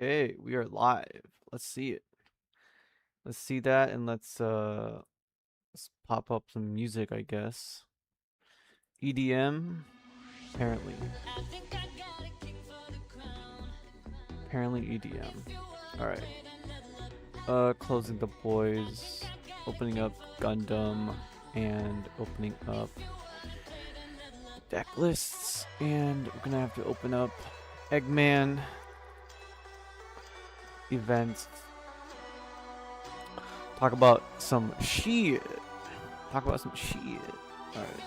Okay, we are live. Let's see it. Let's see that and let's pop up some music, I guess. EDM, apparently. Apparently EDM. Alright. Closing the boys, opening up Gundam, and opening up deck lists, and we're gonna have to open up Eggman events. Talk about some shit. Talk about some shit. Alright.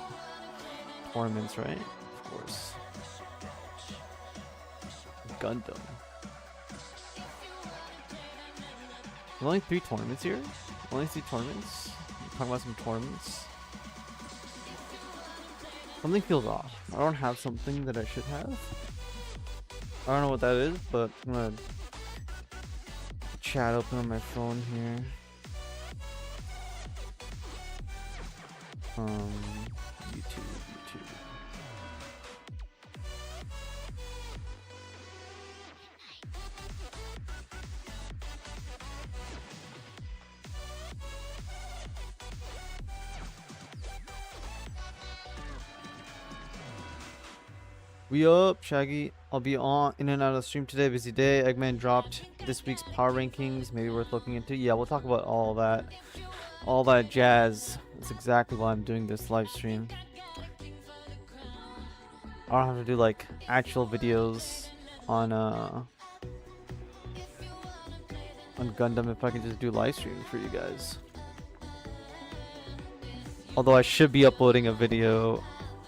Tournaments, right? Of course. Gundam. There's only 3 tournaments here? Only 3 tournaments? Talk about some tournaments. Something feels off. I don't have something that I should have. I don't know what that is, but I'm gonna chat open on my phone here. YouTube. We up, Shaggy. I'll be on in and out of the stream today. Busy day. Eggman dropped this week's power rankings. Maybe worth looking into. Yeah, we'll talk about all that. All that jazz. That's exactly why I'm doing this live stream. I don't have to do like actual videos on Gundam if I can just do live streams for you guys. Although I should be uploading a video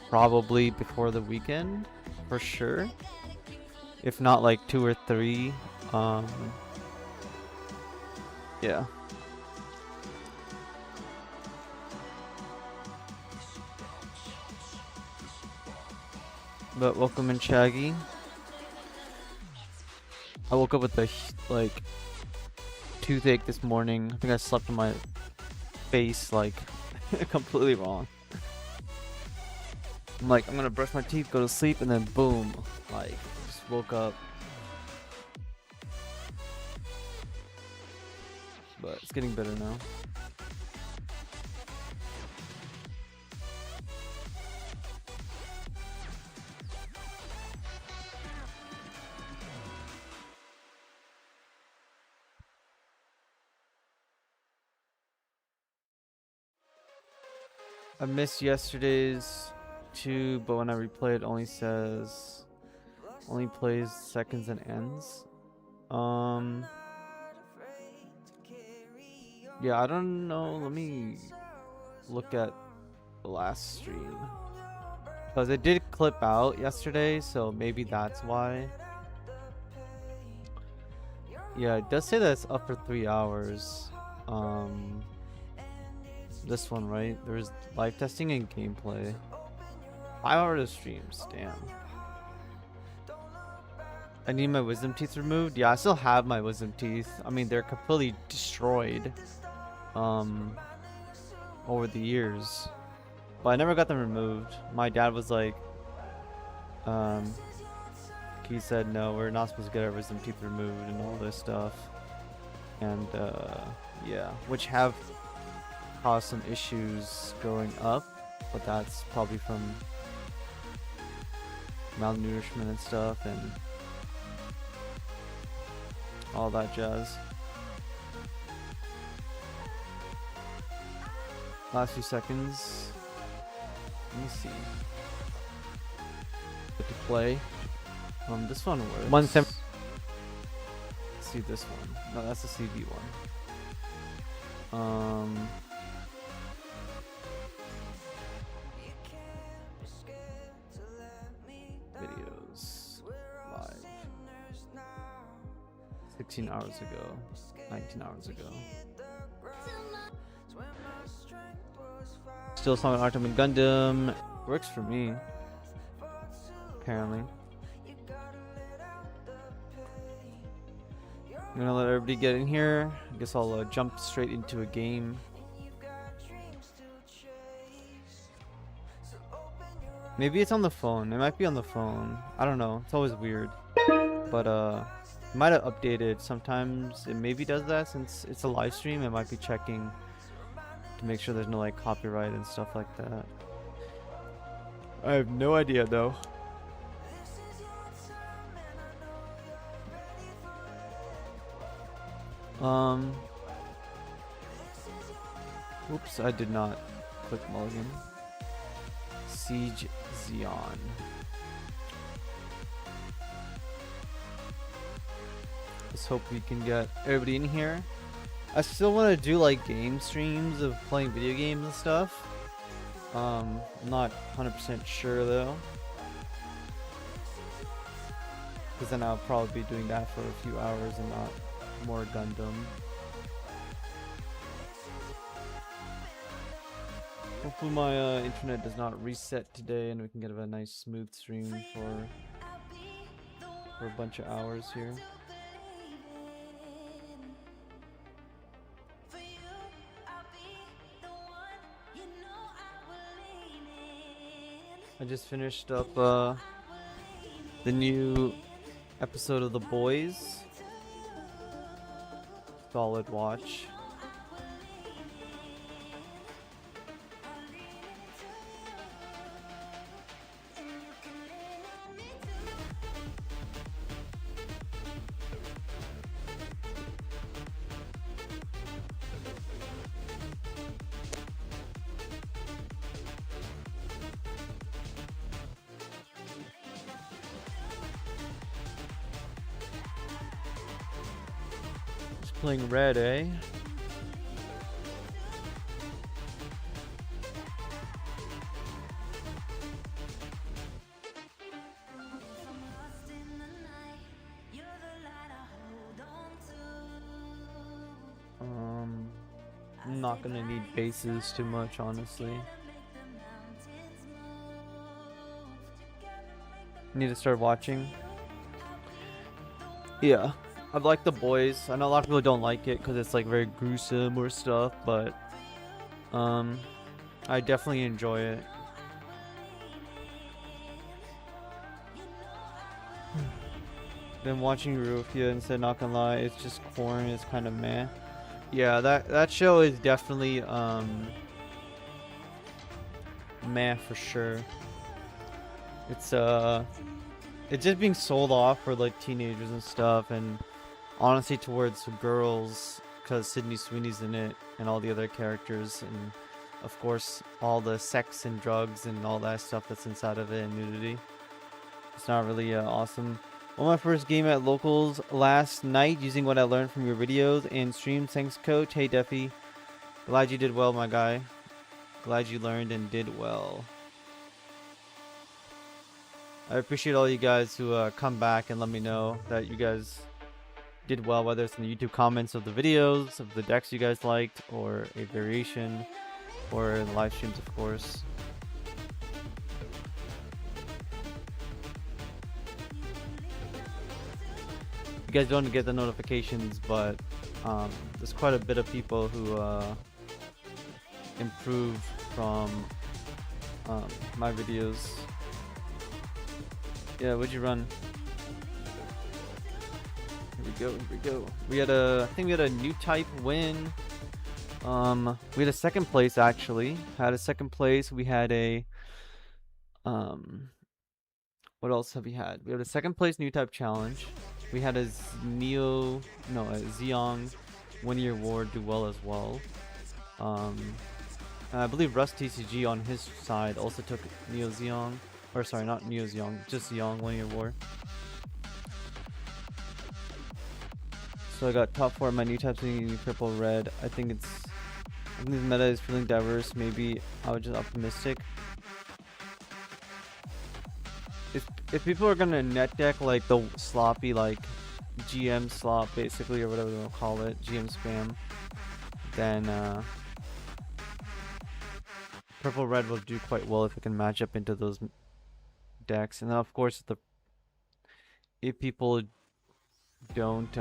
probably before the weekend for sure. If not like 2 or 3. Yeah. But welcome in, Shaggy. I woke up with a like toothache this morning. I think I slept on my face like completely wrong. I'm like, I'm gonna brush my teeth, go to sleep, and then boom, like just woke up. But it's getting better now. I missed yesterday's too, but when I replay it, only plays seconds and ends. Yeah, I don't know. Let me look at the last stream because it did clip out yesterday, so maybe that's why. Yeah, it does say that it's up for 3 hours. This one, right? There's live testing and gameplay. 5 hours of streams, damn. I need my wisdom teeth removed. Yeah, I still have my wisdom teeth. I mean, they're completely destroyed over the years, but I never got them removed. My dad was like, he said no, we're not supposed to get our wisdom teeth removed and all this stuff, and yeah, which have caused some issues growing up, but that's probably from malnourishment and stuff and all that jazz. Last few seconds. Let me see. Get to play. This one works. 1/7. Let's see this one. No, that's the CV one. Videos live. 16 hours ago. 19 hours ago. Still song Artem and Gundam. Works for me. Apparently. I'm gonna let everybody get in here. I guess I'll jump straight into a game. Maybe it's on the phone. It might be on the phone. I don't know. It's always weird. But Might have updated. Sometimes it maybe does that since it's a live stream. It might be checking to make sure there's no like copyright and stuff like that. I have no idea though. Oops, I did not click mulligan. Siege Xeon. Let's hope we can get everybody in here. I still want to do like game streams of playing video games and stuff. I'm not 100% sure though, because then I'll probably be doing that for a few hours and not more Gundam. Hopefully my internet does not reset today and we can get a nice smooth stream for a bunch of hours here. I just finished up the new episode of The Boys. Solid watch. Playing red, eh? I'm not gonna need bases too much, honestly. Need to start watching. Yeah. I like The Boys. I know a lot of people don't like it because it's like very gruesome or stuff, but I definitely enjoy it. Been watching Rufia and said, not gonna lie, it's just corn. It's kind of meh. Yeah, that show is definitely meh for sure. It's just being sold off for like teenagers and stuff, and honestly towards girls because Sydney Sweeney's in it and all the other characters, and of course all the sex and drugs and all that stuff that's inside of it and nudity. It's not really awesome. Won my first game at locals last night using what I learned from your videos and streams. Thanks, coach. Hey, Duffy. Glad you did well, my guy. Glad you learned and did well. I appreciate all you guys who come back and let me know that you guys did well, whether it's in the YouTube comments of the videos, of the decks you guys liked, or a variation, or in live streams, of course. You guys don't get the notifications, but there's quite a bit of people who improve from my videos. Yeah, what'd you run? Here we go, here we go. We had I think we had a new type win. We had a second place actually. Had a second place. We had a what else have we had? We had a second place new type challenge. We had a Zeong 1 year war do well as well. And I believe Rust TCG on his side also took Neo Zeong. Or sorry, not Neo Zeong, just Zeong 1 year war. So I got top 4 of my new types in purple red. I think the meta is feeling diverse. Maybe I was just optimistic. If people are gonna net deck like the sloppy like GM slop basically, or whatever they want to call it, GM spam, then purple red will do quite well if it can match up into those decks. And then of course if people don't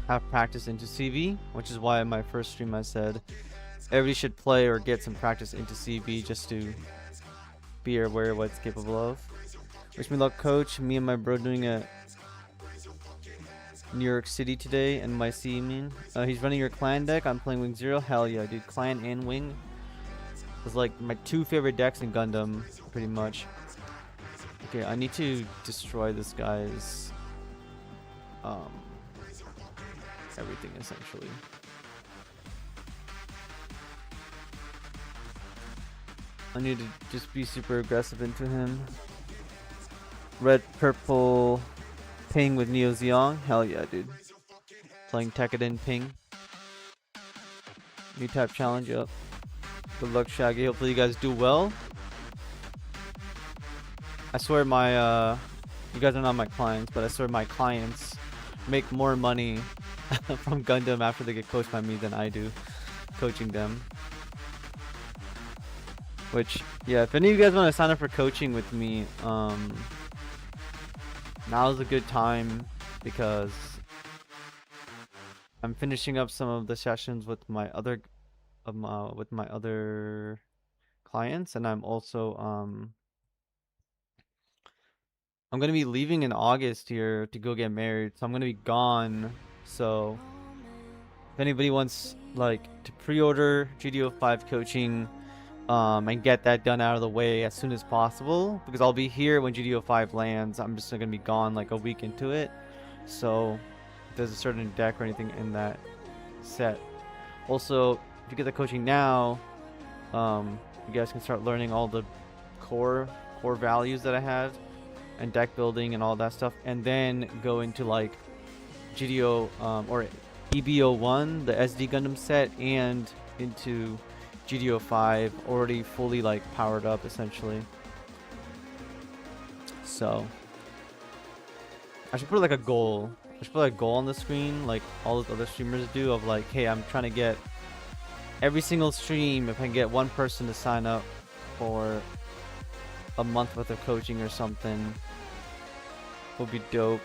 have practice into CV, which is why in my first stream I said everybody should play or get some practice into CV just to be aware of what it's capable of. Wish me luck, coach. Me and my bro doing a New York City today, and my C mean. He's running your clan deck. I'm playing Wing Zero. Hell yeah, dude. Clan and Wing was like my two favorite decks in Gundam, pretty much. Okay, I need to destroy this guy's everything essentially. I need to just be super aggressive into him. Red, purple, ping with Neo Zeong. Hell yeah, dude. Playing Tekkaden ping. New type challenge up. Good luck, Shaggy. Hopefully you guys do well. I swear my you guys are not my clients, but I swear my clients make more money from Gundam after they get coached by me than I do coaching them. Which, yeah, if any of you guys want to sign up for coaching with me, now's a good time because I'm finishing up some of the sessions with my other clients, and I'm also I'm gonna be leaving in August here to go get married, so I'm gonna be gone. So if anybody wants like to pre-order GDO 5 coaching and get that done out of the way as soon as possible, because I'll be here when GDO 5 lands. I'm just gonna be gone like a week into it, so if there's a certain deck or anything in that set. Also, if you get the coaching now, you guys can start learning all the core values that I have and deck building and all that stuff, and then go into like GDO or EBO1, the SD Gundam set, and into GDO 5 already fully like powered up essentially. So I should put like a goal. I should put like a goal on the screen like all those other streamers do, of like, hey, I'm trying to get every single stream, if I can get one person to sign up for a month worth of coaching or something, would be dope.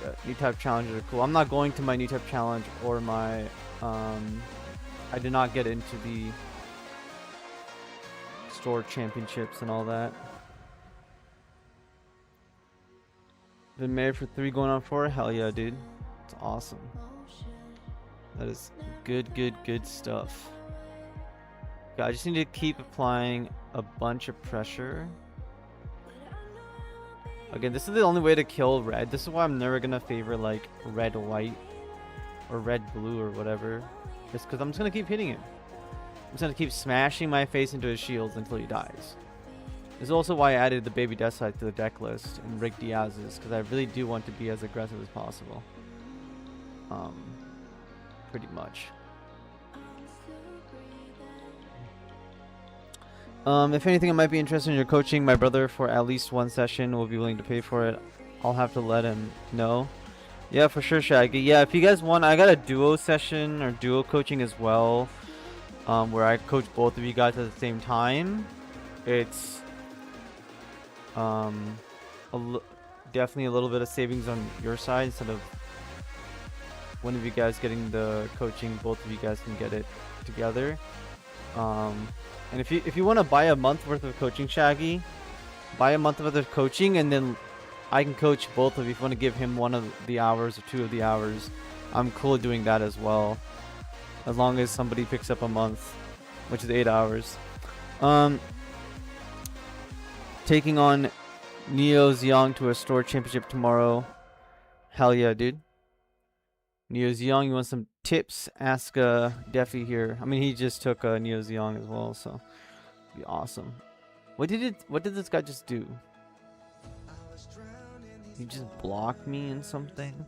Yeah, new type challenges are cool. I'm not going to my new type challenge or my I did not get into the store championships and all that. Been married for 3 going on 4. Hell yeah, dude. It's awesome. That is good stuff. Okay, I just need to keep applying a bunch of pressure. Again, this is the only way to kill red. This is why I'm never gonna favor like red white or red blue or whatever. Just because I'm just gonna keep hitting him. I'm just gonna keep smashing my face into his shields until he dies. This is also why I added the baby death side to the deck list and Rick Diaz's, because I really do want to be as aggressive as possible. Pretty much. If anything, I might be interested in your coaching. My brother, for at least 1 session, will be willing to pay for it. I'll have to let him know. Yeah, for sure, Shaggy. Yeah, if you guys want, I got a duo session or duo coaching as well, where I coach both of you guys at the same time. It's definitely a little bit of savings on your side. Instead of one of you guys getting the coaching, both of you guys can get it together. And if you want to buy a month worth of coaching, Shaggy, buy a month worth of coaching, and then I can coach both of you. If you want to give him 1 of the hours or 2 of the hours, I'm cool doing that as well, as long as somebody picks up a month, which is 8 hours. Taking on Neo Zeong to a store championship tomorrow. Hell yeah, dude. Neo Zeong, you want some tips? Ask Defi here. I mean, he just took Neo Zeong as well, so it'd be awesome. What did this guy just do? He just blocked me in something?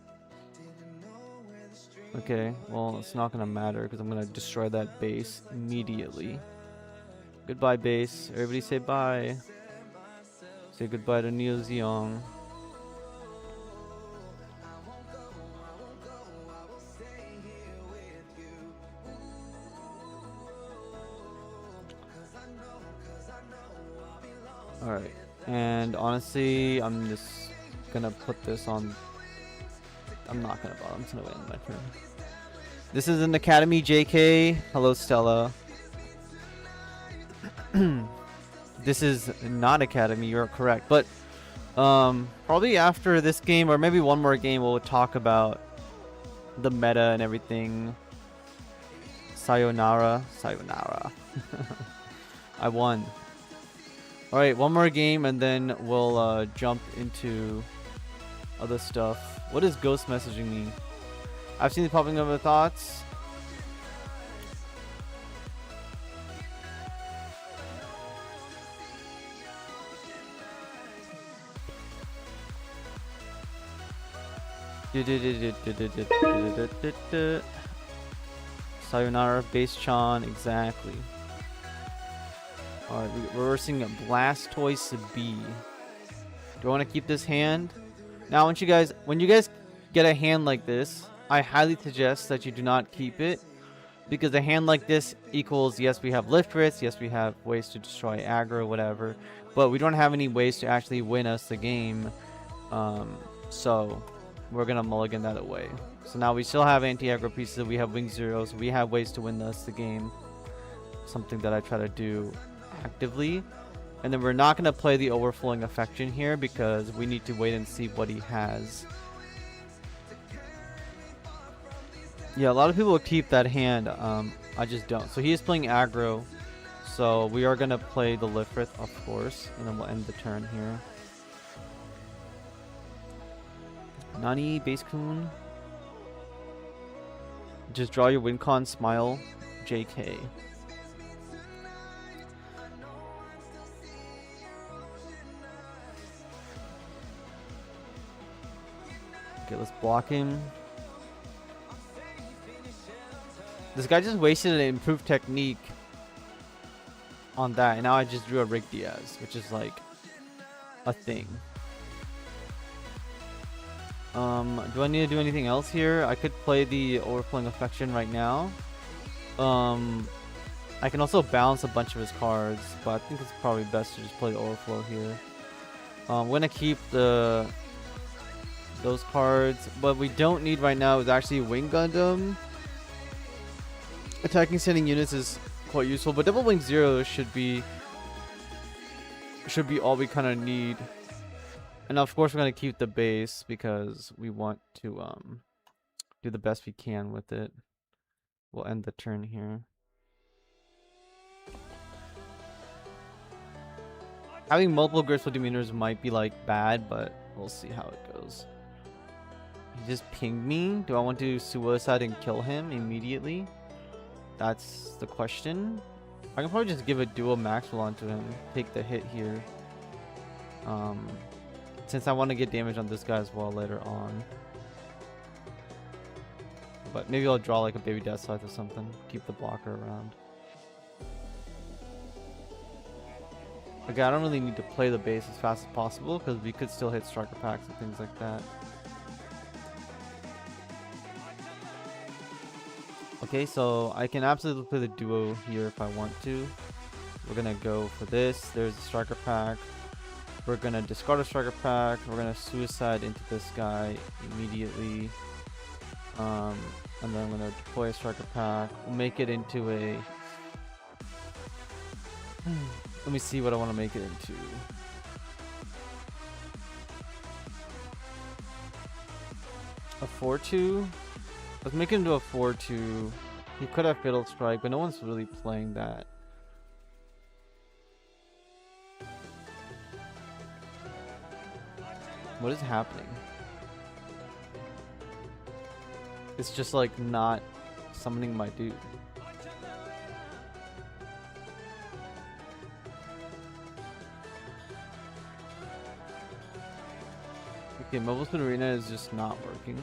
Okay, well, it's not gonna matter because I'm gonna destroy that base immediately. Goodbye, base. Everybody say bye. Say goodbye to Neo Zeong. Alright, and honestly, I'm just gonna put this on. I'm not gonna bother, I'm just gonna win my turn. This is an Academy JK. Hello, Stella. This is not Academy, you're correct. But probably after this game, or maybe one more game, we'll talk about the meta and everything. Sayonara. Sayonara. I won. Alright, one more game and then we'll jump into other stuff. What does ghost messaging mean? I've seen the popping up of thoughts. Sayonara, base Chan, exactly. Alright, we're reversing a Blastoise B. Do I want to keep this hand? Now, when you guys get a hand like this, I highly suggest that you do not keep it, because a hand like this equals, yes, we have lift wrist, yes, we have ways to destroy aggro, whatever, but we don't have any ways to actually win us the game. So we're gonna mulligan that away. So now we still have anti-aggro pieces, we have wing zeros, we have ways to win us the game. Something that I try to do actively. And then we're not going to play the overflowing affection here because we need to wait and see what he has. Yeah, a lot of people will keep that hand. I just don't. So he is playing aggro. So we are going to play the Lifrith, of course. And then we'll end the turn here. Nani, base Kun. Just draw your Wincon, smile, JK. Okay, let's block him. This guy just wasted an improved technique on that, and now I just drew a Rick Diaz, which is like a thing. Do I need to do anything else here? I could play the overflowing affection right now. I can also balance a bunch of his cards, but I think it's probably best to just play the overflow here. I'm gonna keep those cards. What we don't need right now is actually Wing Gundam. Attacking standing units is quite useful, but double wing zero should be all we kind of need. And of course we're gonna keep the base because we want to do the best we can with it. We'll end the turn here. Having multiple graceful demeanors might be like bad, but we'll see how it goes. He just pinged me. Do I want to suicide and kill him immediately? That's the question. I can probably just give a dual Maxwell onto him. Take the hit here. Since I want to get damage on this guy as well later on. But maybe I'll draw like a baby death scythe or something. Keep the blocker around. Okay, I don't really need to play the base as fast as possible because we could still hit striker packs and things like that. Okay, so I can absolutely play the duo here if I want to. We're gonna go for this. There's a striker pack. We're gonna discard a striker pack. We're gonna suicide into this guy immediately. And then I'm gonna deploy a striker pack. We'll make it into a... Let me see what I want to make it into. A 4-2? Let's make it into a 4-2. He could have Fatal Strike, but no one's really playing that. What is happening? It's just like not summoning my dude. Okay, Mobile Spin Arena is just not working.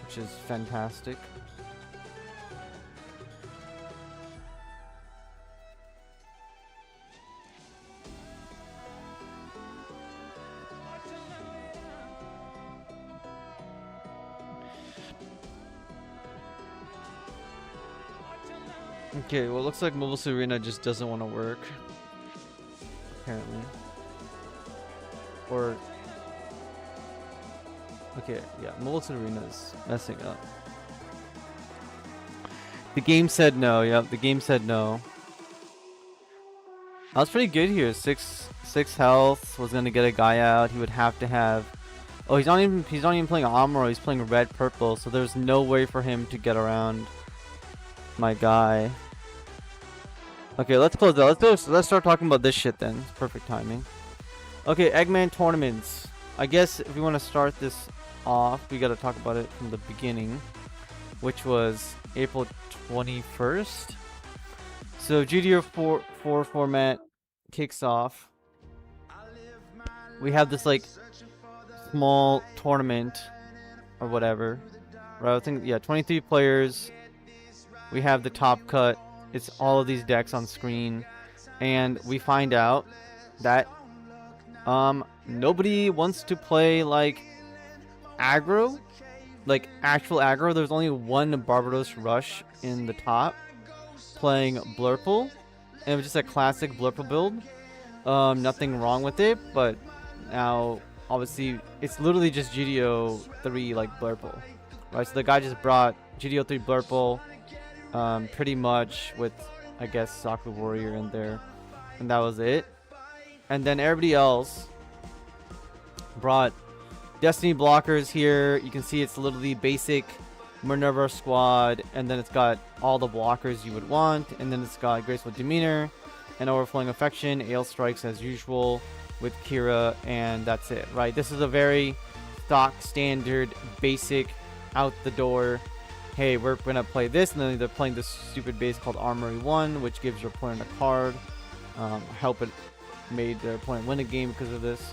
Which is fantastic. Okay, well it looks like Mobile Suit Arena just doesn't want to work. Apparently. Or... Okay, yeah, Molten Arena's messing up. The game said no. Yep, the game said no. I was pretty good here. Six health. Was gonna get a guy out. He would have to have. Oh, he's not even playing armor. He's playing red purple. So there's no way for him to get around my guy. Okay, let's close that. Let's start talking about this shit then. It's perfect timing. Okay, Eggman tournaments. I guess if we want to start this off, we got to talk about it from the beginning, which was April 21st. So GDO 4 format kicks off. We have this like small tournament or whatever. Right, I think, yeah, 23 players. We have the top cut. It's all of these decks on screen, and we find out that nobody wants to play like aggro, like actual aggro. There's only one Barbados Rush in the top playing Blurple, and it was just a classic Blurple build. Nothing wrong with it, but now obviously it's literally just GDO 3 like Blurple, right? So the guy just brought GDO 3 Blurple, pretty much with, I guess, Soccer Warrior in there, and that was it. And then everybody else brought Destiny blockers here. You can see it's literally basic Minerva squad, and then it's got all the blockers you would want, and then it's got Graceful Demeanor and Overflowing Affection, Ale Strikes as usual with Kira, and that's it, right? This is a very stock standard basic out the door. Hey, we're gonna play this, and then they're playing this stupid base called Armory 1, which gives your opponent a card. Help it made their opponent win a game because of this.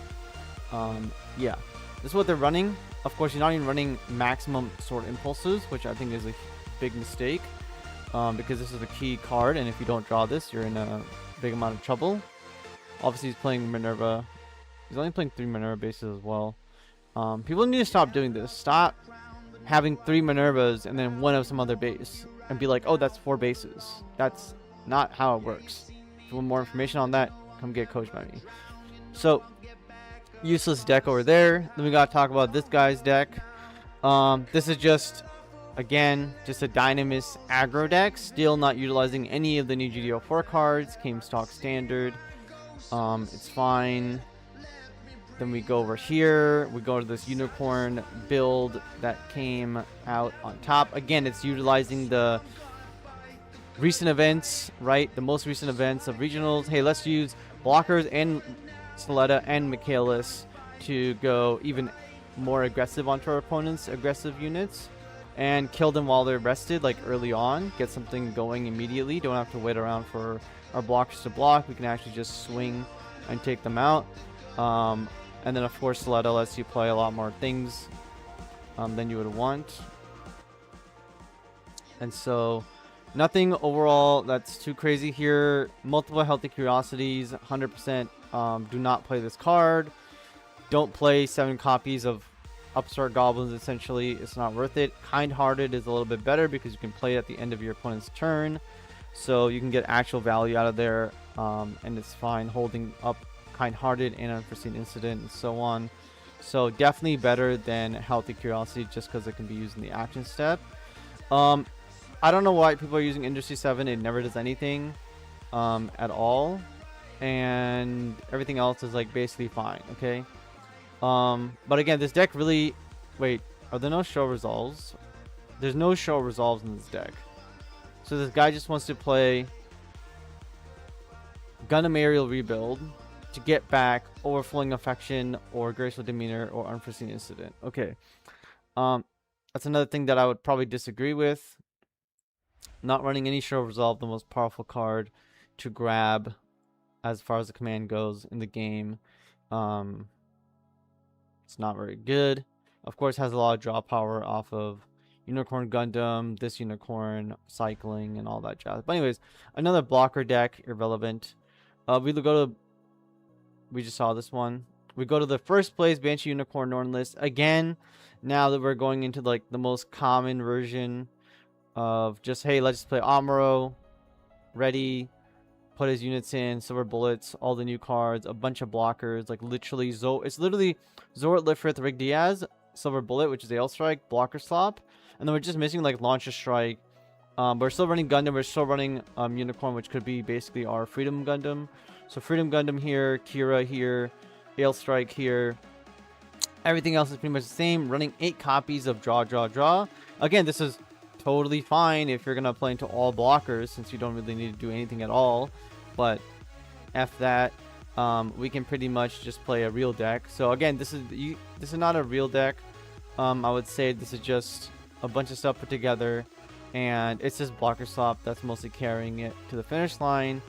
Yeah, this is what they're running. Of course, you're not even running maximum sword impulses, which I think is a big mistake, because this is the key card, and if you don't draw this, you're in a big amount of trouble. Obviously, he's playing Minerva. He's only playing 3 Minerva bases as well. People need to stop doing this. Stop having 3 Minervas and then one of some other base and be like, oh, that's 4 bases. That's not how it works. If you want more information on that, come get coached by me. So, useless deck over there. Then we gotta talk about this guy's deck. This is just, again, just a Dynamis aggro deck. Still not utilizing any of the new GDO 4 cards. Came stock standard. It's fine. Then we go over here. We go to this unicorn build that came out on top. Again, it's utilizing the recent events, right? The most recent events of regionals. Hey, let's use blockers and Soletta and Michaelis to go even more aggressive onto our opponent's aggressive units and kill them while they're rested, like early on. Get something going immediately. Don't have to wait around for our blockers to block. We can actually just swing and take them out. And then, of course, Soletta lets you play a lot more things than you would want. And so, nothing overall that's too crazy here. Multiple healthy curiosities, 100%. Do not play this card. Don't play 7 copies of Upstart Goblins, essentially. It's not worth it. Kind-Hearted is a little bit better because you can play it at the end of your opponent's turn. So you can get actual value out of there, and it's fine holding up Kind-Hearted and Unforeseen Incident and so on. So definitely better than Healthy Curiosity just because it can be used in the action step. I don't know why people are using Industry 7. It never does anything at all. And everything else is like basically fine, okay? But again, this deck really... Wait, are there no show resolves? There's no show resolves in this deck. So this guy just wants to play Gundam Aerial Rebuild to get back Overflowing Affection or Graceful Demeanor or Unforeseen Incident. Okay. That's another thing that I would probably disagree with. Not running any show resolve, the most powerful card to grab as far as the command goes in the game. It's not very good. Of course, has a lot of draw power off of Unicorn Gundam, this Unicorn, cycling, and all that jazz. But anyways, another blocker deck, irrelevant. We just saw this one. We go to the first place Banshee Unicorn Norn list again. Now that we're going into like the most common version of just, hey, let's just play Amuro, ready, put his units in, silver bullets, all the new cards, a bunch of blockers, like literally it's literally Zorat Lifrith Rig Diaz Silver Bullet, which is Ail Strike, Blocker Slop, and then we're just missing like Launcher Strike. We're still running Gundam. We're still running Unicorn, which could be basically our Freedom Gundam. So Freedom Gundam here, Kira here, Ail Strike here. Everything else is pretty much the same. Running 8 copies of Draw. Again, this is totally fine if you're gonna play into all blockers, since you don't really need to do anything at all. But F that. We can pretty much just play a real deck. So again, this is not a real deck. I would say this is just a bunch of stuff put together, and it's just Blocker Slop that's mostly carrying it to the finish line,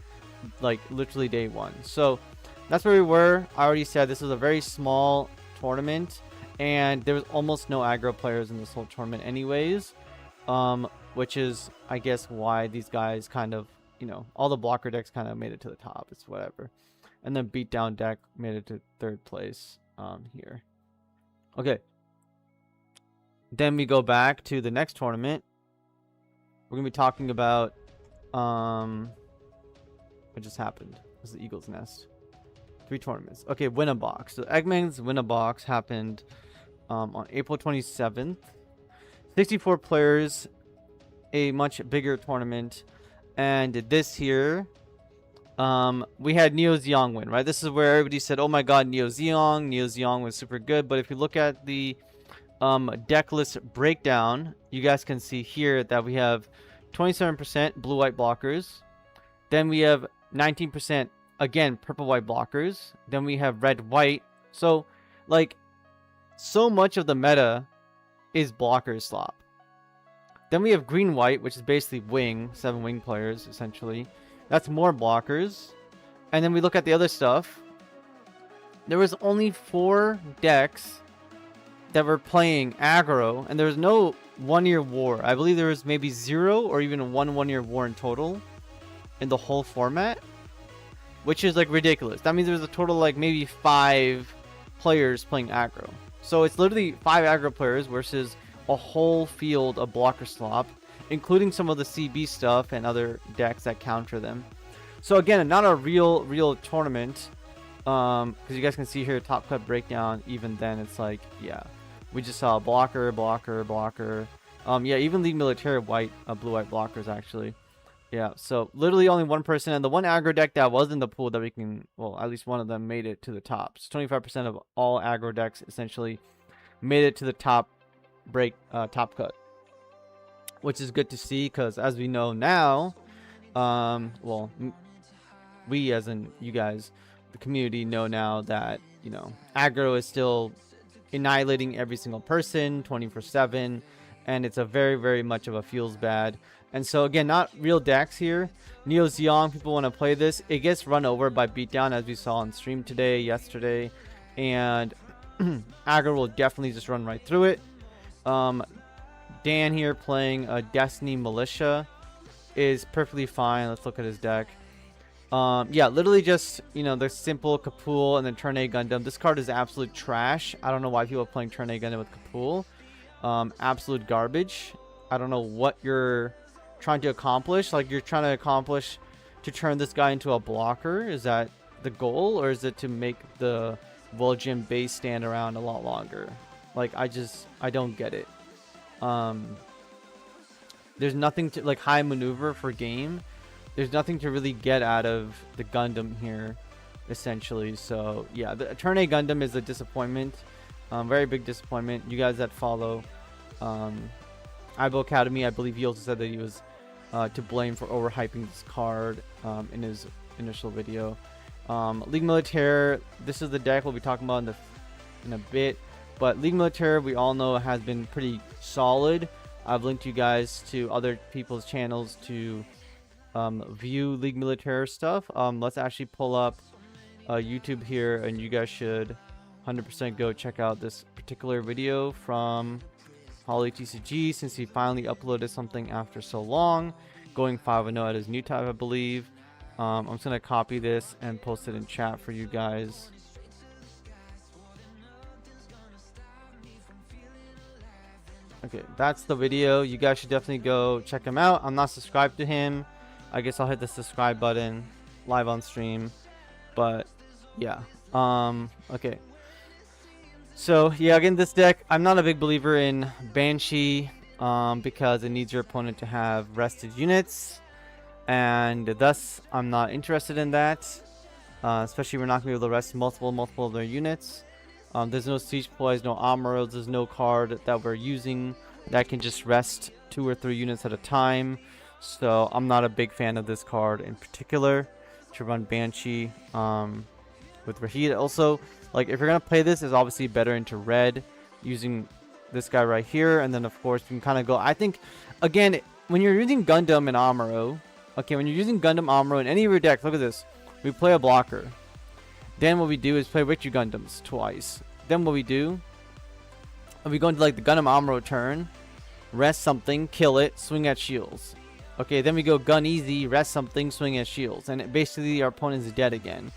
like literally day 1. So that's where we were. I already said this was a very small tournament, and there was almost no aggro players in this whole tournament anyways, which is, I guess, why these guys kind of, you know, all the blocker decks kind of made it to the top. It's whatever. And then beatdown deck made it to 3rd place here. Okay, then we go back to the next tournament. We're gonna be talking about what just happened. It was the Eagle's Nest. 3 tournaments. Okay, Win-A-Box. So Eggman's Win-A-Box happened on April 27th. 64 players, a much bigger tournament. And this here, we had Neo Zeong win, right? This is where everybody said, oh my god, Neo Zeong was super good. But if you look at the deck list breakdown, you guys can see here that we have 27% blue-white blockers. Then we have 19%, again, purple-white blockers. Then we have red-white. So, like, so much of the meta is blocker slop. Then we have green-white, which is basically wing, 7 wing players, essentially. That's more blockers. And then we look at the other stuff. There was only 4 decks that were playing aggro, and there was no 1-year war. I believe there was maybe 0 or even 1-year war in total in the whole format, which is like ridiculous. That means there was a total like maybe 5 players playing aggro. So it's literally 5 aggro players versus a whole field of blocker slop, including some of the CB stuff and other decks that counter them. So again, not a real tournament, because you guys can see here top cut breakdown. Even then, it's like, yeah, we just saw blocker. Yeah, even League Militaire white, blue-white blockers actually. Yeah, so literally only 1 person, and the one aggro deck that was in the pool that we can, well, at least one of them made it to the top. So 25% of all aggro decks essentially made it to the top cut, which is good to see, because as we know now, well, we as in you guys, the community, know now that, you know, aggro is still annihilating every single person 24/7, and it's a very much of a feels bad. And so again, not real decks here. Neo Zeong, people want to play this. It gets run over by beatdown, as we saw on stream yesterday, and aggro will definitely just run right through it. Dan here playing a Destiny Militia is perfectly fine. Let's look at his deck. Yeah, literally just, you know, the simple Kapool and then turn A Gundam. This card is absolute trash. I don't know why people are playing turn A Gundam with Kapool. Absolute garbage. I don't know what you're trying to accomplish. Like, you're trying to accomplish to turn this guy into a blocker. Is that the goal, or is it to make the Vol'jin base stand around a lot longer? Like, I don't get it. There's nothing to, like, high maneuver for game. There's nothing to really get out of the Gundam here, essentially. So yeah, the turn A Gundam is a disappointment, very big disappointment. You guys that follow Ibo Academy, I believe he also said that he was to blame for overhyping this card in his initial video. League Militaire, this is the deck we'll be talking about in a bit, but League Militaire, we all know, has been pretty solid. I've linked you guys to other people's channels to view League Militaire stuff. Let's actually pull up YouTube here, and you guys should 100% go check out this particular video from Holly TCG, since he finally uploaded something after so long, going 5-0 at his new type, I believe. I'm just gonna copy this and post it in chat for you guys. Okay, that's the video. You guys should definitely go check him out. I'm not subscribed to him. I guess I'll hit the subscribe button live on stream. But yeah. Okay. So yeah, again, this deck, I'm not a big believer in Banshee because it needs your opponent to have rested units, and thus I'm not interested in that. Especially we're not going to be able to rest multiple of their units. There's no siege ploys, no Amuros, there's no card that we're using that can just rest 2 or 3 units at a time. So I'm not a big fan of this card in particular to run Banshee with Rahid. Also, like if you're going to play this, it's obviously better into red using this guy right here. And then of course you can kind of go, I think, again, when you're using Gundam and Amuro, okay, when you're using Gundam Amuro in any of your decks, look at this. We play a blocker. Then what we do is play Richie Gundams twice. Then what we do, we go into like the Gundam Amuro turn, rest something, kill it, swing at shields. Okay, then we go gun easy, rest something, swing at shields. And basically our opponent is dead again.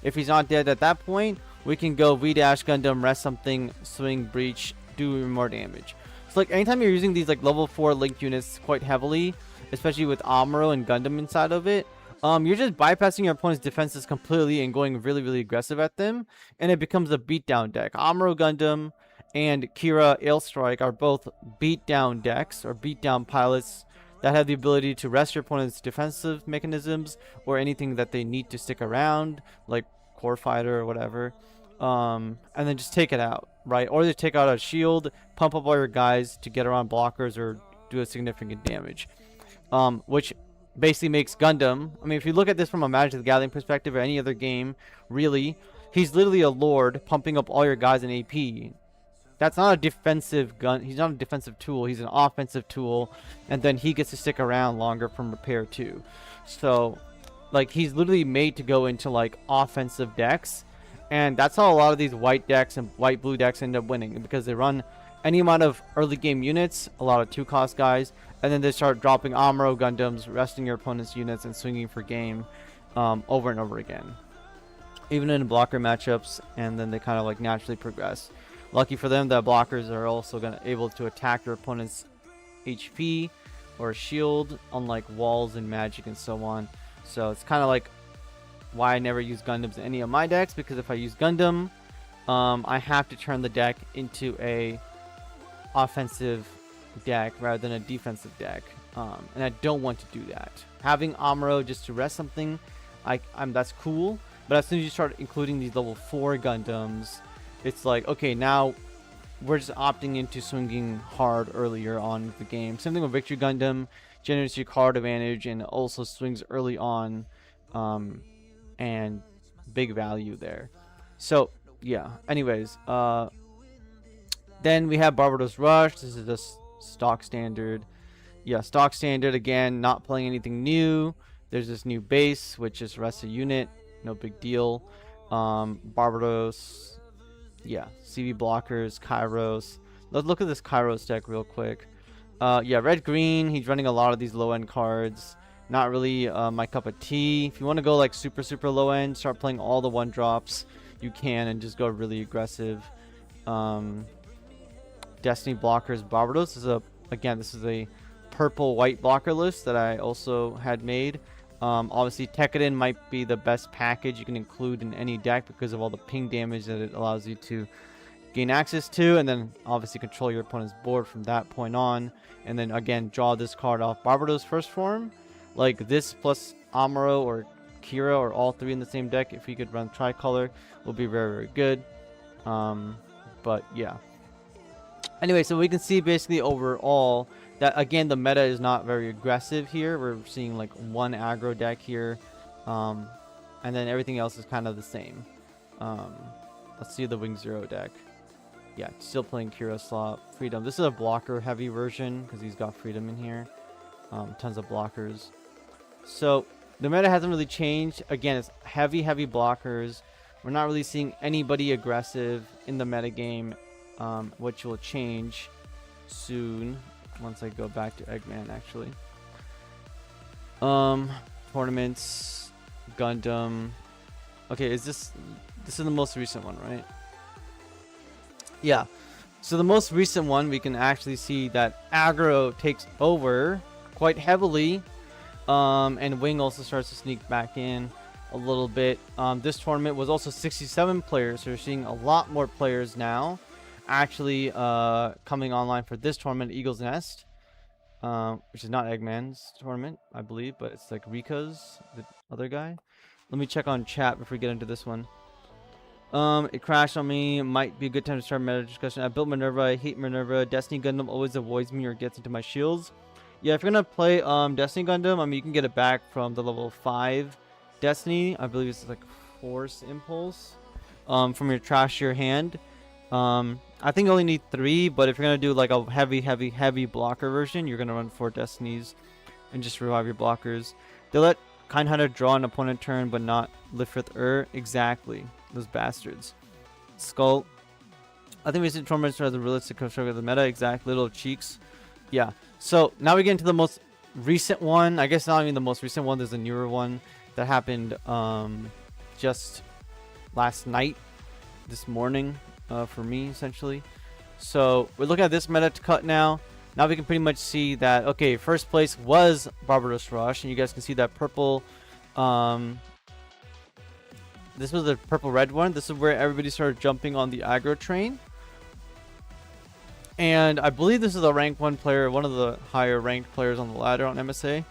If he's not dead at that point, we can go V-dash Gundam, rest something, swing, breach, do even more damage. So like anytime you're using these like level 4 linked units quite heavily, especially with Amuro and Gundam inside of it, you're just bypassing your opponent's defenses completely and going really aggressive at them, and it becomes a beatdown deck. Amuro Gundam and Kira Ailstrike are both beatdown decks or beatdown pilots that have the ability to rest your opponent's defensive mechanisms or anything that they need to stick around, like Core Fighter or whatever, and then just take it out, right? Or they take out a shield, pump up all your guys to get around blockers or do a significant damage, which basically makes Gundam, I mean, if you look at this from a Magic the Gathering perspective or any other game, really, he's literally a lord pumping up all your guys in AP. That's not a defensive gun. He's not a defensive tool. He's an offensive tool, and then he gets to stick around longer from repair too. So, like, he's literally made to go into like offensive decks, and that's how a lot of these white decks and white-blue decks end up winning, because they run any amount of early game units, a lot of 2-cost guys, and then they start dropping Amuro Gundams, resting your opponent's units, and swinging for game over and over again. Even in blocker matchups, and then they kind of like naturally progress. Lucky for them, the blockers are also able to attack your opponent's HP or shield, unlike walls and magic and so on. So it's kind of like why I never use Gundams in any of my decks, because if I use Gundam, I have to turn the deck into a offensive deck rather than a defensive deck, and I don't want to do that. Having Amuro just to rest something, that's cool, but as soon as you start including these level 4 Gundams, it's like, okay, now we're just opting into swinging hard earlier on in the game. Same thing with Victory Gundam, generates you card advantage and also swings early on, and big value there. So yeah, anyways, then we have Barbados Rush. This is just stock standard. Yeah, stock standard again, not playing anything new. There's this new base, which is rest a unit, no big deal. Barbados, yeah, CV blockers, Kairos. Let's look at this Kairos deck real quick. Yeah, red green, he's running a lot of these low end cards. Not really my cup of tea. If you want to go like super low end, start playing all the 1-drops, you can, and just go really aggressive. Destiny blockers, Barbados is this is a purple white blocker list that I also had made. Obviously Tekkadan might be the best package you can include in any deck because of all the ping damage that it allows you to gain access to, and then obviously control your opponent's board from that point on, and then again draw this card off Barbados first form. Like this plus Amuro or Kira or all 3 in the same deck, if you could run tricolor, will be very good. But yeah, anyway, so we can see basically overall that again the meta is not very aggressive here. We're seeing like one aggro deck here, and then everything else is kind of the same. Let's see the Wing Zero deck. Yeah, still playing Kira slot, Freedom. This is a blocker heavy version because he's got Freedom in here. Tons of blockers. So the meta hasn't really changed. Again, it's heavy blockers. We're not really seeing anybody aggressive in the meta game, which will change soon once I go back to Eggman actually. Tournaments, Gundam. Okay, this is the most recent one, right? Yeah. So the most recent one, we can actually see that aggro takes over quite heavily, and Wing also starts to sneak back in a little bit. This tournament was also 67 players, so we're seeing a lot more players now. actually coming online for this tournament, Eagle's Nest, which is not Eggman's tournament, I believe, but it's like Rika's, the other guy. Let me check on chat before we get into this one. It crashed on me. Might be a good time to start meta discussion. I built Minerva. I hate Minerva. Destiny Gundam always avoids me or gets into my shields. Yeah, if you're gonna play Destiny Gundam, I mean, you can get it back from the level 5 Destiny. I believe it's like Force Impulse. From your trash your hand. I think you only need 3, but if you're gonna do like a heavy blocker version, you're gonna run 4 Destinies and just revive your blockers. They let Kind Hunter draw an opponent turn, but not lift with Exactly. Those bastards. Skull. I think recent tournaments are the realistic construct of the meta. Exactly. Little cheeks. Yeah. So now we get into the most recent one. I guess not even the most recent one. There's a newer one that happened just last night, this morning, for me essentially. So we're looking at this meta cut now. Now we can pretty much see that, okay, first place was Barbaros Rush, and you guys can see that purple. This was the purple-red one. This is where everybody started jumping on the aggro train. And I believe this is a rank 1 player, one of the higher ranked players on the ladder on MSA.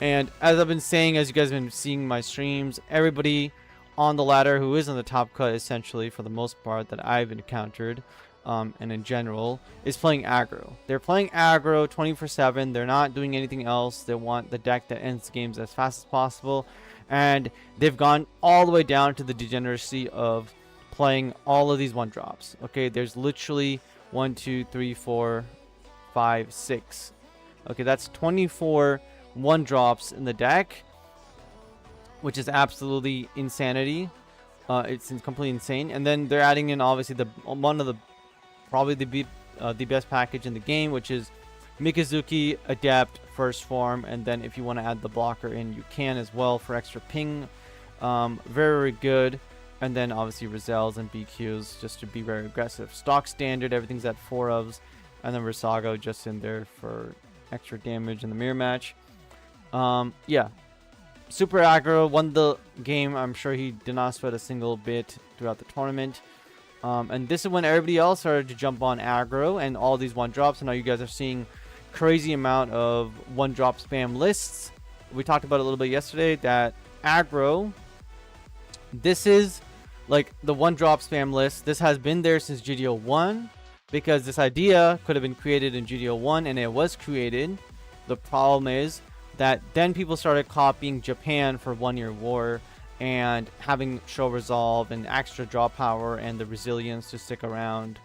And as I've been saying, as you guys have been seeing my streams, everybody on the ladder who is in the top cut, essentially, for the most part, that I've encountered, and in general, is playing aggro. They're playing aggro 24/7. They're not doing anything else. They want the deck that ends games as fast as possible. And they've gone all the way down to the degeneracy of playing all of these 1-drops. Okay, there's literally 1, 2, 3, 4, 5, 6. Okay, that's 24 1-drops in the deck, which is absolutely insanity. It's completely insane. And then they're adding in obviously probably the best package in the game, which is Mikazuki, Adept, First Form, and then if you want to add the blocker in, you can as well for extra ping. Very, very good. And then obviously Rizels and BQs just to be very aggressive. Stock standard, everything's at 4 ofs, and then Risago just in there for extra damage in the mirror match. Yeah, super aggro, won the game. I'm sure he did not sweat a single bit throughout the tournament. And this is when everybody else started to jump on aggro and all these 1-drops. And now you guys are seeing crazy amount of 1-drop spam lists. We talked about it a little bit yesterday that aggro, this is like the 1-drop spam list. This has been there since GDO 1 because this idea could have been created in GDO 1 and it was created. The problem is that then people started copying Japan for 1-year war and having show resolve and extra draw power and the resilience to stick around,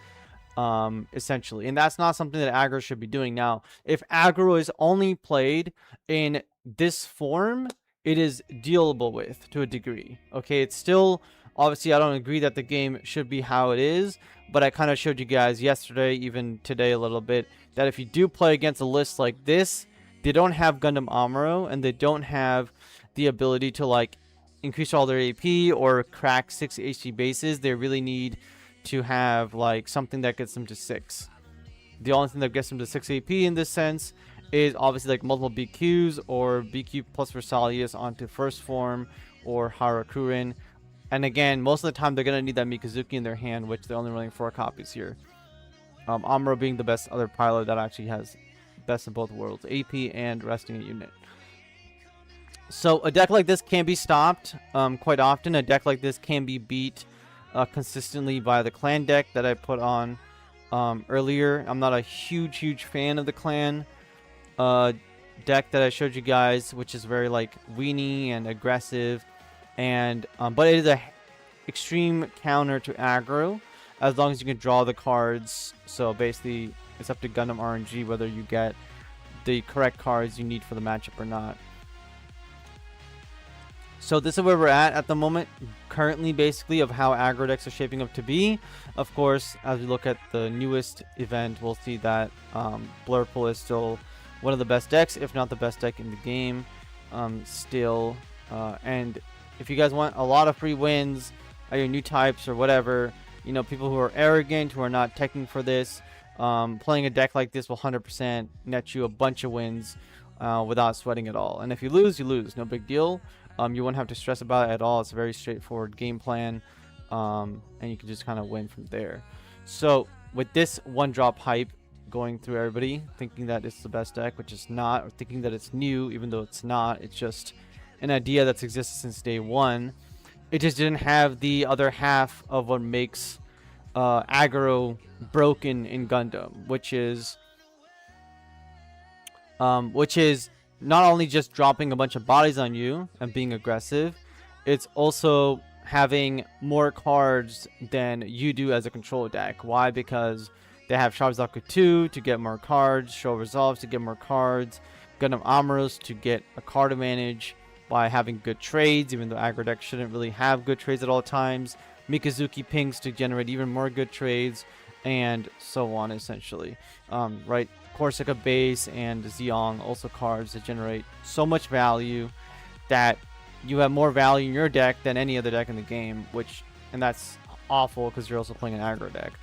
essentially. And that's not something that aggro should be doing. Now, if aggro is only played in this form, it is dealable with to a degree. Okay, it's still, obviously, I don't agree that the game should be how it is, but I kind of showed you guys yesterday, even today a little bit, that if you do play against a list like this, they don't have Gundam Amuro, and they don't have the ability to like increase all their AP or crack 6 HP bases. They really need to have like something that gets them to 6. The only thing that gets them to 6 AP in this sense is obviously like multiple BQs or BQ plus Versalius onto First Form or Harakurin. And again, most of the time they're going to need that Mikazuki in their hand, which they're only running 4 copies here. Amuro being the best other pilot that actually has best of both worlds, AP and resting a unit. So a deck like this can be stopped quite often. A deck like this can be beat consistently by the clan deck that I put on earlier. I'm not a huge fan of the clan deck that I showed you guys, which is very like weenie and aggressive, and but it is a extreme counter to aggro as long as you can draw the cards. So basically it's up to Gundam RNG whether you get the correct cards you need for the matchup or not. So this is where we're at the moment, currently, basically, of how aggro decks are shaping up to be. Of course, as we look at the newest event, we'll see that Blurple is still one of the best decks, if not the best deck in the game, still. And if you guys want a lot of free wins at your new types or whatever, you know, people who are arrogant, who are not teching for this, playing a deck like this will 100% net you a bunch of wins without sweating at all. And if you lose, you lose. No big deal. You won't have to stress about it at all. It's a very straightforward game plan, and you can just kind of win from there. So with this one drop hype going through everybody, thinking that it's the best deck, which is not, or thinking that it's new, even though it's not. It's just an idea that's existed since day one. It just didn't have the other half of what makes aggro broken in Gundam, which is not only just dropping a bunch of bodies on you and being aggressive, it's also having more cards than you do as a control deck. Why? Because they have Shabazaku 2 to get more cards, Show Resolves to get more cards, Gundam Amuros to get a card advantage by having good trades, even though aggro decks shouldn't really have good trades at all times, Mikazuki Pinks to generate even more good trades, and so on, essentially. Right? Corsica Base and Zeong, also cards that generate so much value that you have more value in your deck than any other deck in the game, and that's awful because you're also playing an aggro deck.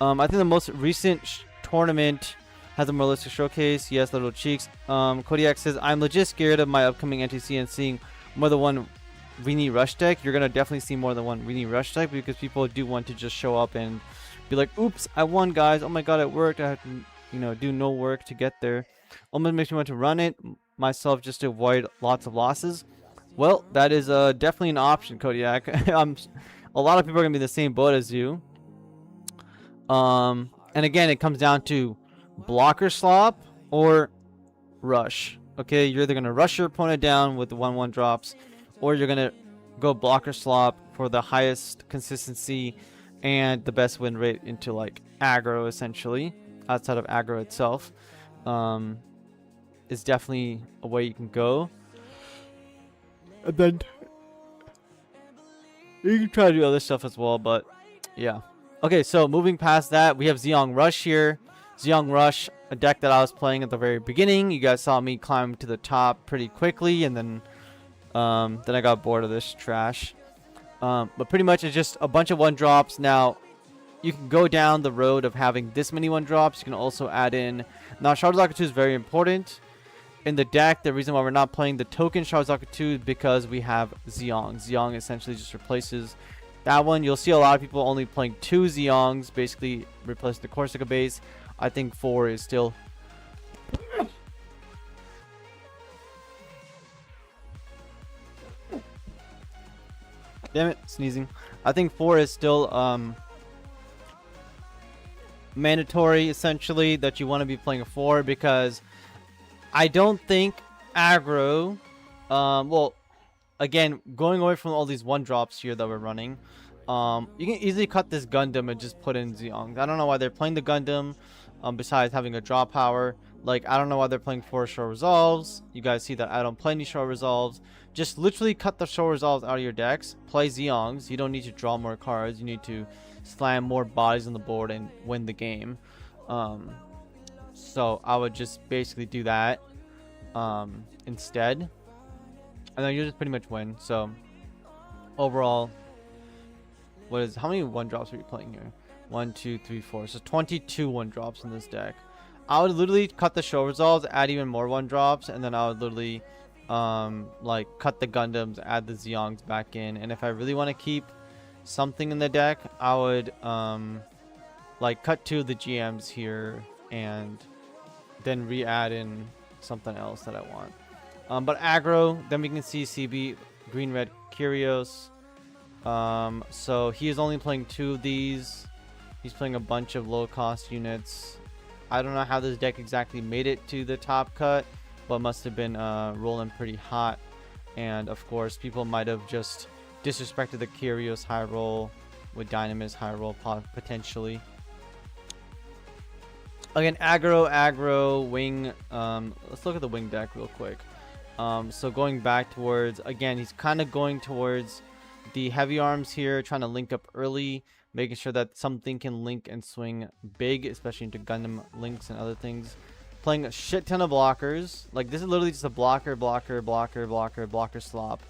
I think the most recent tournament has a more realistic showcase. Yes, Little Cheeks. Kodiak says, I'm legit scared of my upcoming NTC and seeing more than one Rini Rush deck. You're going to definitely see more than one Rini Rush deck because people do want to just show up and be like, oops, I won, guys. Oh my god, it worked. I had to, do no work to get there. Almost makes me want to run it myself just to avoid lots of losses. Well, that is definitely an option, Kodiak. A lot of people are going to be in the same boat as you. And again, it comes down to blocker slop or rush. Okay, you're either going to rush your opponent down with the 1/1 drops, or you're going to go blocker slop for the highest consistency and the best win rate into like aggro, essentially, outside of aggro itself. Is definitely a way you can go. And then you can try to do other stuff as well, but yeah. Okay, so moving past that, we have Zeong Rush here. Zeong Rush, a deck that I was playing at the very beginning. You guys saw me climb to the top pretty quickly, and then I got bored of this trash. But pretty much it's just a bunch of 1-drops. Now, you can go down the road of having this many 1-drops. You can also add in... Now, Shabazaku 2 is very important in the deck. The reason why we're not playing the token Shabazaku 2 is because we have Zeong. Zeong essentially just replaces that one. You'll see a lot of people only playing 2 Zeongs, basically replace the Corsica base. I think 4 is still... Damn it, sneezing. I think 4 is still mandatory, essentially, that you want to be playing a 4, because I don't think aggro... well, again, going away from all these 1-drops here that we're running, you can easily cut this Gundam and just put in Zeong. I don't know why they're playing the Gundam, besides having a draw power. Like, I don't know why they're playing 4 Show Resolves. You guys see that I don't play any Show Resolves. Just literally cut the Show Resolves out of your decks. Play Zeongs. You don't need to draw more cards. You need to slam more bodies on the board and win the game. So I would just basically do that instead. And then you just pretty much win. So overall, how many 1-drops are you playing here? 1, 2, 3, 4. So 22 1-drops in this deck. I would literally cut the Show Resolves, add even more 1-drops, and then I would literally like cut the Gundams, add the Zeongs back in. And if I really want to keep something in the deck, I would like cut 2 of the GMs here and then re-add in something else that I want. But aggro, then we can see CB Green Red Kyrios. So he is only playing 2 of these. He's playing a bunch of low cost units. I don't know how this deck exactly made it to the top cut, but must have been rolling pretty hot. And of course, people might have just disrespected the Kyrios high roll with Dynamis high roll potentially. Again, aggro, wing. Let's look at the wing deck real quick. So going back towards, again, he's kind of going towards the heavy arms here, trying to link up early, making sure that something can link and swing big, especially into Gundam links and other things. Playing a shit ton of blockers. Like, this is literally just a blocker slop.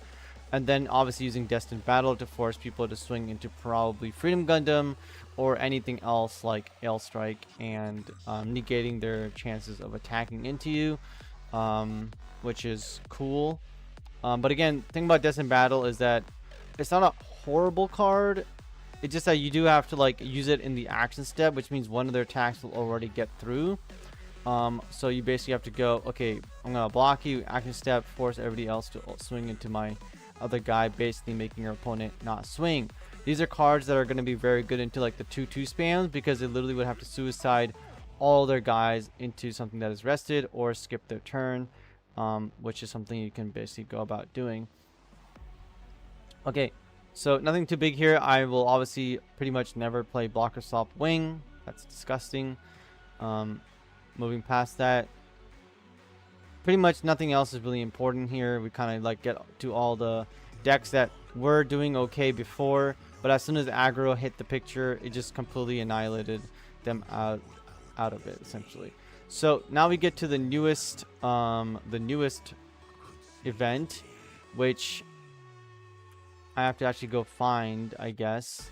And then obviously using Destined Battle to force people to swing into probably Freedom Gundam or anything else like Ale Strike, and negating their chances of attacking into you, which is cool. But again, the thing about Destined Battle is that it's not a horrible card. It's just that you do have to like use it in the action step, which means one of their attacks will already get through. So you basically have to go, okay, I'm gonna block you, action step, force everybody else to swing into my other guy, basically making your opponent not swing. These are cards that are going to be very good into like the 2-2 spams, because they literally would have to suicide all their guys into something that is rested or skip their turn, which is something you can basically go about doing. Okay, so nothing too big here. I will obviously pretty much never play blocker swap wing. That's disgusting. Moving past that, pretty much nothing else is really important here. We kind of like get to all the decks that were doing okay before, but as soon as aggro hit the picture, it just completely annihilated them out of it, essentially. So now we get to the newest event, which I have to actually go find, I guess.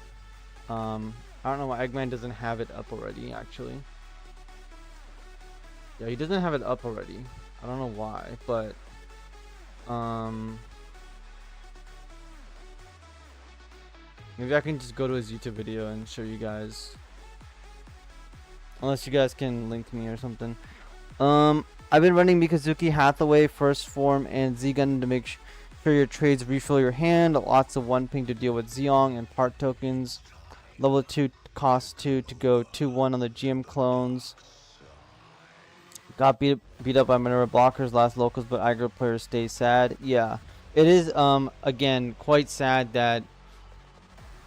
I don't know why Eggman doesn't have it up already, actually. Yeah, he doesn't have it up already. I don't know why, but maybe I can just go to his YouTube video and show you guys. Unless you guys can link me or something. I've been running Mikazuki, Hathaway, First Form, and Z-Gun to make sure your trades refill your hand. Lots of 1 ping to deal with Zeong and part tokens. Level 2 cost 2 to go 2-1 on the GM clones. Got beat up by Minerva blockers, last locals, but aggro players stay sad. Yeah, it is again quite sad that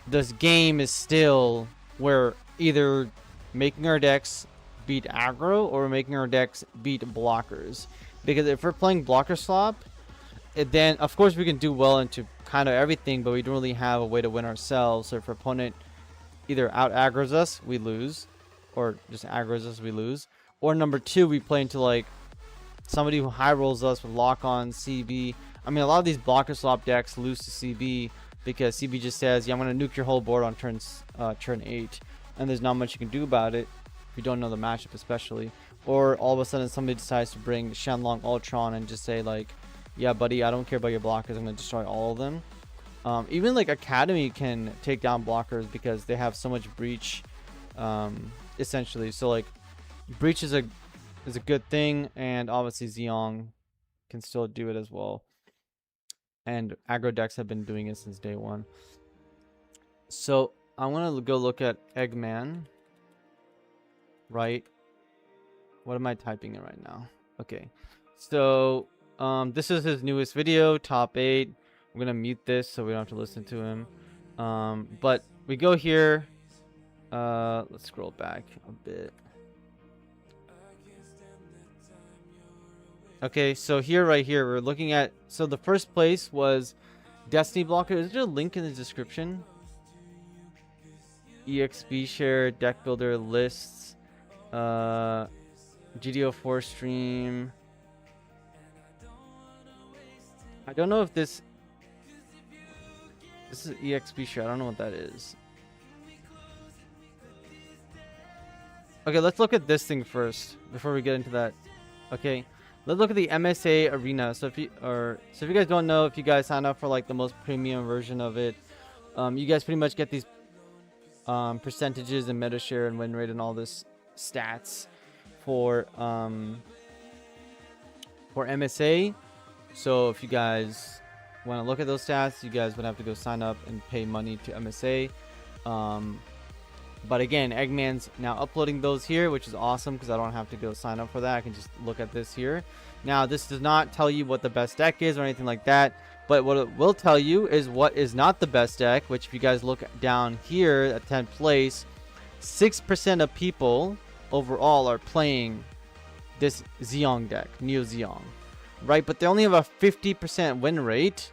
this game is still where either making our decks beat aggro or making our decks beat blockers. Because if we're playing blocker swap, then of course we can do well into kind of everything, but we don't really have a way to win ourselves. So if our opponent either out aggro's us, we lose, or just aggro's us, we lose. Or number 2, we play into like somebody who high rolls us with lock on CB. I mean, a lot of these blocker swap decks lose to CB because CB just says, yeah, I'm going to nuke your whole board on turn 8. And there's not much you can do about it if you don't know the matchup, especially. Or all of a sudden somebody decides to bring Shenlong Ultron and just say like, yeah, buddy, I don't care about your blockers. I'm going to destroy all of them. Even like Academy can take down blockers because they have so much breach, essentially. So like, breach is a good thing, and obviously Zeong can still do it as well. And aggro decks have been doing it since day 1. So I'm gonna go look at Eggman. Right? What am I typing in right now? Okay. So this is his newest video, top 8. I'm gonna mute this so we don't have to listen to him. But we go here. Let's scroll back a bit. Okay, so right here, we're looking at, so the first place was Destiny Blocker. Is there a link in the description? EXP share, deck builder, lists, GDO4 stream. I don't know if this is EXP share. I don't know what that is. Okay, let's look at this thing first before we get into that. Okay. Let's look at the MSA Arena. So if you guys don't know, if you guys sign up for like the most premium version of it, you guys pretty much get these percentages and meta share and win rate and all this stats for MSA. So if you guys want to look at those stats, you guys would have to go sign up and pay money to MSA. But again, Eggman's now uploading those here, which is awesome because I don't have to go sign up for that. I can just look at this here. Now, this does not tell you what the best deck is or anything like that. But what it will tell you is what is not the best deck, which if you guys look down here at 10th place, 6% of people overall are playing this Zeong deck, Neo Zeong, right? But they only have a 50% win rate,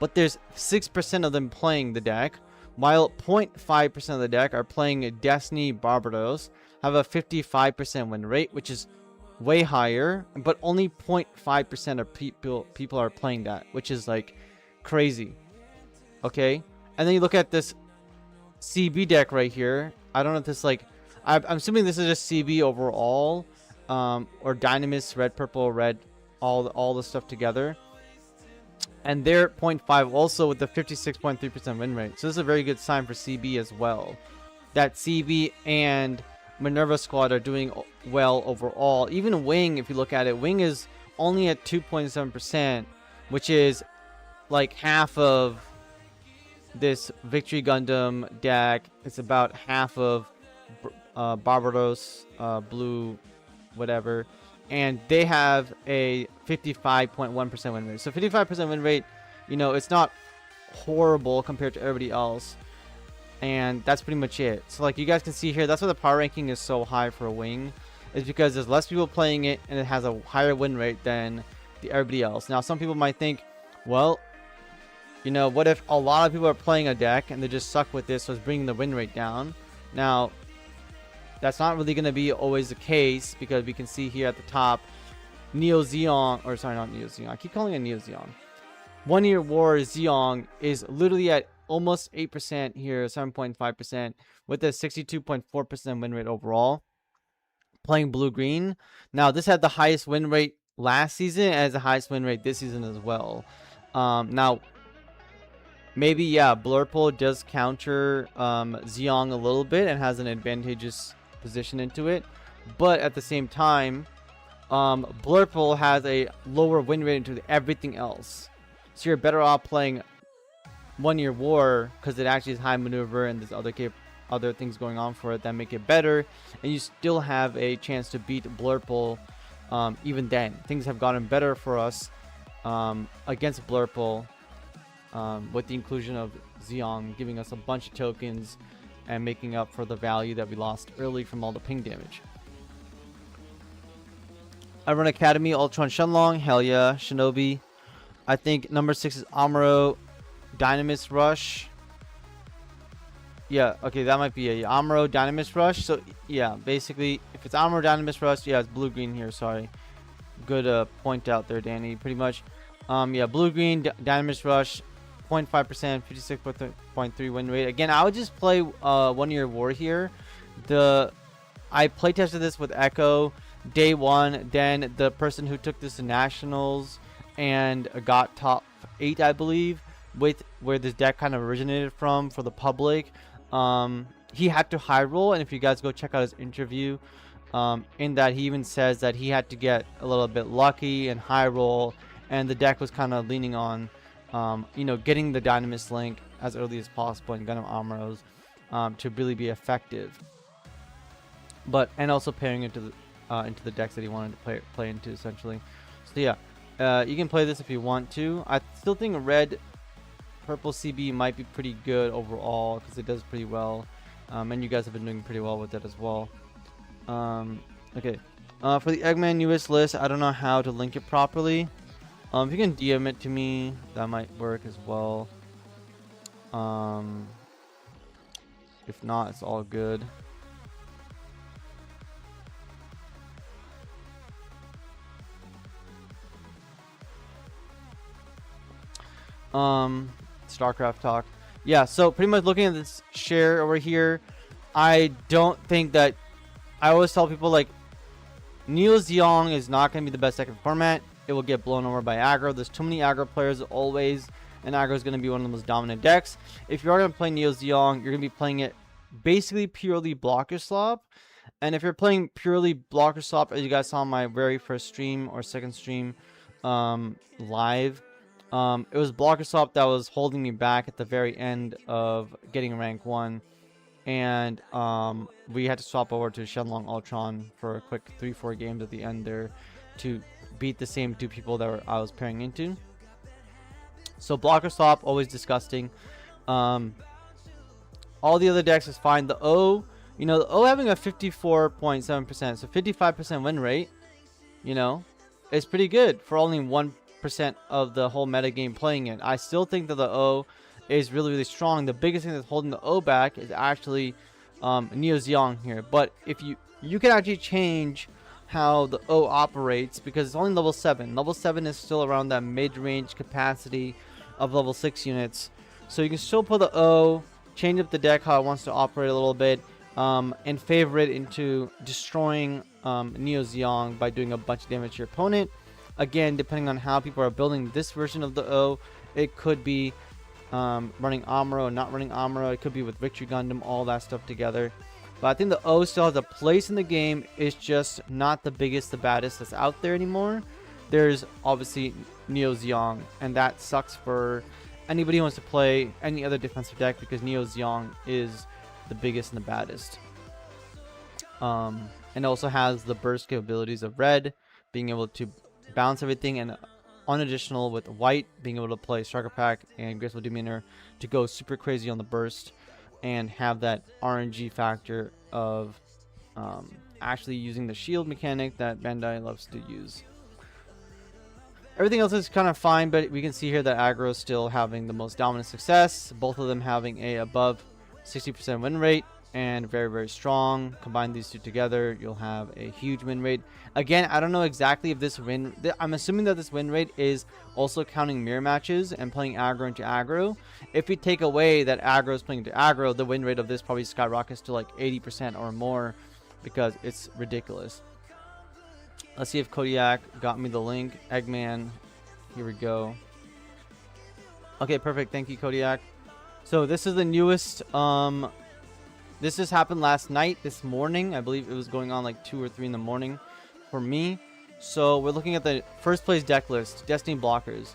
but there's 6% of them playing the deck. While 0.5% of the deck are playing Destiny Barbados, have a 55% win rate, which is way higher, but only 0.5% of people are playing that, which is like crazy. Okay, and then you look at this CB deck right here. I don't know if this like, I'm assuming this is just CB overall, or Dynamis, red, purple, red, all the stuff together. and they're 0.5 also with the 56.3% win rate. So this is a very good sign for CB as well. That CB and Minerva squad are doing well overall. Even Wing, if you look at it, Wing is only at 2.7%, which is like half of this Victory Gundam deck. It's about half of Barbados, Blue, whatever. And they have a 55.1% win rate. So 55% win rate, you know, it's not horrible compared to everybody else. And that's pretty much it. So like you guys can see here, that's why the power ranking is so high for a Wing, is because there's less people playing it and it has a higher win rate than everybody else. Now some people might think, well, you know, what if a lot of people are playing a deck and they just suck with this, so it's bringing the win rate down? Now that's not really going to be always the case, because we can see here at the top, Neo Zeong, or sorry, not Neo Zeong, I keep calling it Neo Zeong. 1 Year War Zeong is literally at almost 8% here, 7.5%, with a 62.4% win rate overall, playing blue-green. Now, this had the highest win rate last season as the highest win rate this season as well. Now, maybe, yeah, Blurple does counter Zeong a little bit and has an advantageous position into it. But at the same time, Blurple has a lower win rate into everything else. So you're better off playing 1 Year War, because it actually is high maneuver and there's other things going on for it that make it better, and you still have a chance to beat Blurple. Even then, things have gotten better for us against Blurple, with the inclusion of Zeong, giving us a bunch of tokens and making up for the value that we lost early from all the ping damage. I run Academy, Ultron Shenlong, hell yeah, Shinobi. I think number 6 is Amuro Dynamis Rush. Yeah, okay, that might be a Amuro Dynamis Rush. So yeah, basically, if it's Amuro Dynamis Rush, yeah, it's blue-green here, sorry. Good point out there, Danny. Pretty much, yeah, blue-green Dynamis Rush, 0.5%, 56.3 win rate. Again, I would just play 1 Year War here. I playtested this with Echo day 1. Then the person who took this to nationals and got top 8, I believe, with where this deck kind of originated from for the public. He had to high roll, and if you guys go check out his interview, in that he even says that he had to get a little bit lucky and high roll, and the deck was kind of leaning on you know, getting the Dynamis link as early as possible in Gundam Amuros to really be effective, and also pairing into the decks that he wanted to play into, essentially. So yeah, you can play this if you want to. I still think red purple CB might be pretty good overall, because it does pretty well, and you guys have been doing pretty well with it as well. Okay, for the Eggman US list, I don't know how to link it properly. If you can DM it to me, that might work as well. If not, it's all good. StarCraft talk. Yeah, so pretty much looking at this share over here, I don't think that, I always tell people, like, Neo Zeong is not going to be the best deck in the format. It will get blown over by aggro. There's too many aggro players always, and aggro is going to be one of the most dominant decks. If you are going to play Neo Zeong, you're going to be playing it basically purely blocker slop. And if you're playing purely blocker slop, as you guys saw on my very first stream or second stream live, it was blocker swap that was holding me back at the very end of getting rank 1, and we had to swap over to Shenlong Ultron for a quick 3-4 games at the end there to beat the same 2 people that I was pairing into. So blocker swap, always disgusting. All the other decks is fine. The O, you know, the O having a 54.7%, so 55% win rate, you know, is pretty good for only 1% of the whole metagame playing it. I still think that the O is really, really strong. The biggest thing that's holding the O back is actually Neo Zeong here. But if you can actually change how the O operates, because it's only level 7. Level 7 is still around that mid-range capacity of level 6 units. So you can still put the O, change up the deck how it wants to operate a little bit, and favor it into destroying Neo Zeong by doing a bunch of damage to your opponent. Again, depending on how people are building this version of the O, it could be running Amuro and not running Amuro. It could be with Victory Gundam, all that stuff together. But I think the O still has a place in the game. It's just not the biggest, the baddest that's out there anymore. There's obviously Neo Zeong, and that sucks for anybody who wants to play any other defensive deck, because Neo Zeong is the biggest and the baddest. And also has the burst capabilities of red, being able to bounce everything, and on additional with white, being able to play Striker Pack and Graceful Demeanor to go super crazy on the burst and have that RNG factor of actually using the shield mechanic that Bandai loves to use. Everything else is kind of fine, but we can see here that aggro is still having the most dominant success. Both of them having a above 60% win rate and very, very strong. Combine these two together, you'll have a huge win rate. Again, I don't know exactly if this win... I'm assuming that this win rate is also counting mirror matches and playing aggro into aggro. If we take away that aggro is playing into aggro, the win rate of this probably skyrockets to like 80% or more, because it's ridiculous. Let's see if Kodiak got me the link. Eggman, here we go. Okay, perfect. Thank you, Kodiak. So this is the newest. This just happened last night, this morning. I believe it was going on like 2 or 3 in the morning for me. So we're looking at the first place deck list, Destiny blockers.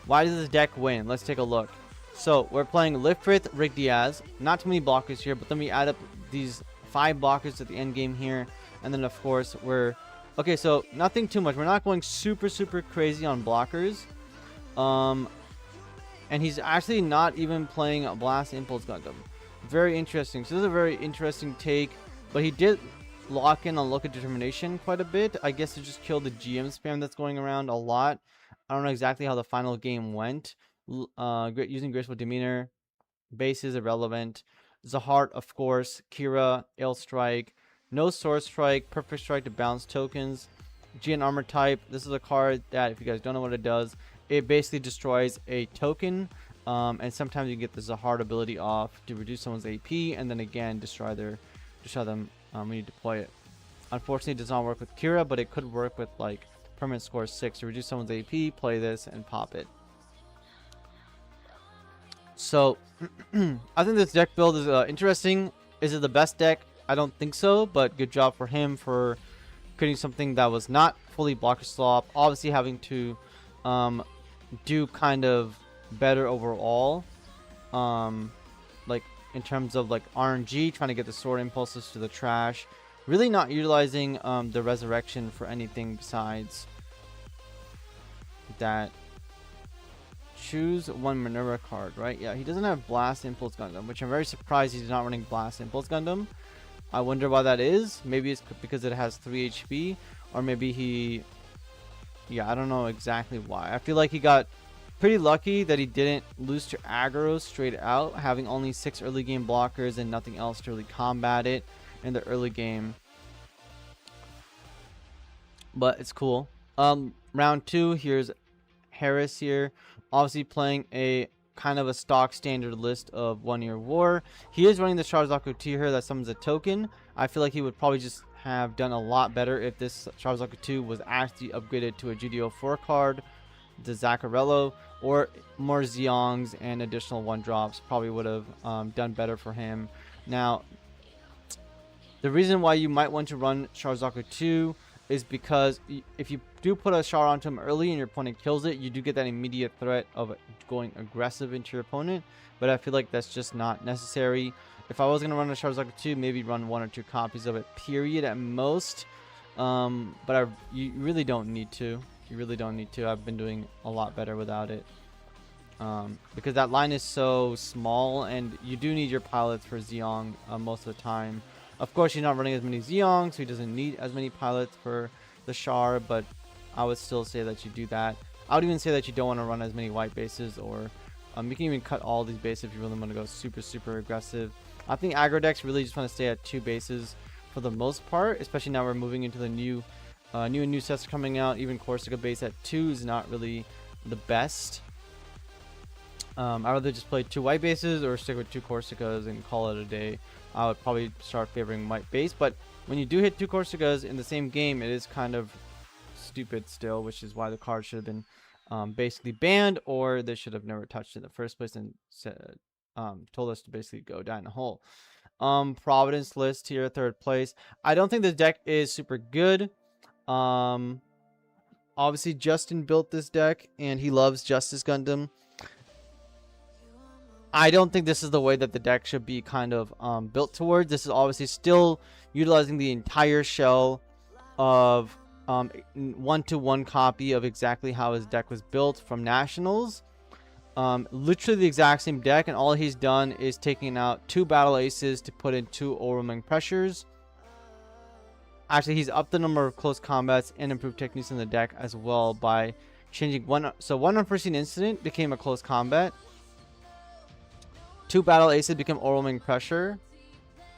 Why does this deck win? Let's take a look. So we're playing Lifrith, Rick Diaz. Not too many blockers here, but then we add up these 5 blockers at the end game here, and then of course we're... Okay, so nothing too much. We're not going super crazy on blockers. And he's actually not even playing a Blast Impulse Gundam. Very interesting. So this is a very interesting take. But he did lock in on Look at Determination quite a bit. I guess to just kill the GM spam that's going around a lot. I don't know exactly how the final game went. Using Graceful Demeanor. Base is irrelevant. Zahart, of course. Kira, Ale Strike. No Sword Strike, Perfect Strike to bounce tokens. GN Armor type. This is a card that, if you guys don't know what it does, it basically destroys a token. And sometimes you get the Zahart ability off to reduce someone's AP, and then again destroy them when you deploy it. Unfortunately, it does not work with Kira, but it could work with like permanent score 6 to reduce someone's AP. Play this and pop it. So I think this deck build is interesting. Is it the best deck? I don't think so, but good job for him for creating something that was not fully blocker slop. Obviously having to do kind of better overall, like in terms of like RNG, trying to get the sword impulses to the trash. Really not utilizing the resurrection for anything besides that. Choose one Minerva card, right? Yeah, he doesn't have Blast Impulse Gundam, which I'm very surprised he's not running Blast Impulse Gundam. I wonder why that is. Maybe it's because it has 3 HP, or maybe he... Yeah, I don't know exactly why. I feel like he got pretty lucky that he didn't lose to aggro straight out, having only 6 early game blockers and nothing else to really combat it in the early game. But it's cool. Round 2, here's Harris here. Obviously playing a kind of a stock standard list of 1 Year War. He is running the Charizard here that summons a token. I feel like he would probably just have done a lot better if this Charizard 2 was actually upgraded to a GDO4 card, the Zacharello, or more Zeongs and additional 1-drops. Probably would have done better for him. Now, the reason why you might want to run Charizard 2 is because if you do put a Char onto him early and your opponent kills it, you do get that immediate threat of going aggressive into your opponent. But I feel like that's just not necessary. If I was going to run a Charizard 2, maybe run 1 or 2 copies of it, period, at most. But you really don't need to. You really don't need to. I've been doing a lot better without it. Because that line is so small, and you do need your pilots for Zeong most of the time. Of course, you're not running as many Zeongs, so he doesn't need as many pilots for the Char, but I would still say that you do that. I would even say that you don't want to run as many white bases, or you can even cut all these bases if you really want to go super aggressive. I think aggro decks really just want to stay at 2 bases for the most part, especially now we're moving into the new sets coming out. Even Corsica base at 2 is not really the best. I'd rather just play 2 white bases or stick with 2 Corsicas and call it a day. I would probably start favoring white base, but when you do hit 2 Corsicas in the same game, it is kind of stupid still, which is why the card should have been basically banned, or they should have never touched it in the first place and said, told us to basically go down the hole. Providence list here, 3rd place. I don't think this deck is super good. Obviously Justin built this deck and he loves Justice Gundam. I don't think this is the way that the deck should be kind of built towards. This is obviously still utilizing the entire shell of 1-to-1 copy of exactly how his deck was built from Nationals. Literally the exact same deck, and all he's done is taking out 2 battle aces to put in 2 overwhelming pressures. Actually, he's upped the number of close combats and improved techniques in the deck as well by changing one. So one unforeseen incident became a close combat. 2 battle aces become overwhelming pressure,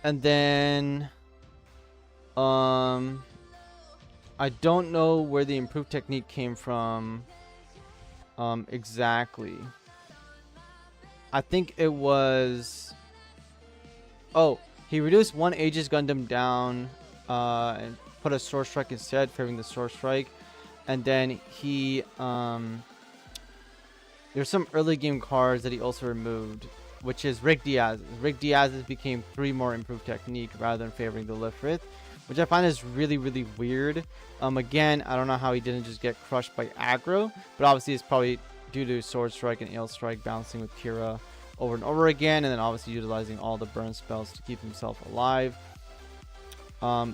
and then I don't know where the improved technique came from exactly. I think it was, oh, he reduced 1 Aegis Gundam down and put a Sword Strike instead, favoring the Sword Strike. And then he there's some early game cards that he also removed, which is Rick Diaz. Rick Diaz's became 3 more improved technique rather than favoring the Lifrith, which I find is really, really weird. Again, I don't know how he didn't just get crushed by aggro, but obviously it's probably due to Sword Strike and Ale Strike bouncing with Kira over and over again, and then obviously utilizing all the burn spells to keep himself alive.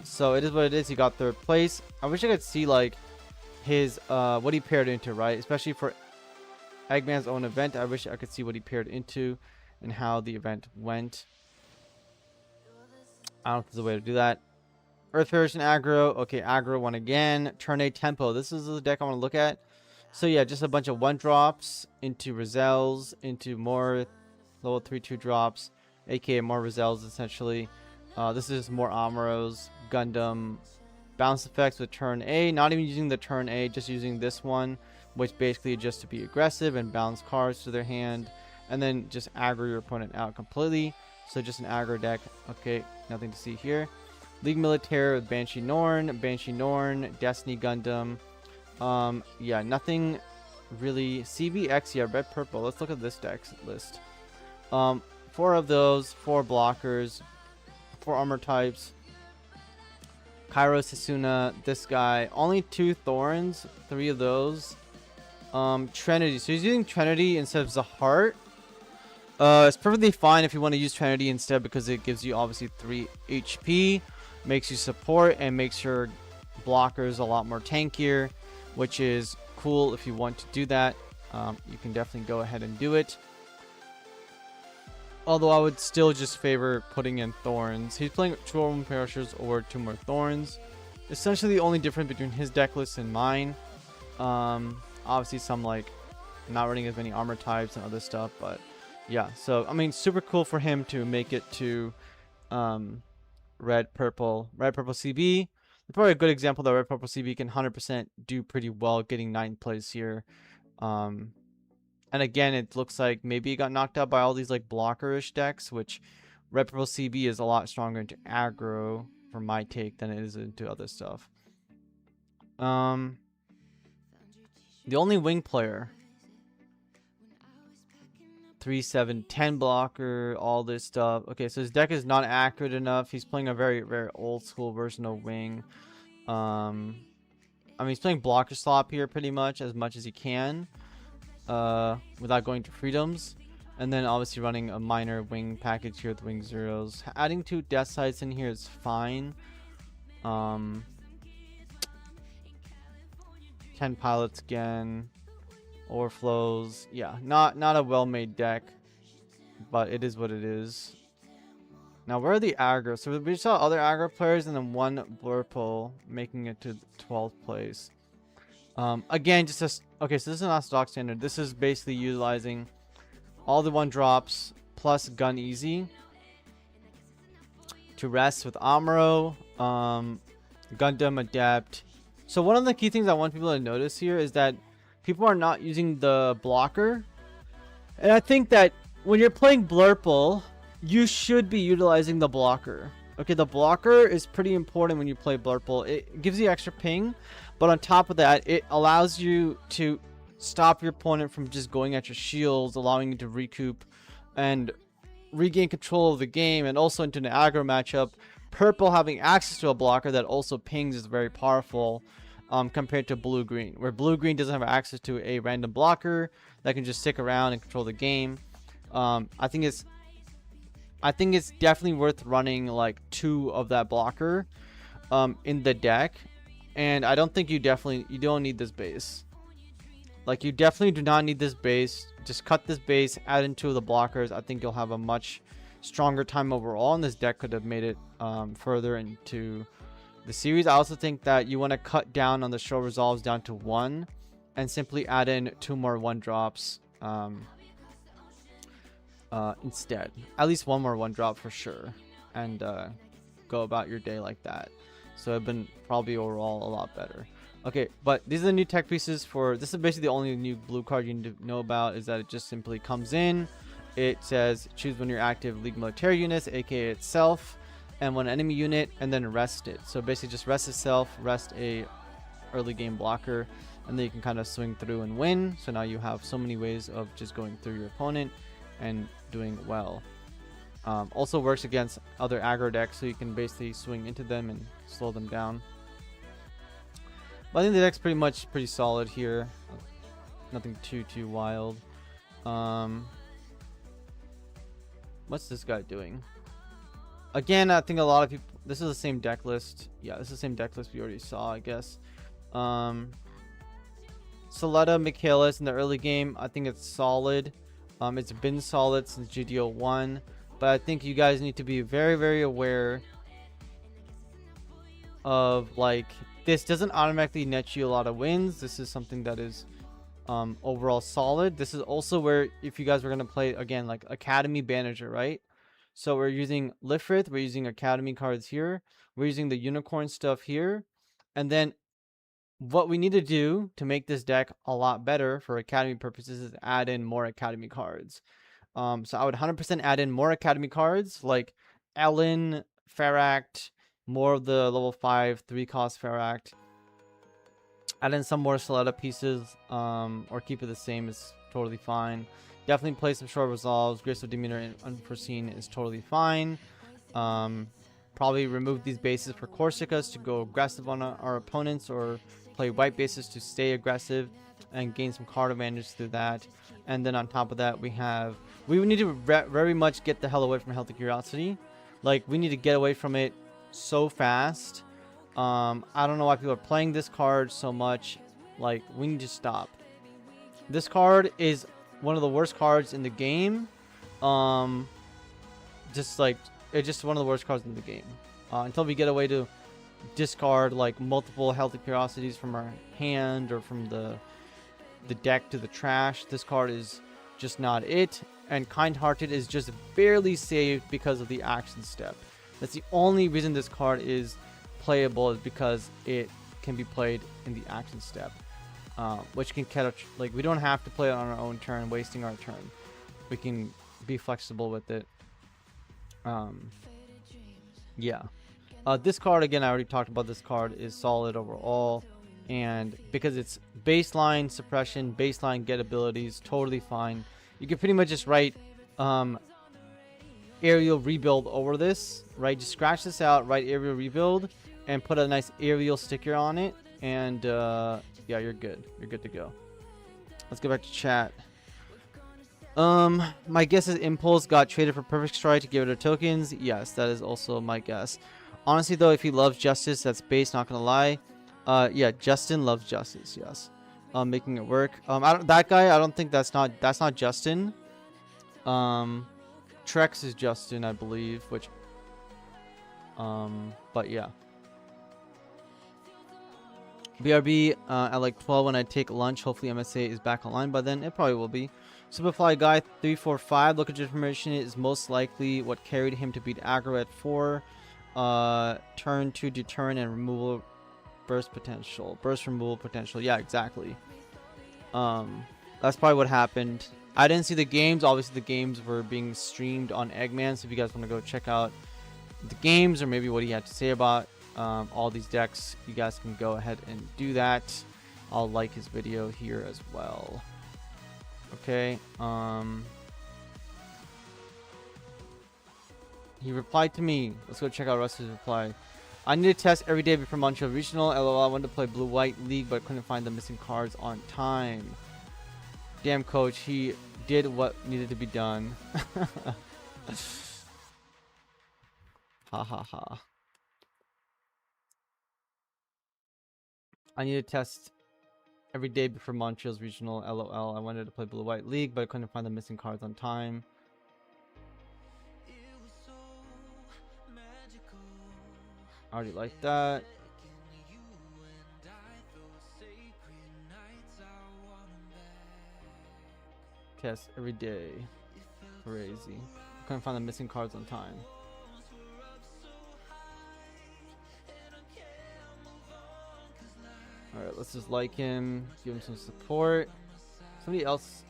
So it is what it is. He got 3rd place. I wish I could see like his what he paired into, right? Especially for Eggman's own event. I wish I could see what he paired into and how the event went. I don't know if there's a way to do that. Earth Version aggro. Okay, aggro won again. Turn A tempo. This is the deck I want to look at. So yeah, just a bunch of 1-drops into Rozelles, into more level 3 2-drops, aka more Rozelles essentially. This is more Amuros, Gundam, bounce effects with turn A. Not even using the turn A, just using this one, which basically just to be aggressive and bounce cards to their hand, and then just aggro your opponent out completely. So just an aggro deck. Okay, nothing to see here. League Militaire with Banshee Norn, Destiny Gundam. Yeah, nothing really. CVX, yeah, red purple. Let's look at this deck list. 4 of those, 4 blockers, 4 armor types. Cairo Sasuna, this guy, only 2 Thorns, 3 of those. Trinity, so he's using Trinity instead of Zahart. It's perfectly fine if you want to use Trinity instead, because it gives you obviously 3 HP, makes you support, and makes your blockers a lot more tankier, which is cool if you want to do that. You can definitely go ahead and do it. Although I would still just favor putting in Thorns. He's playing 2 Overwhelming Pressures or 2 more Thorns. Essentially the only difference between his deck list and mine. Obviously some like not running as many armor types and other stuff, but yeah. So I mean, super cool for him to make it to red purple CB. It's probably a good example that red purple CB can 100% do pretty well getting 9th place here. And again, it looks like maybe it got knocked out by all these like blockerish decks, which red purple CB is a lot stronger into aggro for my take than it is into other stuff. The only wing player, 3-7-10 blocker, all this stuff. Okay, so his deck is not accurate enough. He's playing a very, very old school version of wing. I mean, he's playing blocker slop here pretty much as he can, without going to freedoms, and then obviously running a minor wing package here with wing zeros. Adding 2 death sites in here is fine. 10 pilots again, overflows. Yeah, not a well-made deck, but it is what it is. Now, where are the aggro? So we saw other aggro players and then 1 Blurple making it to 12th place. Again, just okay, so this is not stock standard. This is basically utilizing all the 1-drops plus Gun Easy to rest with Amuro, Gundam Adept. So one of the key things I want people to notice here is that people are not using the blocker. And I think that when you're playing Blurple, you should be utilizing the blocker. Okay, the blocker is pretty important when you play Blurple. It gives you extra ping, But on top of that, it allows you to stop your opponent from just going at your shields, allowing you to recoup and regain control of the game, and also into an aggro matchup. Purple having access to a blocker that also pings is very powerful compared to blue-green, where blue-green doesn't have access to a random blocker that can just stick around and control the game. I think it's definitely worth running like 2 of that blocker in the deck, and I don't think you don't need this base. Like, you definitely do not need this base. Just cut this base, add in 2 of the blockers. I think you'll have a much stronger time overall, and this deck could have made it further into the series. I also think that you want to cut down on the show resolves down to 1 and simply add in 2 more 1-drops instead. At least 1 more 1-drop for sure, and go about your day like that. So it's been probably overall a lot better. Okay, but these are the new tech pieces for this. Is basically the only new blue card you need to know about, is that it just simply comes in. It says choose one of your active League military units, aka itself, and one enemy unit, and then rest it. So basically just rest itself, rest a early game blocker, and then you can kind of swing through and win. So now you have so many ways of just going through your opponent and doing well. Also works against other aggro decks, so you can basically swing into them and slow them down. But I think the deck's pretty solid here. Nothing too wild. What's this guy doing? Again, I think a lot of people. This is the same deck list. Yeah, this is the same deck list we already saw, I guess. Soletta Michaelis in the early game, I think it's solid. It's been solid since GDO 1, but I think you guys need to be very aware of, like, this doesn't automatically net you a lot of wins. This is something that is overall solid. This is also where, if you guys were going to play, again, like Academy Manager, right? So we're using Lifrith, we're using Academy cards here, we're using the Unicorn stuff here, and then what we need to do to make this deck a lot better for Academy purposes is add in more Academy cards. So I would 100% add in more Academy cards, like Ellen, Feract, more of the level 5 3-cost Feract. Add in some more Soletta pieces, or keep it the same is totally fine. Definitely play some short resolves. Grace of Demeanor and Unforeseen is totally fine. Probably remove these bases for Corsicas to go aggressive on our opponents, or play white bases to stay aggressive and gain some card advantage through that. And then on top of that, we need to very much get the hell away from Healthy Curiosity. Like, we need to get away from it so fast. I don't know why people are playing this card so much. Like, we need to stop. This card is one of the worst cards in the game. It's just one of the worst cards in the game. Until we get a way to discard like multiple Healthy Curiosities from our hand or from the deck to the trash, this card is just not it. And Kind-Hearted is just barely saved because of the action step. That's the only reason this card is playable, is because it can be played in the action step, which can catch, like, we don't have to play it on our own turn, wasting our turn. We can be flexible with it. Yeah. This card, again, I already talked about. This card is solid overall, and because it's baseline suppression, baseline get abilities, totally fine. You can pretty much just write aerial rebuild over this, right? Just scratch this out, write aerial rebuild, and put a nice aerial sticker on it, and yeah, you're good. You're good to go. Let's go back to chat. My guess is Impulse got traded for Perfect Strike to give it her tokens. Yes, that is also my guess. Honestly, though, if he loves Justice, that's base, not gonna lie. Yeah, Justin loves Justice. Yes, making it work. That guy, I don't think that's not Justin. Trex is Justin, I believe. Which, but yeah. BRB at like 12 when I take lunch. Hopefully MSA is back online by then. It probably will be. Superfly guy 345. Local information is most likely what carried him to beat aggro at 4. Turn to deterrent and removal burst potential. Burst removal potential. Yeah, exactly. That's probably what happened. I didn't see the games. Obviously, the games were being streamed on Eggman. So if you guys want to go check out the games, or maybe what he had to say about all these decks, you guys can go ahead and do that. I'll like his video here as well. Okay. He replied to me. Let's go check out Russ's reply. I need to test every day before Montreal Regional. LOL, I wanted to play Blue-White League, but couldn't find the missing cards on time. Damn, coach. He did what needed to be done. Ha ha ha. I need to test every day before Montreal's Regional. LOL, I wanted to play Blue-White League, but I couldn't find the missing cards on time. Already like that. Test every day. Crazy. Couldn't find the missing cards on time. Alright, let's just like him. Give him some support. Somebody else.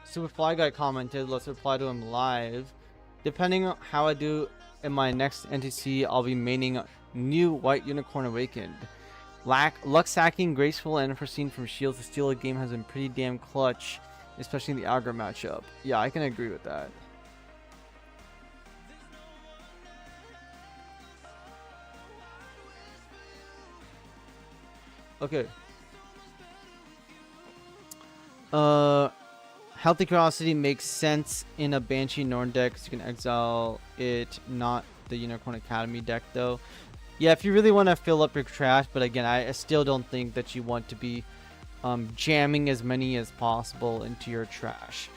Superfly Guy commented. Let's reply to him live. Depending on how I do in my next NTC, I'll be maining new White Unicorn Awakened. Luck sacking, graceful, and unforeseen from shields to steal a game has been pretty damn clutch, especially in the aggro matchup. Yeah, I can agree with that. Okay. Healthy Curiosity makes sense in a Banshee Norn deck because you can exile it, not the Unicorn Academy deck though. Yeah, if you really want to fill up your trash, but again, I still don't think that you want to be jamming as many as possible into your trash.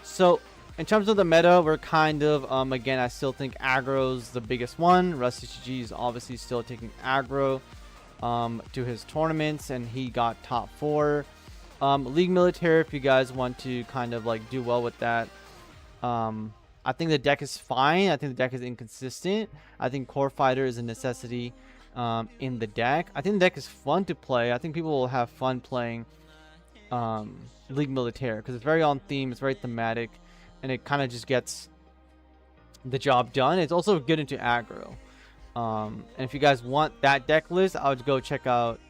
So, in terms of the meta, we're kind of, again, I still think aggro's the biggest one. RustCG is obviously still taking aggro to his tournaments, and he got top 4. League Military, if you guys want to kind of like do well with that. I think the deck is fine. I think the deck is inconsistent. I think Core Fighter is a necessity in the deck. I think the deck is fun to play. I think people will have fun playing League Military because it's very on theme, it's very thematic, and it kind of just gets the job done. It's also good into aggro. And if you guys want that deck list, I would go check out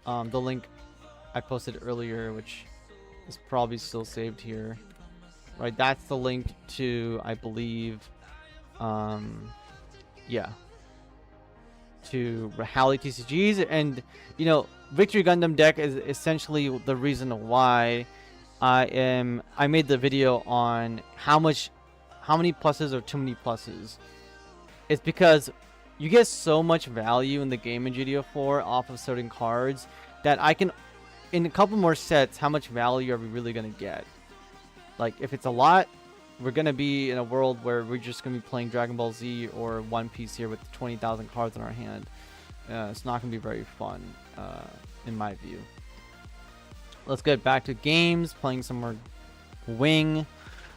the link I posted earlier, which is probably still saved here. Right, that's the link to, I believe, yeah, to Rally TCGs. And you know, Victory Gundam deck is essentially the reason why I made the video on how many pluses are too many pluses. It's because you get so much value in the game in GDO4 off of certain cards that I can, in a couple more sets, how much value are we really going to get? Like, if it's a lot, we're going to be in a world where we're just going to be playing Dragon Ball Z or One Piece here with 20,000 cards in our hand. It's not going to be very fun, in my view. Let's get back to games, playing some more Wing.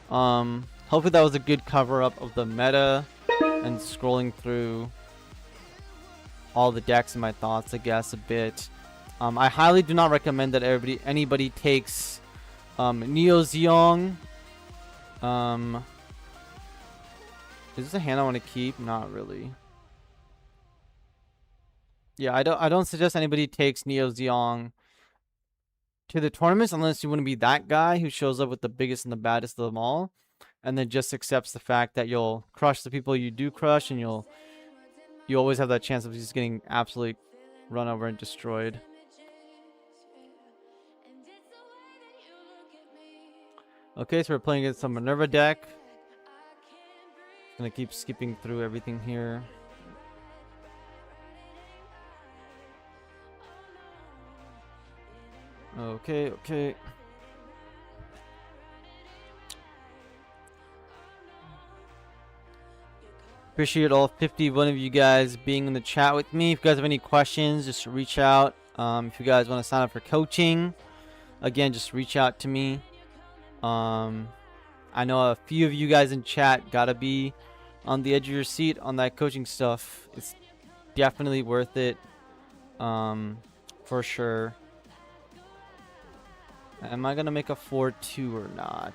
Hopefully that was a good cover-up of the meta and scrolling through all the decks and my thoughts, I guess, a bit. I highly do not recommend that anybody takes Neo Zeong. Is this a hand I want to keep? Not really. Yeah, I don't suggest anybody takes Neo Zeong to the tournaments unless you want to be that guy who shows up with the biggest and the baddest of them all, and then just accepts the fact that you'll crush the people you do crush, and you always have that chance of just getting absolutely run over and destroyed. Okay, so we're playing against some Minerva deck. Gonna keep skipping through everything here. Okay. Appreciate all 51 of you guys being in the chat with me. If you guys have any questions, just reach out. If you guys want to sign up for coaching, again, just reach out to me. I know a few of you guys in chat gotta be on the edge of your seat on that coaching stuff. It's definitely worth it, for sure. Am I gonna make a 4-2 or not?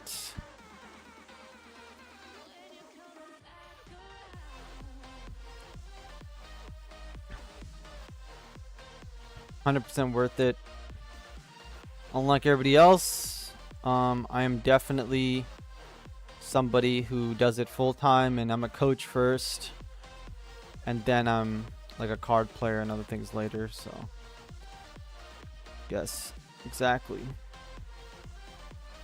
100% worth it. Unlike everybody else, I am definitely somebody who does it full time, and I'm a coach first, and then I'm like a card player and other things later. So, yes, exactly.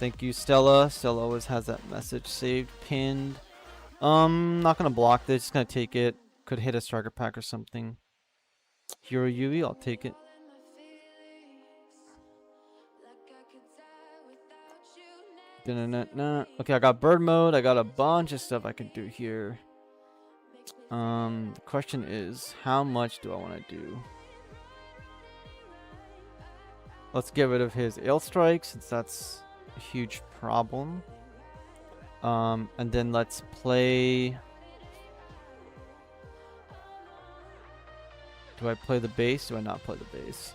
Thank you, Stella. Stella always has that message saved, pinned. Not gonna block this. Just gonna take it. Could hit a striker pack or something. Hero Yui, I'll take it. Okay, I got bird mode. I got a bunch of stuff I can do here. The question is, how much do I want to do? Let's get rid of his Ale Strike, since that's a huge problem. And then let's play... Do I play the base? Do I not play the base?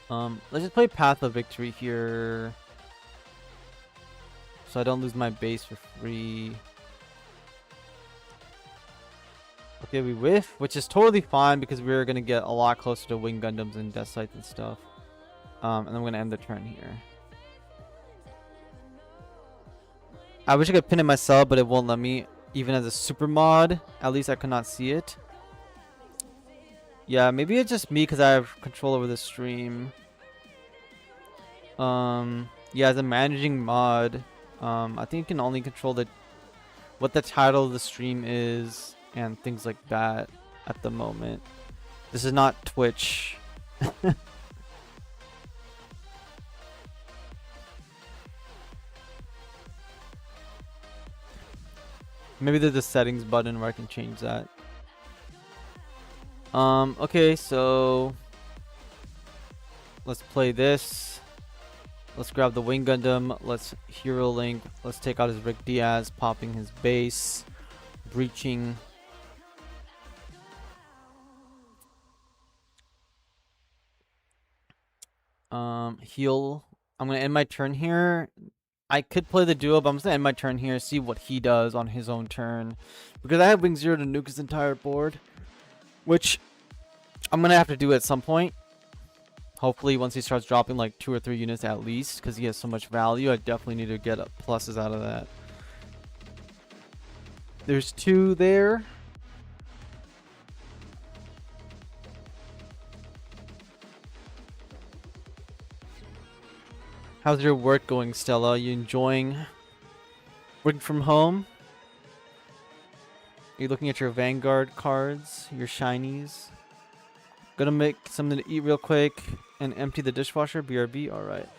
Let's just play Path of Victory here, so I don't lose my base for free. Okay, we whiff, which is totally fine because we're gonna get a lot closer to Wing Gundams and Death Sights and stuff. And I'm gonna end the turn here. I wish I could pin it myself, but it won't let me. Even as a super mod, at least I could not see it. Yeah, maybe it's just me because I have control over the stream. Yeah, as a managing mod, I think you can only control what the title of the stream is and things like that at the moment. This is not Twitch. Maybe there's a settings button where I can change that. Okay, so let's play this. Let's grab the Wing Gundam. Let's Hero Link. Let's take out his Rick Diaz, popping his base, breaching. Heal. I'm gonna end my turn here. I could play the duo, but I'm just gonna end my turn here, see what he does on his own turn. Because I have Wing Zero to nuke his entire board, which I'm gonna have to do at some point. Hopefully once he starts dropping like 2 or 3 units at least, because he has so much value. I definitely need to get pluses out of that. There's 2 there. How's your work going, Stella? Are you enjoying working from home? Are you looking at your Vanguard cards, your shinies? Gonna make something to eat real quick and empty the dishwasher. BRB, alright.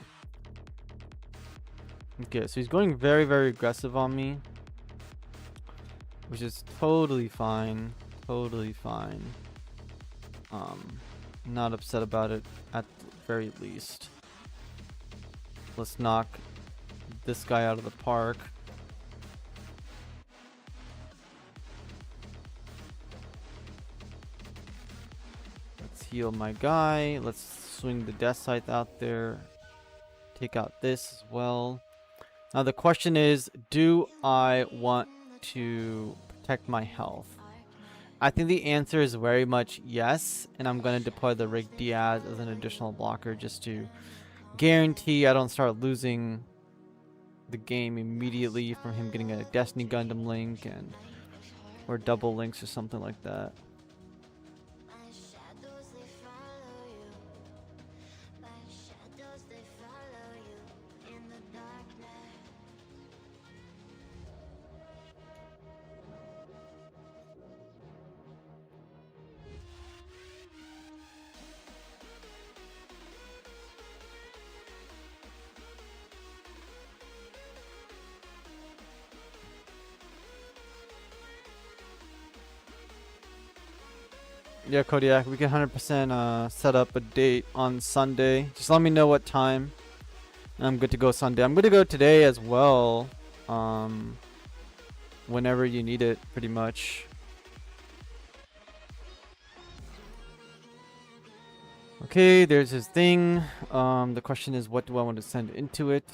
Okay, so he's going very, very aggressive on me, which is totally fine. Totally fine. Not upset about it at the very least. Let's knock this guy out of the park. Let's heal my guy. Let's swing the Death Scythe out there. Take out this as well. Now the question is, do I want to protect my health? I think the answer is very much yes, and I'm going to deploy the Rick Diaz as an additional blocker just to guarantee I don't start losing the game immediately from him getting a Destiny Gundam link and or double links or something like that. Yeah, Kodiak, we can 100% set up a date on Sunday. Just let me know what time. And I'm good to go Sunday. I'm good to go today as well. Whenever you need it, pretty much. Okay, there's his thing. The question is, what do I want to send into it?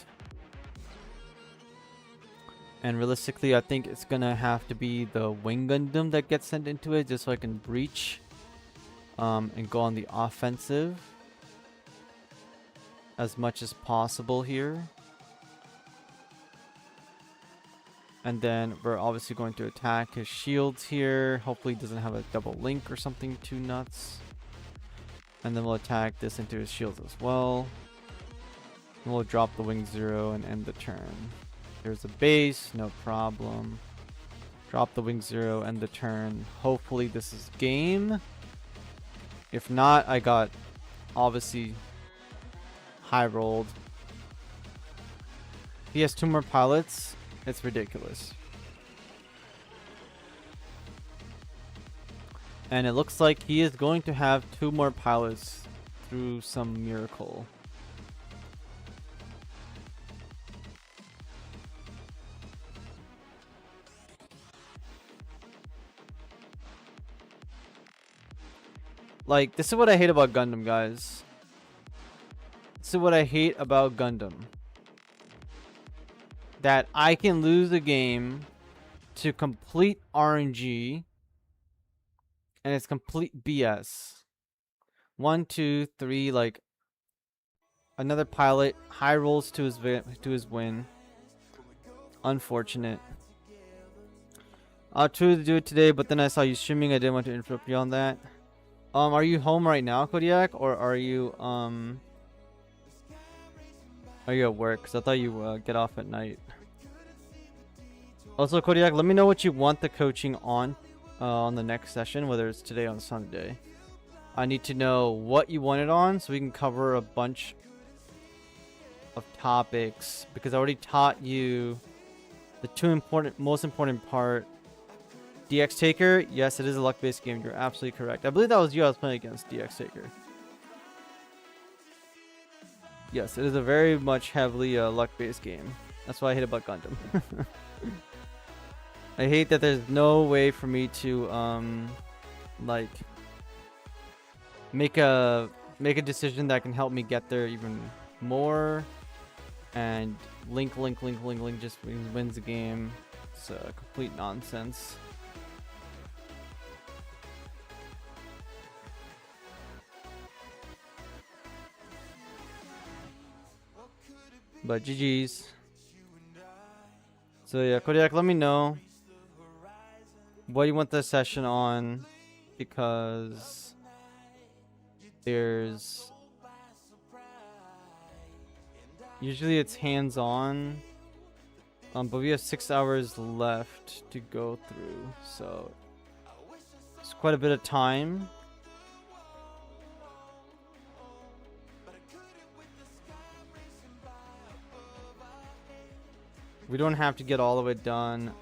And realistically, I think it's gonna have to be the Wing Gundam that gets sent into it, just so I can breach. and go on the offensive as much as possible here. And then we're obviously going to attack his shields here. Hopefully he doesn't have a double link or something too nuts. And then we'll attack this into his shields as well. And we'll drop the wing 0 and end the turn. There's a base, no problem. Drop the wing 0, end the turn. Hopefully this is game. If not, I got obviously high rolled. He has 2 more pilots. It's ridiculous. And it looks like he is going to have 2 more pilots through some miracle. Like, this is what I hate about Gundam, guys. This is what I hate about Gundam. That I can lose a game to complete RNG and it's complete BS. 1, 2, 3, like another pilot high rolls to his win. Unfortunate. I'll try to do it today, but then I saw you streaming. I didn't want to interrupt you on that. Are you home right now, Kodiak, or are you at work? Because I thought you get off at night. Also, Kodiak, let me know what you want the coaching on the next session, whether it's today or on Sunday. I need to know what you want it on so we can cover a bunch of topics, because I already taught you the most important part. DX Taker, yes, it is a luck-based game. You're absolutely correct. I believe that was you I was playing against, DX Taker. Yes, it is a very much heavily luck-based game. That's what I hate about Gundam. I hate that there's no way for me to like make a decision that can help me get there even more, and link just wins the game. It's complete nonsense. But GG's. So yeah, Kodiak, let me know what you want the session on, because there's usually it's hands-on, but we have 6 hours left to go through, so it's quite a bit of time. We don't have to get all of it done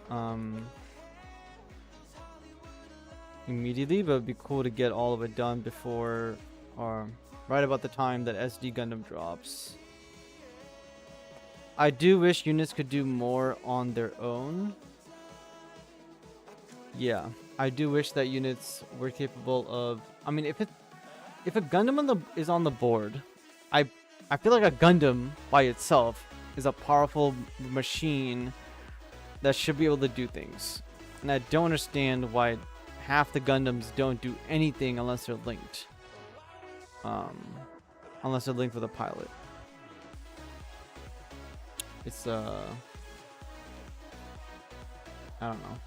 immediately, but it'd be cool to get all of it done before or right about the time that SD Gundam drops. I do wish units could do more on their own. Yeah, I do wish that units were capable of. I mean, if a Gundam is on the board, I feel like a Gundam by itself is a powerful machine that should be able to do things, and I don't understand why half the Gundams don't do anything unless they're linked. Unless they're linked with a pilot. It's I don't know.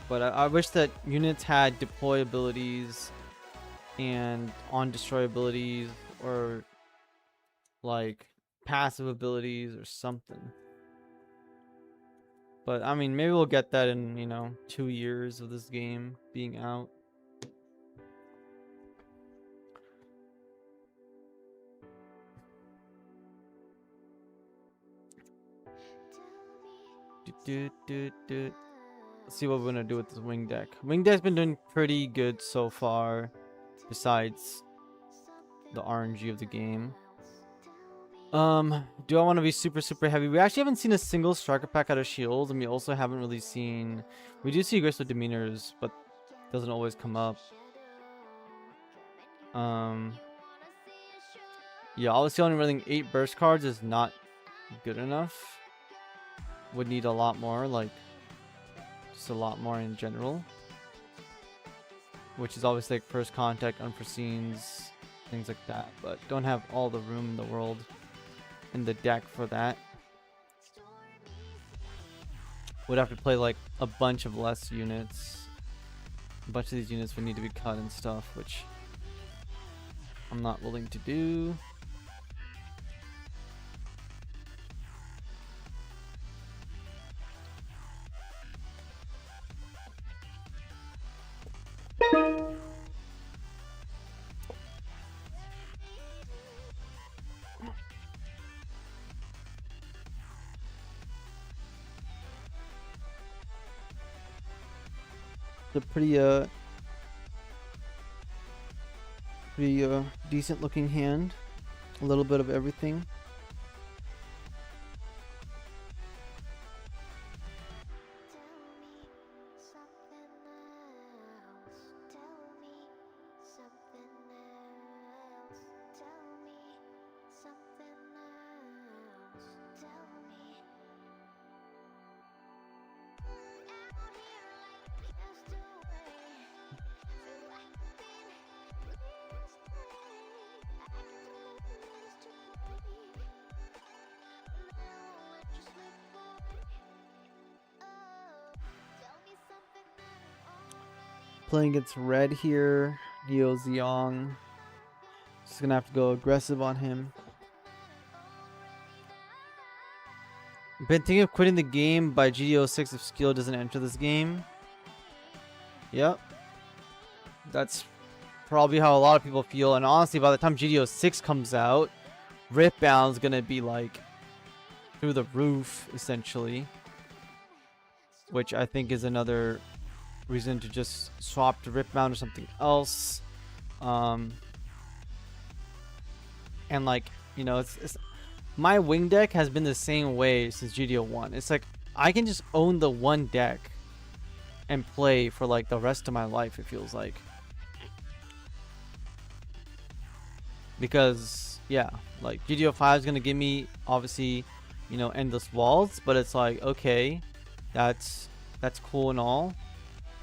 But I wish that units had deploy abilities and on destroy abilities, or like passive abilities or something. But I mean, maybe we'll get that in, 2 years of this game being out. Let's see what we're gonna do with this wing deck. Wing deck's been doing pretty good so far, besides the RNG of the game. Do I want to be super heavy? We actually haven't seen a single striker pack out of shields, and we also haven't really seen. We do see aggressive demeanors, but it doesn't always come up. Yeah, obviously only running 8 burst cards is not good enough. Would need a lot more, like just a lot more in general. which is obviously like first contact, unforeseens, things like that. But don't have all the room in the world in the deck for that. Would have to play like a bunch of less units. A bunch of these units would need to be cut and stuff, which I'm not willing to do. It's a pretty decent looking hand. A little bit of everything. Playing against red here. Neo Zeong. Just gonna have to go aggressive on him. Been thinking of quitting the game by GDO6 if skill doesn't enter this game. Yep. That's probably how a lot of people feel. And honestly, by the time GDO6 comes out, Ripbound's gonna be like through the roof, essentially. Which I think is another reason to just swap to Ripbound or something else. And like, you know, it's my wing deck has been the same way since GDO1. It's like I can just own the one deck and play for like the rest of my life, it feels like. Because yeah, like GDO5 is gonna give me obviously, you know, endless walls, but it's like, okay, that's cool and all,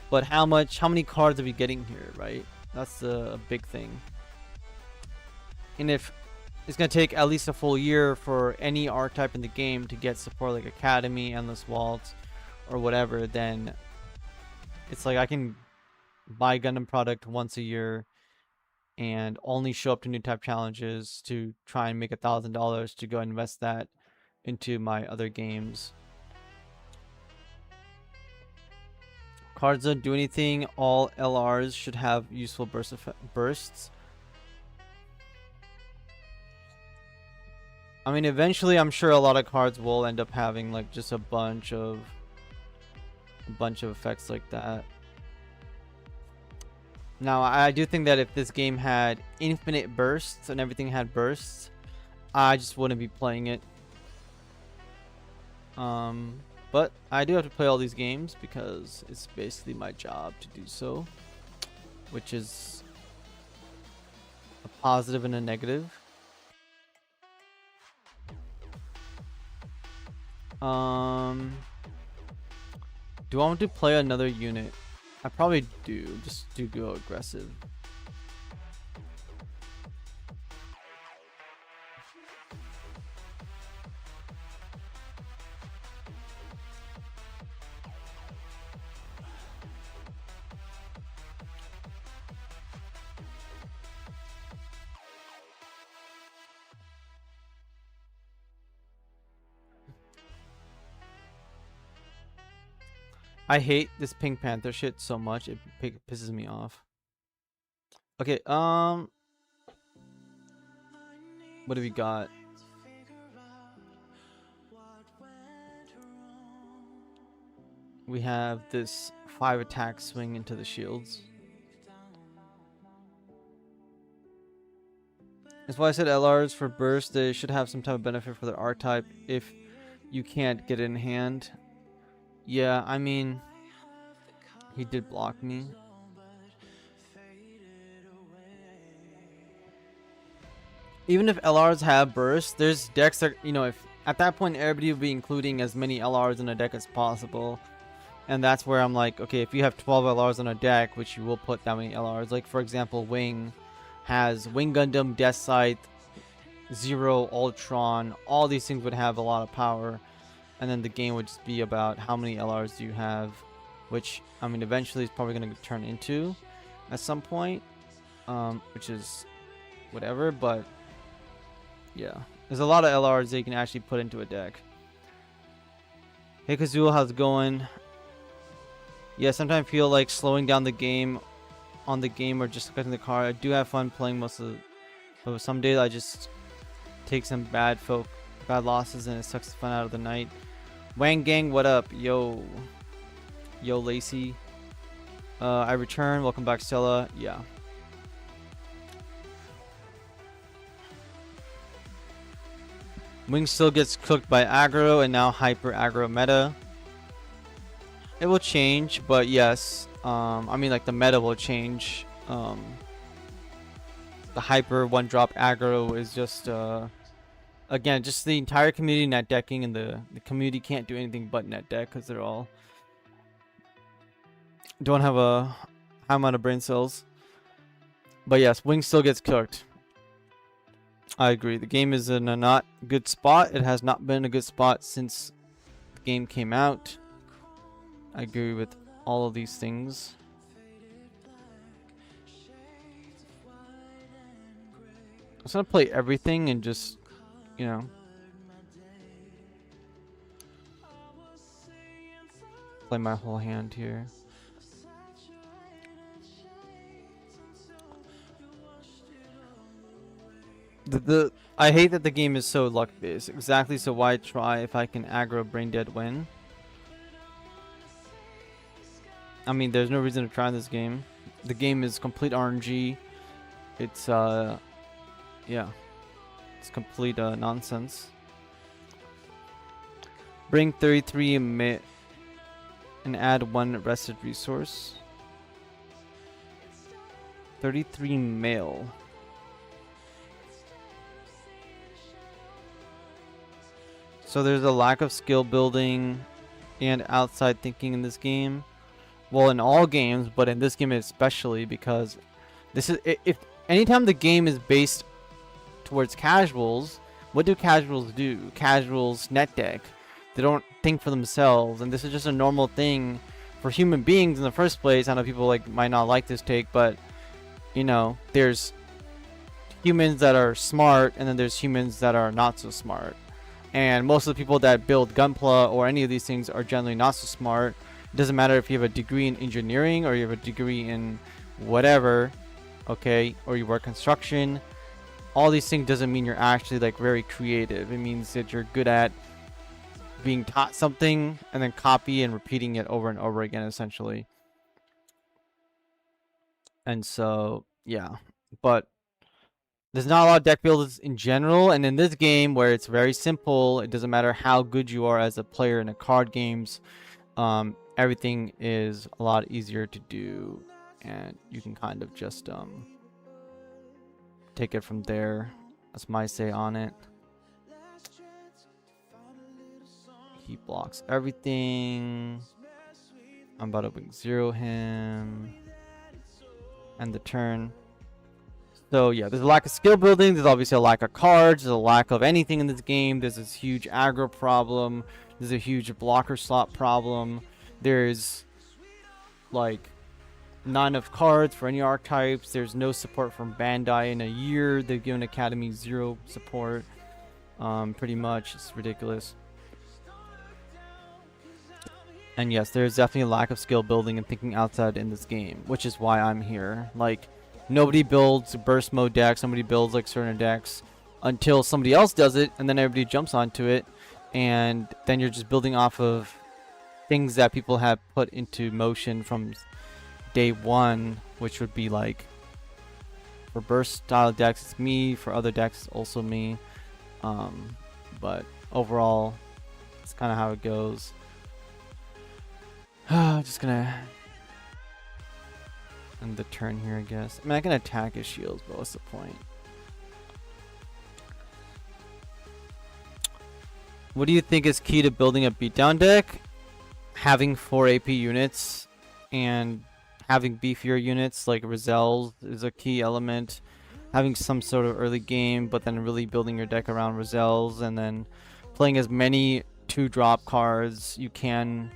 but how many cards are we getting here, right? That's the big thing. And if it's gonna take at least a full year for any archetype in the game to get support like Academy, Endless Waltz, or whatever, then it's like I can buy Gundam product once a year and only show up to new type challenges to try and make $1,000 to go invest that into my other games. Cards don't do anything. All LRs should have useful bursts. I mean, eventually I'm sure a lot of cards will end up having like just a bunch of effects like that. Now, I do think that if this game had infinite bursts and everything had bursts, I just wouldn't be playing it. But I do have to play all these games because it's basically my job to do so, which is a positive and a negative. Do I want to play another unit? I probably do. Just do go aggressive. I hate this Pink Panther shit so much. It pisses me off. Okay, what do we got? We have this 5 attack swing into the shields. That's why I said LRs for burst. They should have some type of benefit for their R-type if you can't get it in hand. Yeah, I mean, he did block me. Even if LRs have burst, there's decks that, you know, if at that point everybody will be including as many LRs in a deck as possible. And that's where I'm like, okay, if you have 12 LRs on a deck, which you will put that many LRs, like for example, Wing has Wing Gundam, Death Scythe, Zero, Ultron, all these things would have a lot of power. And then the game would just be about how many LRs do you have, which, I mean, eventually it's probably going to turn into at some point, which is whatever, but yeah. There's a lot of LRs that you can actually put into a deck. Hey Kazul, how's it going? Yeah, sometimes I feel like slowing down the game on the game or just getting the car. I do have fun playing most of the, but some days I just take some bad losses and it sucks the fun out of the night. Wang Gang, what up? Yo Lacey. I return. Welcome back, Stella. Yeah. Wing still gets cooked by aggro and now hyper aggro meta. It will change, but yes. I mean, like the meta will change. The hyper one drop aggro is just again, just the entire community net decking, and the community can't do anything but net deck because they're all don't have a high amount of brain cells. But yes, Wing still gets cooked. I agree. The game is in a not good spot. It has not been a good spot since the game came out. I agree with all of these things. I was gonna play everything and just, you know, play my whole hand here. I hate that the game is so luck based. Exactly, so why try if I can aggro brain dead win? I mean, there's no reason to try this game. The game is complete RNG. It's yeah, it's complete nonsense. Bring 33 and add 1 rested resource. 33 male. So there's a lack of skill building and outside thinking in this game. Well, in all games, but in this game especially, because this is, if anytime the game is based towards casuals, what do casuals do? Casuals net deck. They don't think for themselves, and this is just a normal thing for human beings in the first place. I know people might not like this take, but you know, there's humans that are smart, and then there's humans that are not so smart. And most of the people that build Gunpla or any of these things are generally not so smart. It doesn't matter if you have a degree in engineering or you have a degree in whatever, okay, or you work construction. All these things doesn't mean you're actually very creative. It means that you're good at being taught something and then copy and repeating it over and over again, essentially. And so, yeah, but there's not a lot of deck builders in general, and in this game where it's very simple, it doesn't matter how good you are as a player in a card games, everything is a lot easier to do, and you can kind of just take it from there. That's my say on it. He blocks everything. I'm about to wing 0 him. End the turn. So yeah, there's a lack of skill building. There's obviously a lack of cards. There's a lack of anything in this game. There's this huge aggro problem. There's a huge blocker slot problem. There's not enough cards for any archetypes. There's no support from Bandai in a year. They've given Academy 0 support. Pretty much, it's ridiculous. And yes, there's definitely a lack of skill building and thinking outside in this game, which is why I'm here. Nobody builds burst mode decks, nobody builds certain decks until somebody else does it, and then everybody jumps onto it, and then you're just building off of things that people have put into motion from day one, which would be for burst style decks it's me, for other decks it's also me, but overall it's kind of how it goes. Just gonna end the turn here, I guess. I mean, I can attack his shields, but what's the point? What do you think is key to building a beatdown deck? having 4 AP units and having beefier units like Rozelles is a key element. Having some sort of early game, but then really building your deck around Rozelles, and then playing as many 2-drop cards you can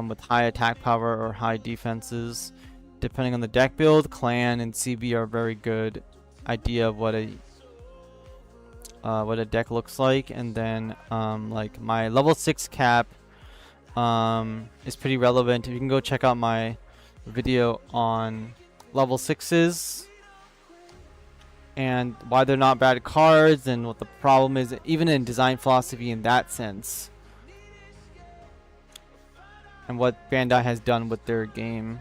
with high attack power or high defenses. Depending on the deck build, Clan and CB are a very good idea of what a deck looks like. And then like my level 6 cap is pretty relevant. You can go check out my video on level 6s and why they're not bad cards and what the problem is, even in design philosophy in that sense, and what Bandai has done with their game.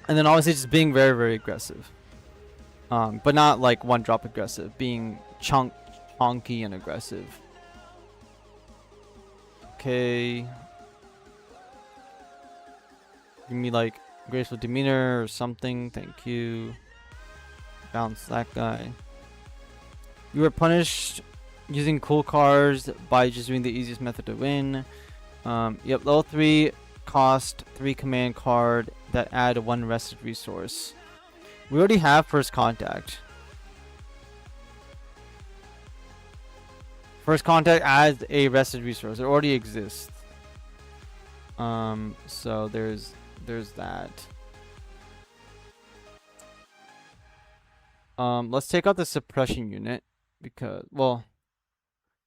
And then obviously just being very, very aggressive, but not like 1-drop aggressive, being chunky and aggressive. Okay, give me like graceful demeanor or something, thank you. Bounce that guy. You were punished using cool cards by just doing the easiest method to win. Yep, level 3 cost 3 command card that add 1 rested resource. We already have first contact. First contact adds a rested resource. It already exists. So there's that. Let's take out the suppression unit because, well,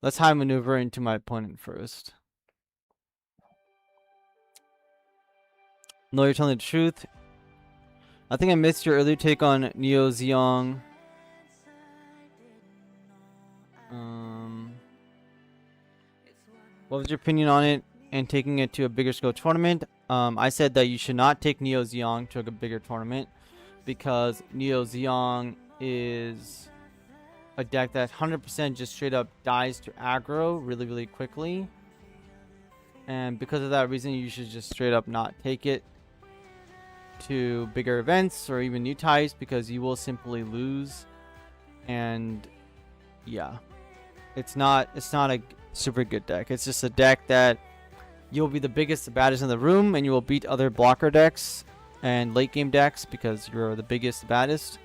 let's high maneuver into my opponent first. No, you're telling the truth. I think I missed your earlier take on Neo Zeong. What was your opinion on it and taking it to a bigger scale tournament? I said that you should not take Neo Zeong to a bigger tournament because Neo Zeong is a deck that 100% just straight up dies to aggro really, really quickly. And because of that reason, you should just straight up not take it to bigger events or even new types because you will simply lose. And yeah, it's not a super good deck. It's just a deck that you'll be the biggest, the baddest in the room, and you will beat other blocker decks and late game decks because you're the biggest, the baddest.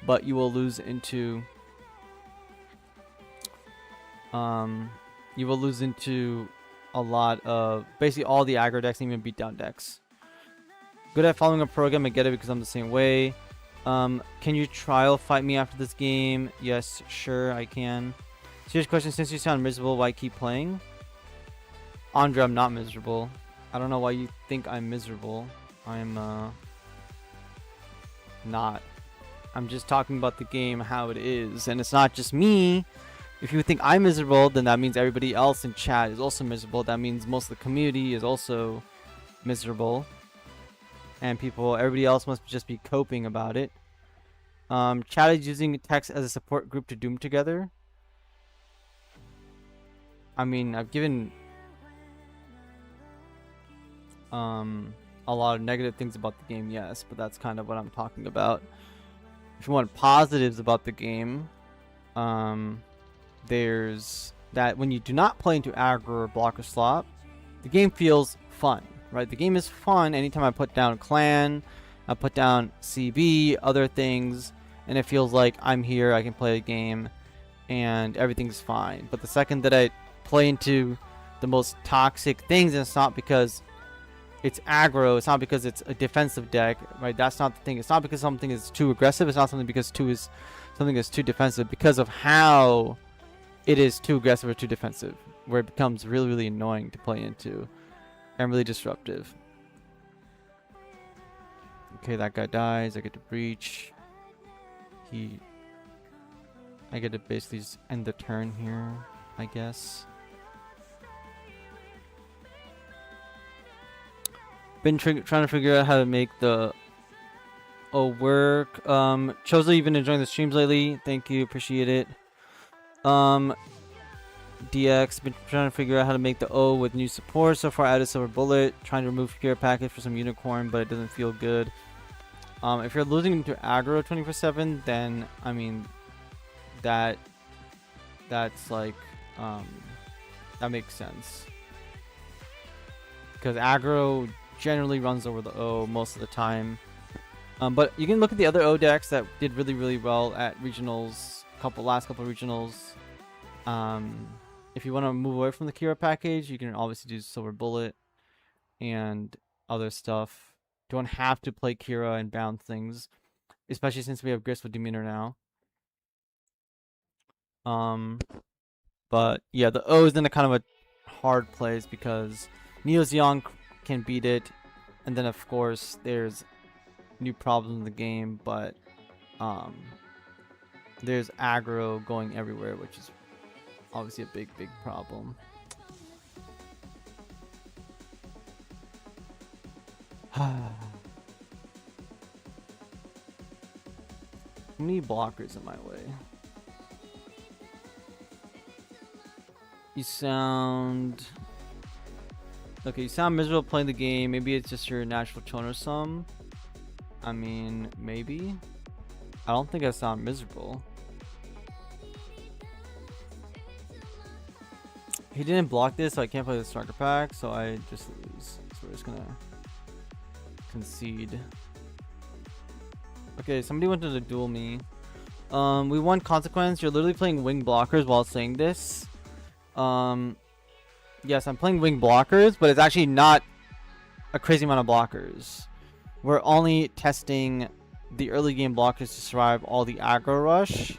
But you will lose into a lot of basically all the aggro decks and even beatdown decks. Good at following a program, I get it because I'm the same way. Can you trial fight me after this game? Yes, sure, I can. Serious question, since you sound miserable, why keep playing? Andre, I'm not miserable. I don't know why you think I'm miserable. I'm not. I'm just talking about the game, how it is. And it's not just me. If you think I'm miserable, then that means everybody else in chat is also miserable. That means most of the community is also miserable. And everybody else must just be coping about it. Chat is using text as a support group to Doom together. I mean, I've given a lot of negative things about the game, yes, but that's kind of what I'm talking about. If you want positives about the game, there's that when you do not play into aggro or blocker slot, the game feels fun, right? The game is fun anytime I put down clan, I put down CB, other things, and it feels like I'm here, I can play a game, and everything's fine. But the second that I play into the most toxic things, and it's not because it's aggro, it's not because it's a defensive deck, right? That's not the thing. It's not because something is too aggressive, it's not something because something is too defensive, because of how it is too aggressive or too defensive, where it becomes really, really annoying to play into and really disruptive. Okay, that guy dies. I get to breach. I get to basically just end the turn here, I guess. Been trying to figure out how to make the work. Chosen, you've been enjoying the streams lately. Thank you, appreciate it. DX, been trying to figure out how to make the O with new support. So far, added Silver Bullet. Trying to remove Pure Package for some Unicorn, but it doesn't feel good. If you're losing into aggro 24/7, then I mean, that's like, that makes sense. because aggro generally runs over the O most of the time. But you can look at the other O decks that did really well at regionals, last couple regionals. If you want to move away from the Kira package, you can obviously do Silver Bullet and other stuff. Don't have to play Kira and bound things, especially since we have Graceful Demeanor now. But yeah, the O is in a kind of a hard place because Neo Zeon can beat it, and then of course there's new problems in the game, but there's aggro going everywhere, which is obviously a big problem. How many blockers in my way? You sound... Okay, you sound miserable playing the game. Maybe it's just your natural tone or some. I mean, maybe. I don't think I sound miserable. He didn't block this, so I can't play the starter pack, so I just lose. So we're just gonna concede. Okay, somebody wanted to duel me. We won Consequence. You're literally playing wing blockers while saying this. Yes, I'm playing wing blockers, but it's actually not a crazy amount of blockers. We're only testing the early game blockers to survive all the aggro rush,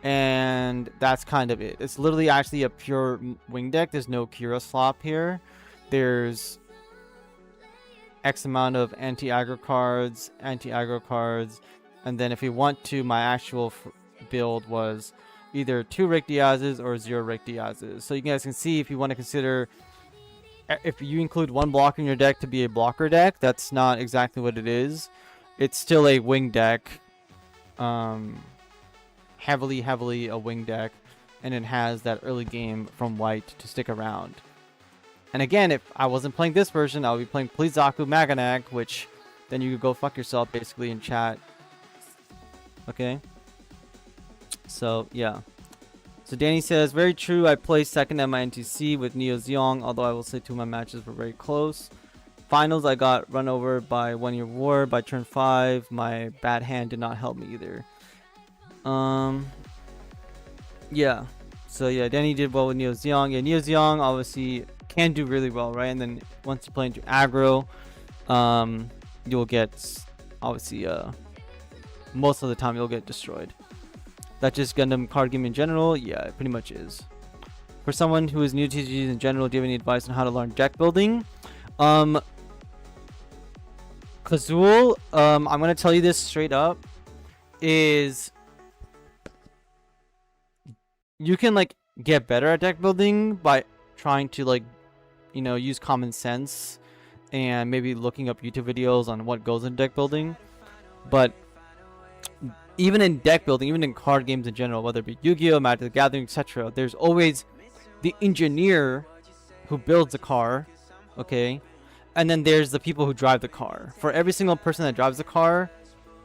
and that's kind of it. It's literally actually a pure wing deck. There's no Kira slop here. There's X amount of anti-aggro cards, and then if you want to, my actual build was either 2 Rick Diaz's or 0 Rick Diaz's. So you guys can see, if you want to consider, if you include one block in your deck to be a blocker deck, that's not exactly what it is. It's still a wing deck, heavily a wing deck, and it has that early game from white to stick around. And again, if I wasn't playing this version, I would be playing Pleasaku Maganak, which then you could go fuck yourself basically in chat. Okay. So yeah. So Danny says, very true. I placed second at my NTC with Neo Zeong, although I will say 2 of my matches were very close. Finals, I got run over by 1 Year War by turn 5. My bad hand did not help me either. Yeah. So yeah, Danny did well with Neo Zeong. Yeah, Neo Zeong obviously can do really well, right? And then once you play into aggro, you'll get, obviously, most of the time you'll get destroyed. That's just Gundam card game in general? Yeah, it pretty much is. For someone who is new to TCGs in general, do you have any advice on how to learn deck building? Kazul, I'm going to tell you this straight up, is you can, like, get better at deck building by trying to, like, you know, use common sense and maybe looking up YouTube videos on what goes in deck building. But even in deck building, even in card games in general, whether it be Yu-Gi-Oh, Magic the Gathering, etc., there's always the engineer who builds the car, okay? And then there's the people who drive the car. For every single person that drives the car,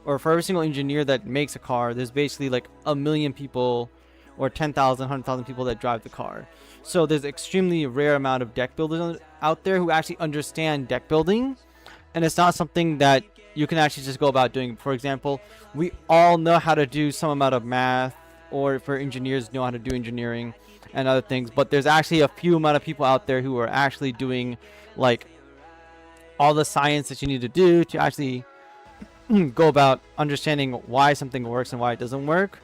or for every single engineer that makes a car, there's basically like 1 million people or 10,000, 100,000 people that drive the car. So there's an extremely rare amount of deck builders out there who actually understand deck building. And it's not something that you can actually just go about doing. For example, we all know how to do some amount of math, or for engineers know how to do engineering and other things, but there's actually a few amount of people out there who are actually doing like all the science that you need to do to actually go about understanding why something works and why it doesn't work.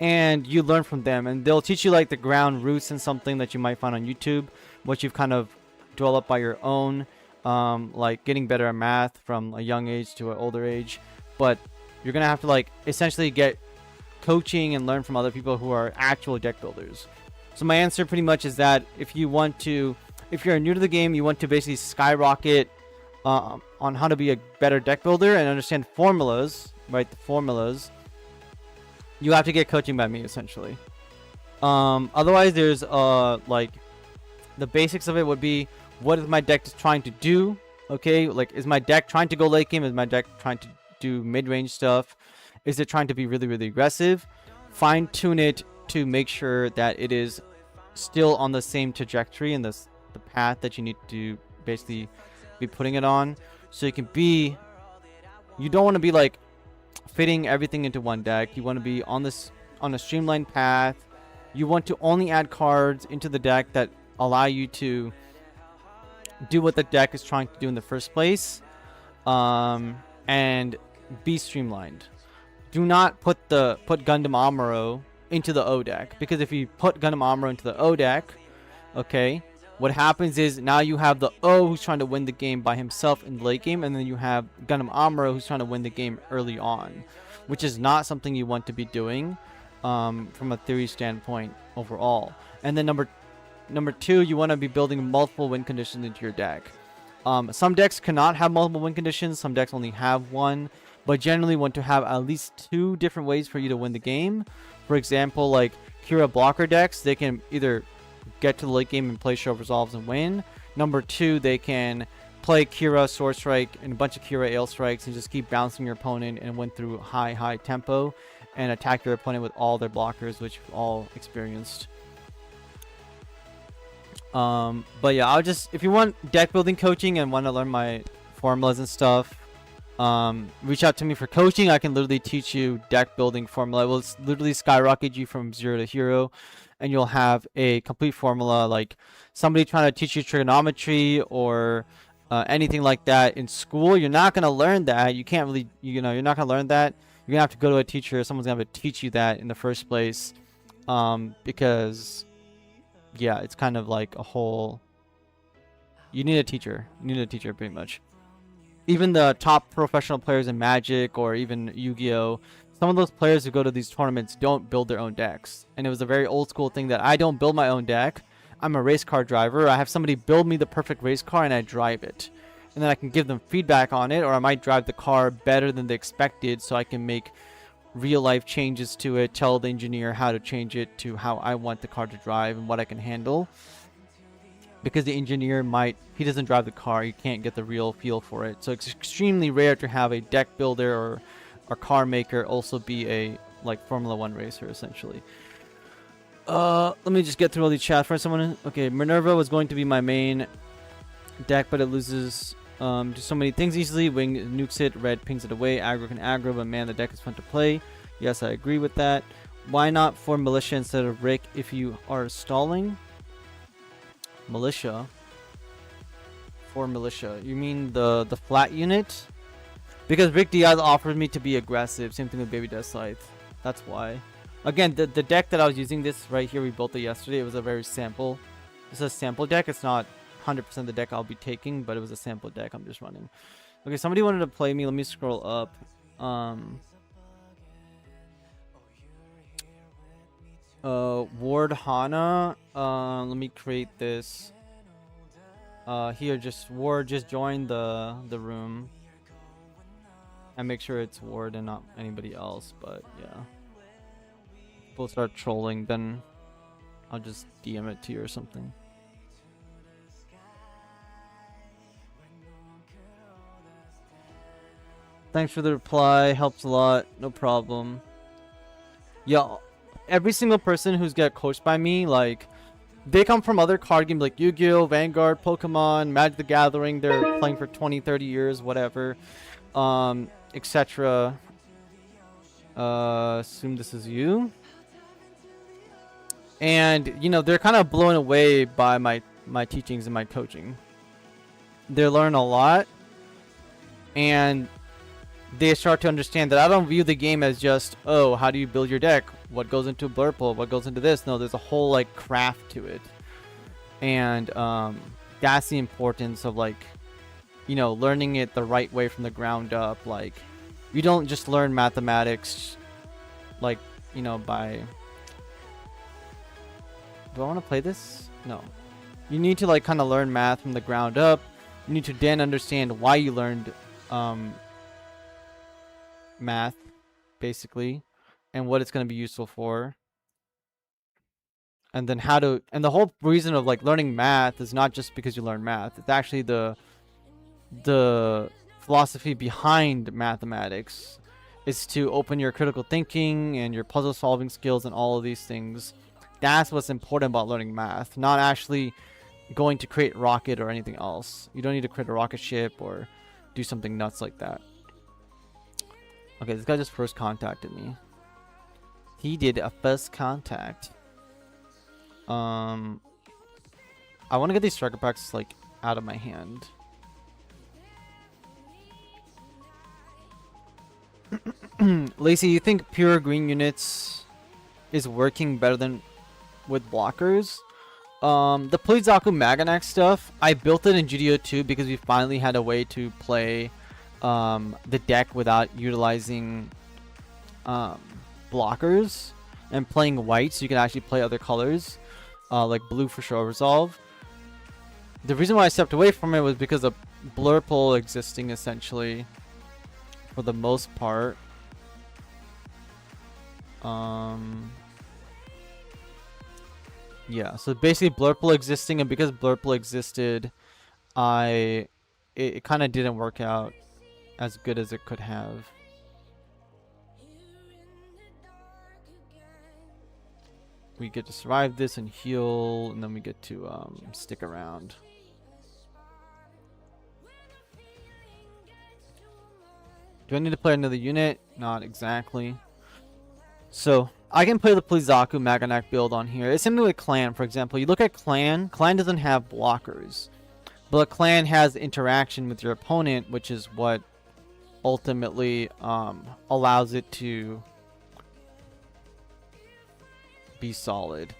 And you learn from them, and they'll teach you like the ground roots in something that you might find on YouTube, what you've kind of developed by your own, like getting better at math from a young age to an older age. But you're gonna have to like essentially get coaching and learn from other people who are actual deck builders. So my answer pretty much is that if you're new to the game, you want to basically skyrocket on how to be a better deck builder and understand formulas, right? The formulas. You have to get coaching by me, essentially. Otherwise, there's like the basics of it would be, what is my deck trying to do? Okay, like, is my deck trying to go late game? Is my deck trying to do mid-range stuff? Is it trying to be really aggressive? Fine tune it to make sure that it is still on the same trajectory and the path that you need to basically be putting it on. So you can be, you don't want to be like fitting everything into one deck. You want to be on a streamlined path. You want to only add cards into the deck that allow you to do what the deck is trying to do in the first place, and be streamlined. Do not put Gundam Amuro into the O deck, because if you put Gundam Amuro into the O deck, okay, what happens is now you have the O who's trying to win the game by himself in the late game, and then you have Gundam Amuro who's trying to win the game early on, which is not something you want to be doing from a theory standpoint overall. And then number two, you want to be building multiple win conditions into your deck. Some decks cannot have multiple win conditions. Some decks only have one, but generally want to have at least 2 different ways for you to win the game. For example, like Kira blocker decks, they can either get to the late game and play Show of Resolves and win. Number 2, they can play Kira Sword Strike and a bunch of Kira Ale Strikes and just keep bouncing your opponent and win through high tempo and attack your opponent with all their blockers, which we've all experienced. But yeah, if you want deck building coaching and want to learn my formulas and stuff, reach out to me for coaching. I can literally teach you deck building formula. It will literally skyrocket you from 0 to hero, and you'll have a complete formula. Like somebody trying to teach you trigonometry or anything like that in school, you're not going to learn that. You can't really, you're not going to learn that. You're going to have to go to a teacher. Someone's going to have to teach you that in the first place, because yeah, it's kind of like a whole, you need a teacher. You need a teacher pretty much. Even the top professional players in Magic or even Yu-Gi-Oh, some of those players who go to these tournaments don't build their own decks. And it was a very old school thing that I don't build my own deck. I'm a race car driver. I have somebody build me the perfect race car and I drive it. And then I can give them feedback on it, or I might drive the car better than they expected so I can make real life changes to it, tell the engineer how to change it to how I want the car to drive and what I can handle. Because the engineer he doesn't drive the car, you can't get the real feel for it. So it's extremely rare to have a deck builder or a car maker also be a like Formula 1 racer essentially. Let me just get through all these chat for someone. Okay, Minerva was going to be my main deck, but it loses to so many things easily. Wing nukes it, red pings it away, aggro can aggro, but man, the deck is fun to play. Yes, I agree with that. Why not for Militia instead of Rick if you are stalling? Militia? For Militia. You mean the flat unit? Because Rick Diaz offered me to be aggressive. Same thing with Baby Death Scythe. That's why. Again, the deck that I was using, this right here, we built it yesterday. It was a very sample. It's a sample deck. It's not 100% the deck I'll be taking, but it was a sample deck I'm just running. Okay, somebody wanted to play me. Let me scroll up. Ward Hana. Let me create this. Here, Ward just join the room. And make sure it's Ward and not anybody else, but yeah. If people start trolling, then I'll just DM it to you or something. Thanks for the reply, helps a lot, no problem. Yeah, every single person who's get coached by me, like, they come from other card games like Yu-Gi-Oh, Vanguard, Pokemon, Magic the Gathering. They're playing for 20, 30 years, whatever, etc. Assume this is you. And, you know, they're kind of blown away by my teachings and my coaching. They learn a lot. And they start to understand that I don't view the game as just, oh, how do you build your deck? What goes into Blurple? What goes into this? No, there's a whole, like, craft to it. And that's the importance of, like, you know, learning it the right way from the ground up. Like, you don't just learn mathematics, like, you know, by... Do I want to play this? No. You need to, like, kind of learn math from the ground up. You need to then understand why you learned math, basically, and what it's going to be useful for. And then how to... And the whole reason of, like, learning math is not just because you learn math. It's actually the philosophy behind mathematics is to open your critical thinking and your puzzle solving skills and all of these things. That's what's important about learning math, not actually going to create rocket or anything else. You don't need to create a rocket ship or do something nuts like that. Okay, this guy just first contacted me. He did a first contact. I want to get these striker packs like out of my hand. Lacey, you think pure green units is working better than with blockers? The Plezaku Maganak stuff, I built it in GDO 2 because we finally had a way to play the deck without utilizing blockers and playing white, so you can actually play other colors, like blue for Show Resolve. The reason why I stepped away from it was because of Blurple existing essentially for the most part. Yeah, so basically Blurple existing, and because Blurple existed, it kind of didn't work out as good as it could have. We get to survive this and heal, and then we get to stick around. Do I need to play another unit? Not exactly. So I can play the Plezaku Maganak build on here. It's similar to Clan, for example. You look at Clan. Clan doesn't have blockers, but Clan has interaction with your opponent, which is what ultimately allows it to be solid.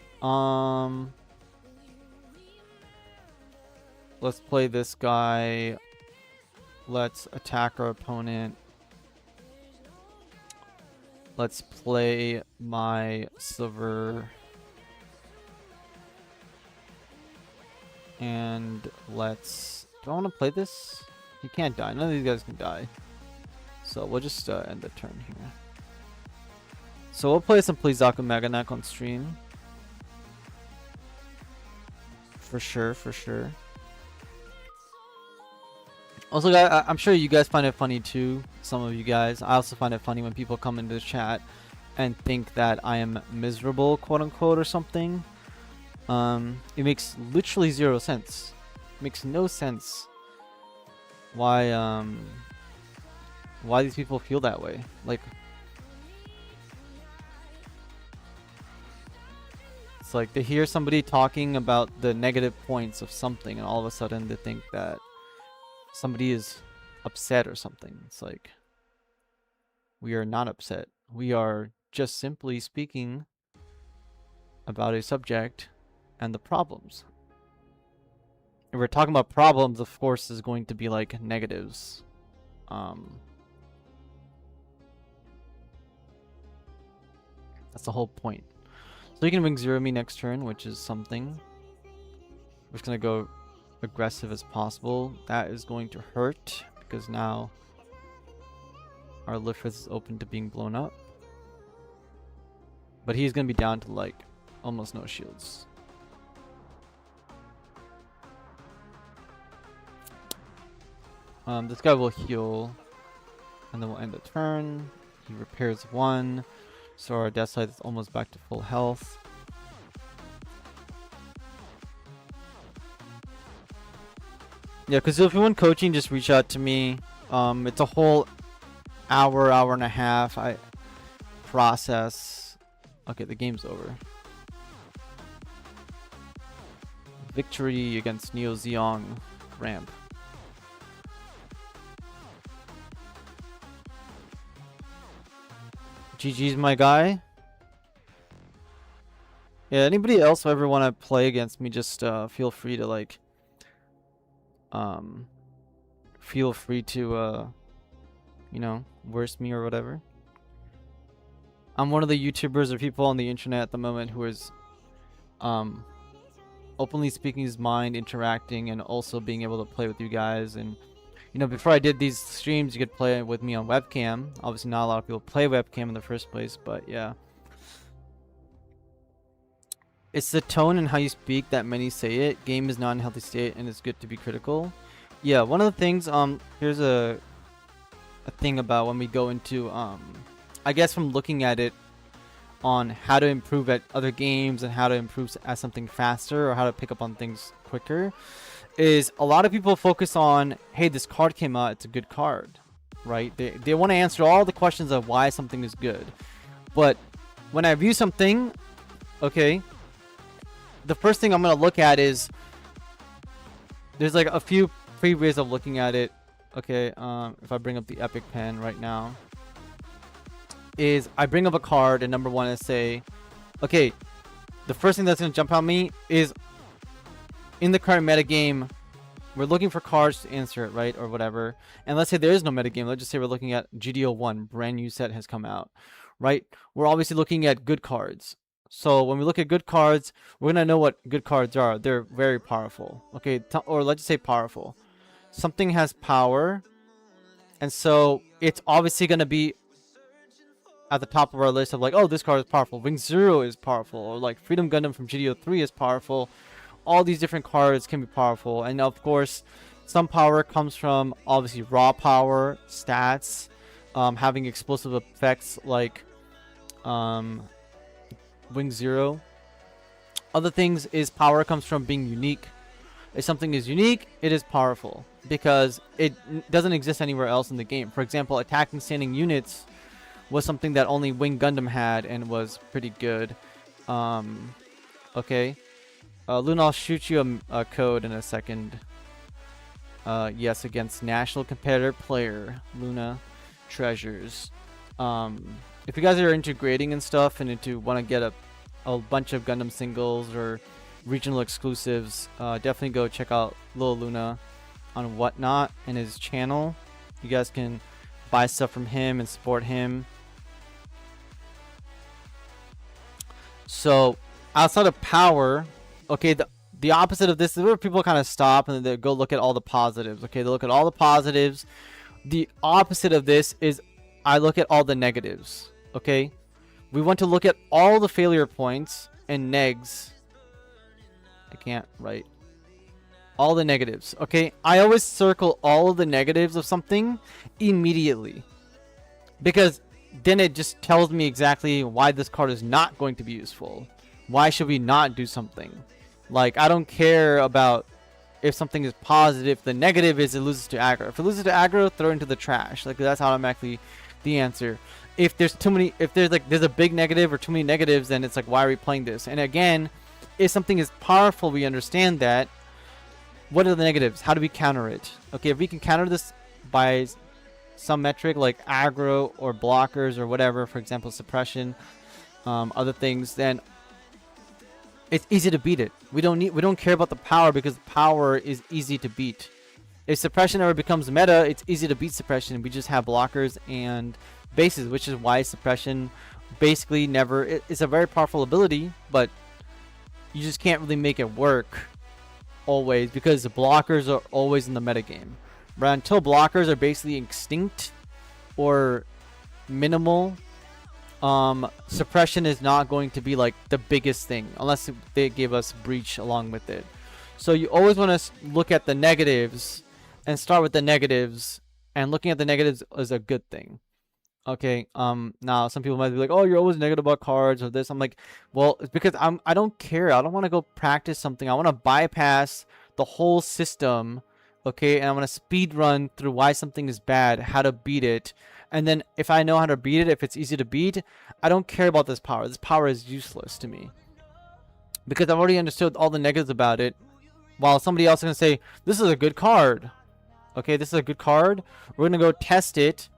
Let's play this guy. Let's attack our opponent. Let's play my silver. And let's... Do I want to play this? He can't die. None of these guys can die. So we'll just end the turn here. So we'll play some Plezaku Maganak on stream. For sure, for sure. Also, guys, I'm sure you guys find it funny too. Some of you guys. I also find it funny when people come into the chat and think that I am miserable, quote unquote, or something. It makes literally zero sense. It makes no sense why these people feel that way. Like, it's like they hear somebody talking about the negative points of something, and all of a sudden they think that somebody is upset or something. It's like, we are not upset. We are just simply speaking about a subject and the problems. If we're talking about problems, of course, is going to be like negatives. That's the whole point. So you can wing 0 me next turn, which is something. We're just gonna go aggressive as possible. That is going to hurt because now our Lifrith is open to being blown up. But he's gonna be down to like almost no shields. This guy will heal, and then we'll end the turn. He repairs 1, so our death side is almost back to full health. Yeah, because if you want coaching, just reach out to me. It's a whole hour and a half process. Okay, the game's over. Victory against Neo Zeong ramp. GG's my guy. Yeah, anybody else who ever want to play against me, just feel free to like feel free to you know, worst me or whatever. I'm one of the YouTubers or people on the internet at the moment who is openly speaking his mind, interacting, and also being able to play with you guys. And you know, before I did these streams, you could play with me on webcam. Obviously not a lot of people play webcam in the first place, but yeah. It's the tone and how you speak that many say it. Game is not in a healthy state and it's good to be critical. Yeah, one of the things, here's a thing about when we go into, I guess from looking at it, on how to improve at other games and how to improve at something faster or how to pick up on things quicker, is a lot of people focus on, hey, this card came out, it's a good card, right? They want to answer all the questions of why something is good. But when I view something, okay, the first thing I'm going to look at is, there's like a few free ways of looking at it. Okay, if I bring up the Epic Pen right now, is I bring up a card and number one is say, okay, the first thing that's going to jump at me is, in the current metagame, we're looking for cards to answer it, right? Or whatever. And let's say there is no metagame. Let's just say we're looking at GDO 1, brand new set has come out, right? We're obviously looking at good cards. So when we look at good cards, we're going to know what good cards are. They're very powerful. Okay, or let's just say powerful. Something has power. And so it's obviously going to be at the top of our list of like, oh, this card is powerful. Wing Zero is powerful. Or like Freedom Gundam from GDO 3 is powerful. All these different cards can be powerful. And of course, some power comes from obviously raw power, stats, having explosive effects like Wing Zero. Other things is power comes from being unique. If something is unique, it is powerful because it doesn't exist anywhere else in the game. For example, attacking standing units was something that only Wing Gundam had and was pretty good. Okay. Luna, I'll shoot you a code in a second. Yes, against national competitor player Luna Treasures. If you guys are into grading and stuff and want to get a bunch of Gundam singles or regional exclusives, definitely go check out Lil Luna on Whatnot and his channel. You guys can buy stuff from him and support him. So outside of power, okay, the opposite of this is where people kind of stop and they go look at all the positives. Okay, they look at all the positives. The opposite of this is I look at all the negatives. Okay, we want to look at all the failure points and negs. I can't write all the negatives. Okay, I always circle all of the negatives of something immediately because then it just tells me exactly why this card is not going to be useful. Why should we not do something? Like, I don't care about if something is positive. The negative is it loses to aggro. If it loses to aggro, throw it into the trash. Like, that's automatically the answer. If there's too many, if there's a big negative or too many negatives, then it's like, why are we playing this? And again, if something is powerful, we understand that. What are the negatives? How do we counter it? Okay, if we can counter this by some metric like aggro or blockers or whatever, for example, suppression, other things, then it's easy to beat it. We don't care about the power because power is easy to beat. If suppression ever becomes meta, it's easy to beat suppression. We just have blockers and bases, which is why suppression basically never. It's a very powerful ability, but you just can't really make it work always because the blockers are always in the metagame. But until blockers are basically extinct or minimal, suppression is not going to be like the biggest thing unless they give us breach along with it. So you always want to look at the negatives and start with the negatives, and looking at the negatives is a good thing. Okay, now some people might be like, oh, you're always negative about cards or this. I'm like, well, it's because I don't care. I don't want to go practice something. I want to bypass the whole system, okay, and I want to speed run through why something is bad, how to beat it. And then if I know how to beat it, if it's easy to beat, I don't care about this power. This power is useless to me because I've already understood all the negatives about it, while somebody else is going to say, this is a good card. Okay, this is a good card. We're going to go test it.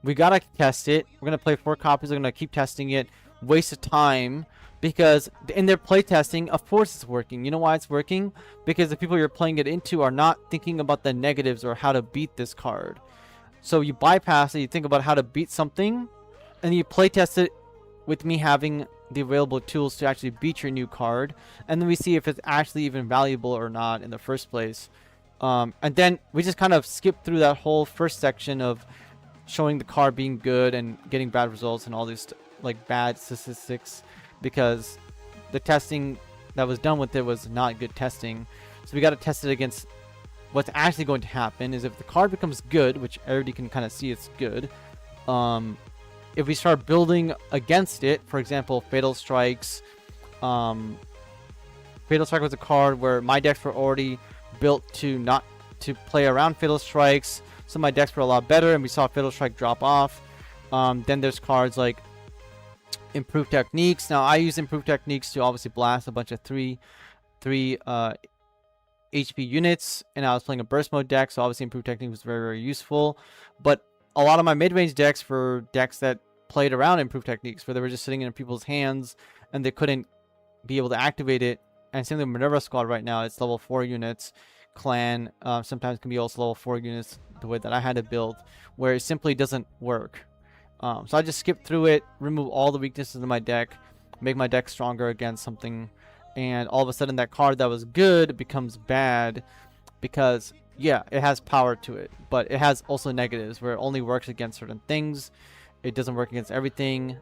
We got to test it. We're going to play 4 copies. We're going to keep testing it. Waste of time. Because in their playtesting, of course it's working. You know why it's working? Because the people you're playing it into are not thinking about the negatives or how to beat this card. So you bypass it, you think about how to beat something, and you playtest it with me having the available tools to actually beat your new card. And then we see if it's actually even valuable or not in the first place. And then we just kind of skip through that whole first section of showing the card being good and getting bad results and all these like bad statistics, because the testing that was done with it was not good testing. So we got to test it against what's actually going to happen. Is if the card becomes good, which everybody can kind of see it's good, if we start building against it, for example, Fatal Strikes, Fatal Strike was a card where my decks were already built to not to play around Fatal Strikes, so my decks were a lot better, and we saw Fatal Strike drop off. Then there's cards like Improved Techniques. Now I use Improved Techniques to obviously blast a bunch of three HP units, and I was playing a burst mode deck, so obviously Improved Technique was very, very useful. But a lot of my mid-range decks were decks that played around Improved Techniques, where they were just sitting in people's hands and they couldn't be able to activate it. And same with Minerva Squad right now, it's level 4 units. Clan sometimes can be also level 4 units, the way that I had it built, where it simply doesn't work. So I just skip through it, remove all the weaknesses in my deck, make my deck stronger against something, and all of a sudden that card that was good becomes bad because, yeah, it has power to it, but it has also negatives where it only works against certain things. It doesn't work against everything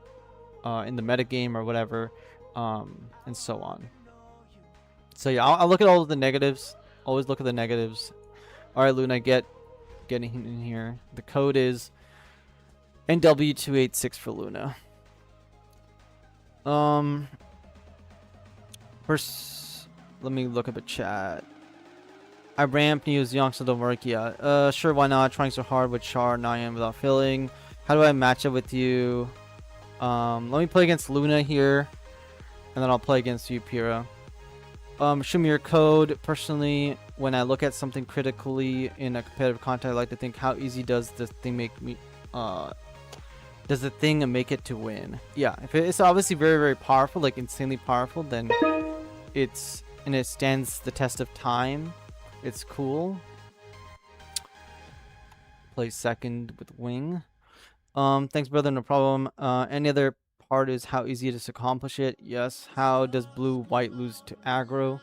in the metagame or whatever, and so on. So yeah, I'll look at all of the negatives. Always look at the negatives. All right, Luna, getting in here. The code is NW286 for Luna. First, let me look at the chat. I ramp news young, so don't work. Yeah. Sure, why not? Trying so hard with Char 9 without filling. How do I match up with you? Let me play against Luna here, and then I'll play against you, Pira. Show me your code. Personally, when I look at something critically in a competitive context, I like to think, how easy does this thing make me? Does the thing make it to win? Yeah, if it's obviously very, very powerful, like insanely powerful, then it stands the test of time. It's cool. Play second with wing. Thanks, brother. No problem. Any other part is how easy it is to accomplish it. Yes. How does blue-white lose to aggro?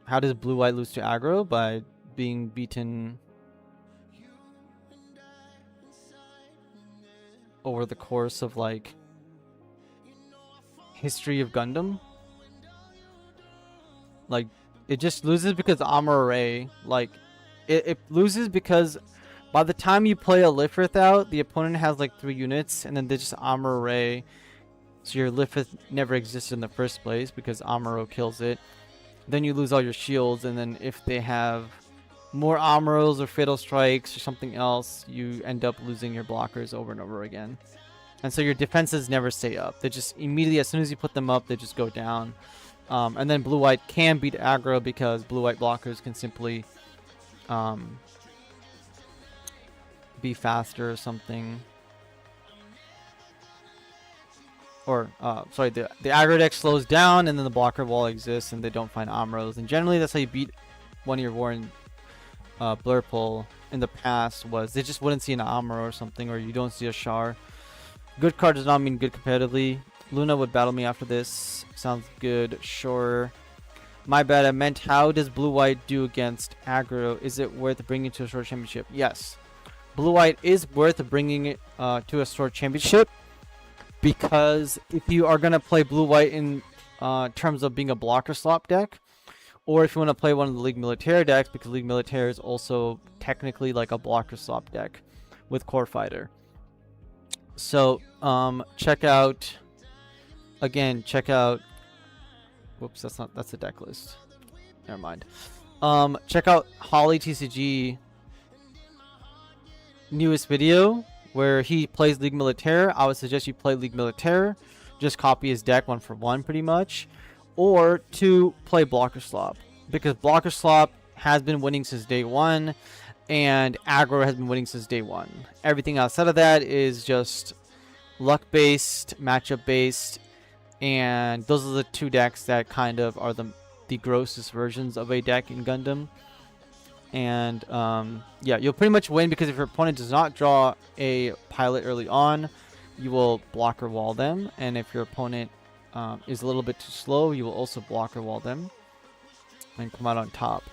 How does blue-white lose to aggro? By being beaten over the course of, like, history of Gundam. Like, it just loses because armor array. Like, it loses because by the time you play a Lifrith out, the opponent has like 3 units, and then they just armor array. So your Lifrith never existed in the first place because Amuro kills it. Then you lose all your shields, and then if they have more Amuros or Fatal Strikes or something else, you end up losing your blockers over and over again. And so your defenses never stay up. They just immediately, as soon as you put them up, they just go down. And then blue-white can beat aggro because blue-white blockers can simply be faster or something. Or, sorry, the aggro deck slows down, and then the blocker wall exists, and they don't find Amuros. And generally, that's how you beat one of your Warren Blurple in the past, was they just wouldn't see an Amuro or something, or you don't see a Char. Good card does not mean good competitively. Luna would battle me after this. Sounds good. Sure. My bad. I meant, how does blue-white do against aggro? Is it worth bringing to a Sword Championship? Yes. Blue-white is worth bringing it to a Sword Championship, because if you are going to play blue-white in terms of being a blocker slop deck, or if you want to play one of the League Militaire decks, because League Militaire is also technically like a blocker slop deck with Core Fighter. So check out, again, whoops, that's the deck list. Never mind. Check out Holly TCG newest video where he plays League Militaire. I would suggest you play League Militaire. Just copy his deck 1 for 1 pretty much. Or to play Blocker Slop, because Blocker Slop has been winning since day 1, and aggro has been winning since day 1. Everything outside of that is just luck based, matchup based, and those are the 2 decks that kind of are the grossest versions of a deck in Gundam. And yeah, you'll pretty much win because if your opponent does not draw a pilot early on, you will blocker wall them, and if your opponent is a little bit too slow, you will also blocker wall them and come out on top.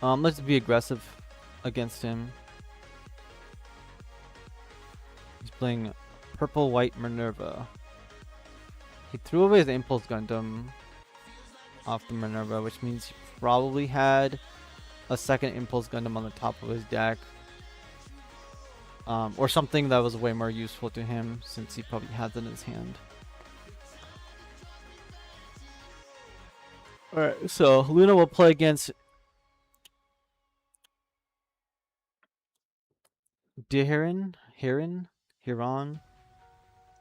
Let's be aggressive against him. He's playing purple-white Minerva. He threw away his Impulse Gundam off the Minerva, which means he probably had a second Impulse Gundam on the top of his deck. Or something that was way more useful to him since he probably has it in his hand. Alright, so Luna will play against Hiran.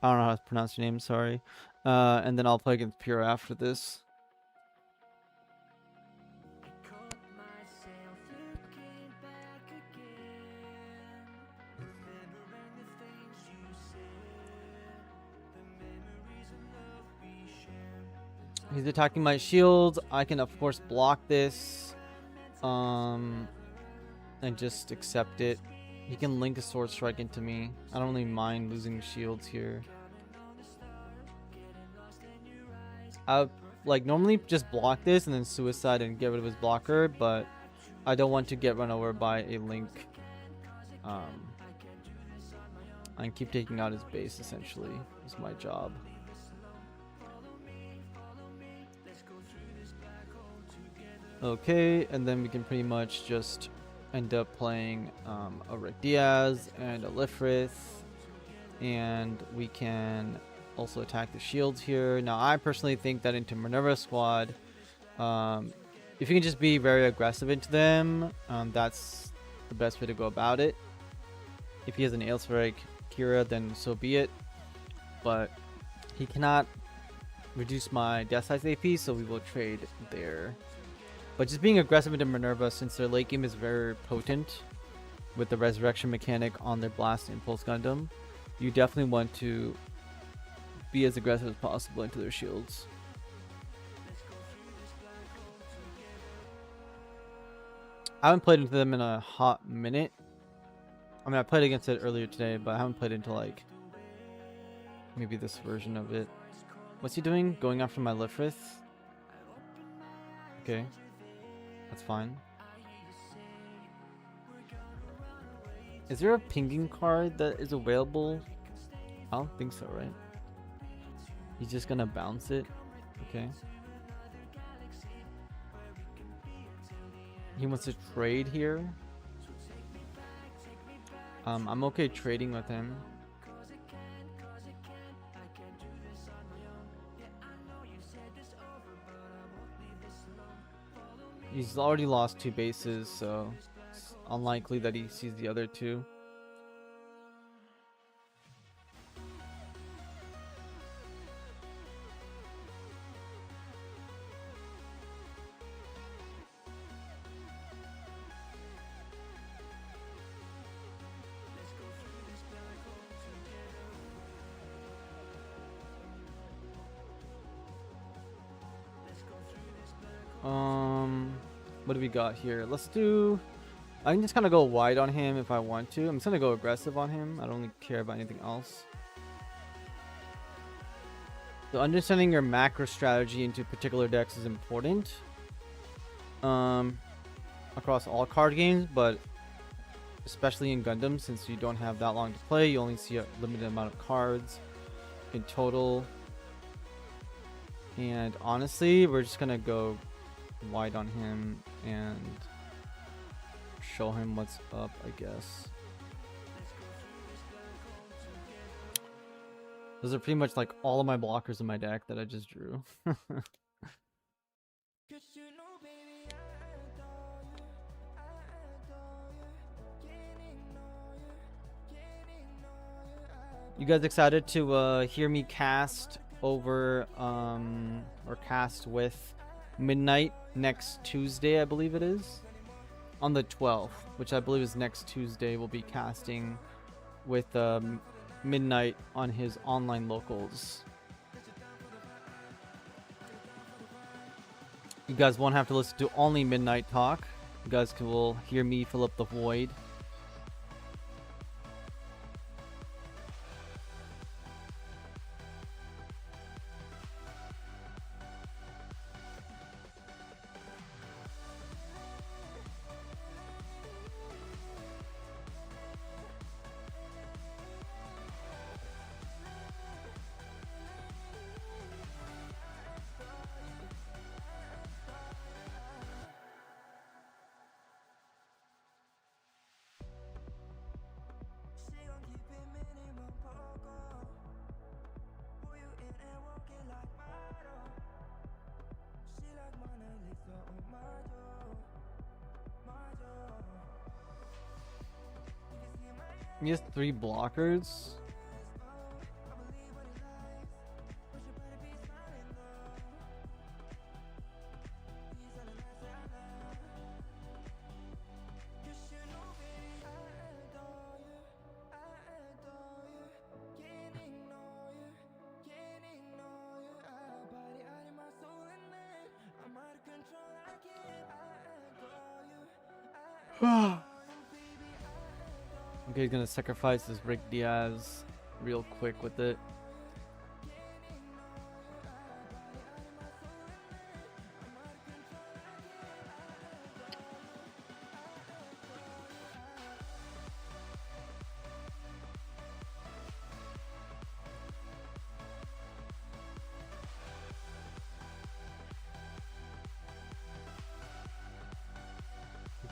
I don't know how to pronounce your name, sorry. And then I'll play against Pure after this. He's attacking my shield. I can of course block this. And just accept it. He can link a sword strike into me. I don't really mind losing shields here. I would, like, normally just block this and then suicide and get rid of his blocker, but I don't want to get run over by a link. And keep taking out his base, essentially, is my job. Okay, and then we can pretty much just end up playing a Rick Diaz and a Lifrith, and we can also attack the shields here. Now, I personally think that into Minerva squad, if you can just be very aggressive into them, that's the best way to go about it. If he has an Aeolspheric Kira, then so be it. But he cannot reduce my Death Size AP, so we will trade there. But just being aggressive into Minerva, since their late game is very potent with the resurrection mechanic on their Blast Impulse Gundam, you definitely want to be as aggressive as possible into their shields. I haven't played into them in a hot minute. I mean, I played against it earlier today, but I haven't played into, like, maybe this version of it. What's he doing? Going after my Lifrith? Okay. That's fine. Is there a pinging card that is available? I don't think so, right? He's just gonna bounce it. Okay. He wants to trade here. I'm okay trading with him. He's already lost 2 bases, so it's unlikely that he sees the other 2. What do we got here? Let's do... I can just kind of go wide on him if I want to. I'm just going to go aggressive on him. I don't really care about anything else. So understanding your macro strategy into particular decks is important. Across all card games, but especially in Gundam, since you don't have that long to play. You only see a limited amount of cards in total. And honestly, we're just going to go wide on him and show him what's up, I guess. Those are pretty much like all of my blockers in my deck that I just drew. You guys excited to hear me cast over or cast with Midnight next Tuesday, I believe it is? On the 12th, which I believe is next Tuesday, we'll be casting with Midnight on his online locals. You guys won't have to listen to only Midnight talk. You guys will hear me fill up the void. He has 3 blockers. Okay, he's gonna sacrifice his Rick Diaz real quick with it.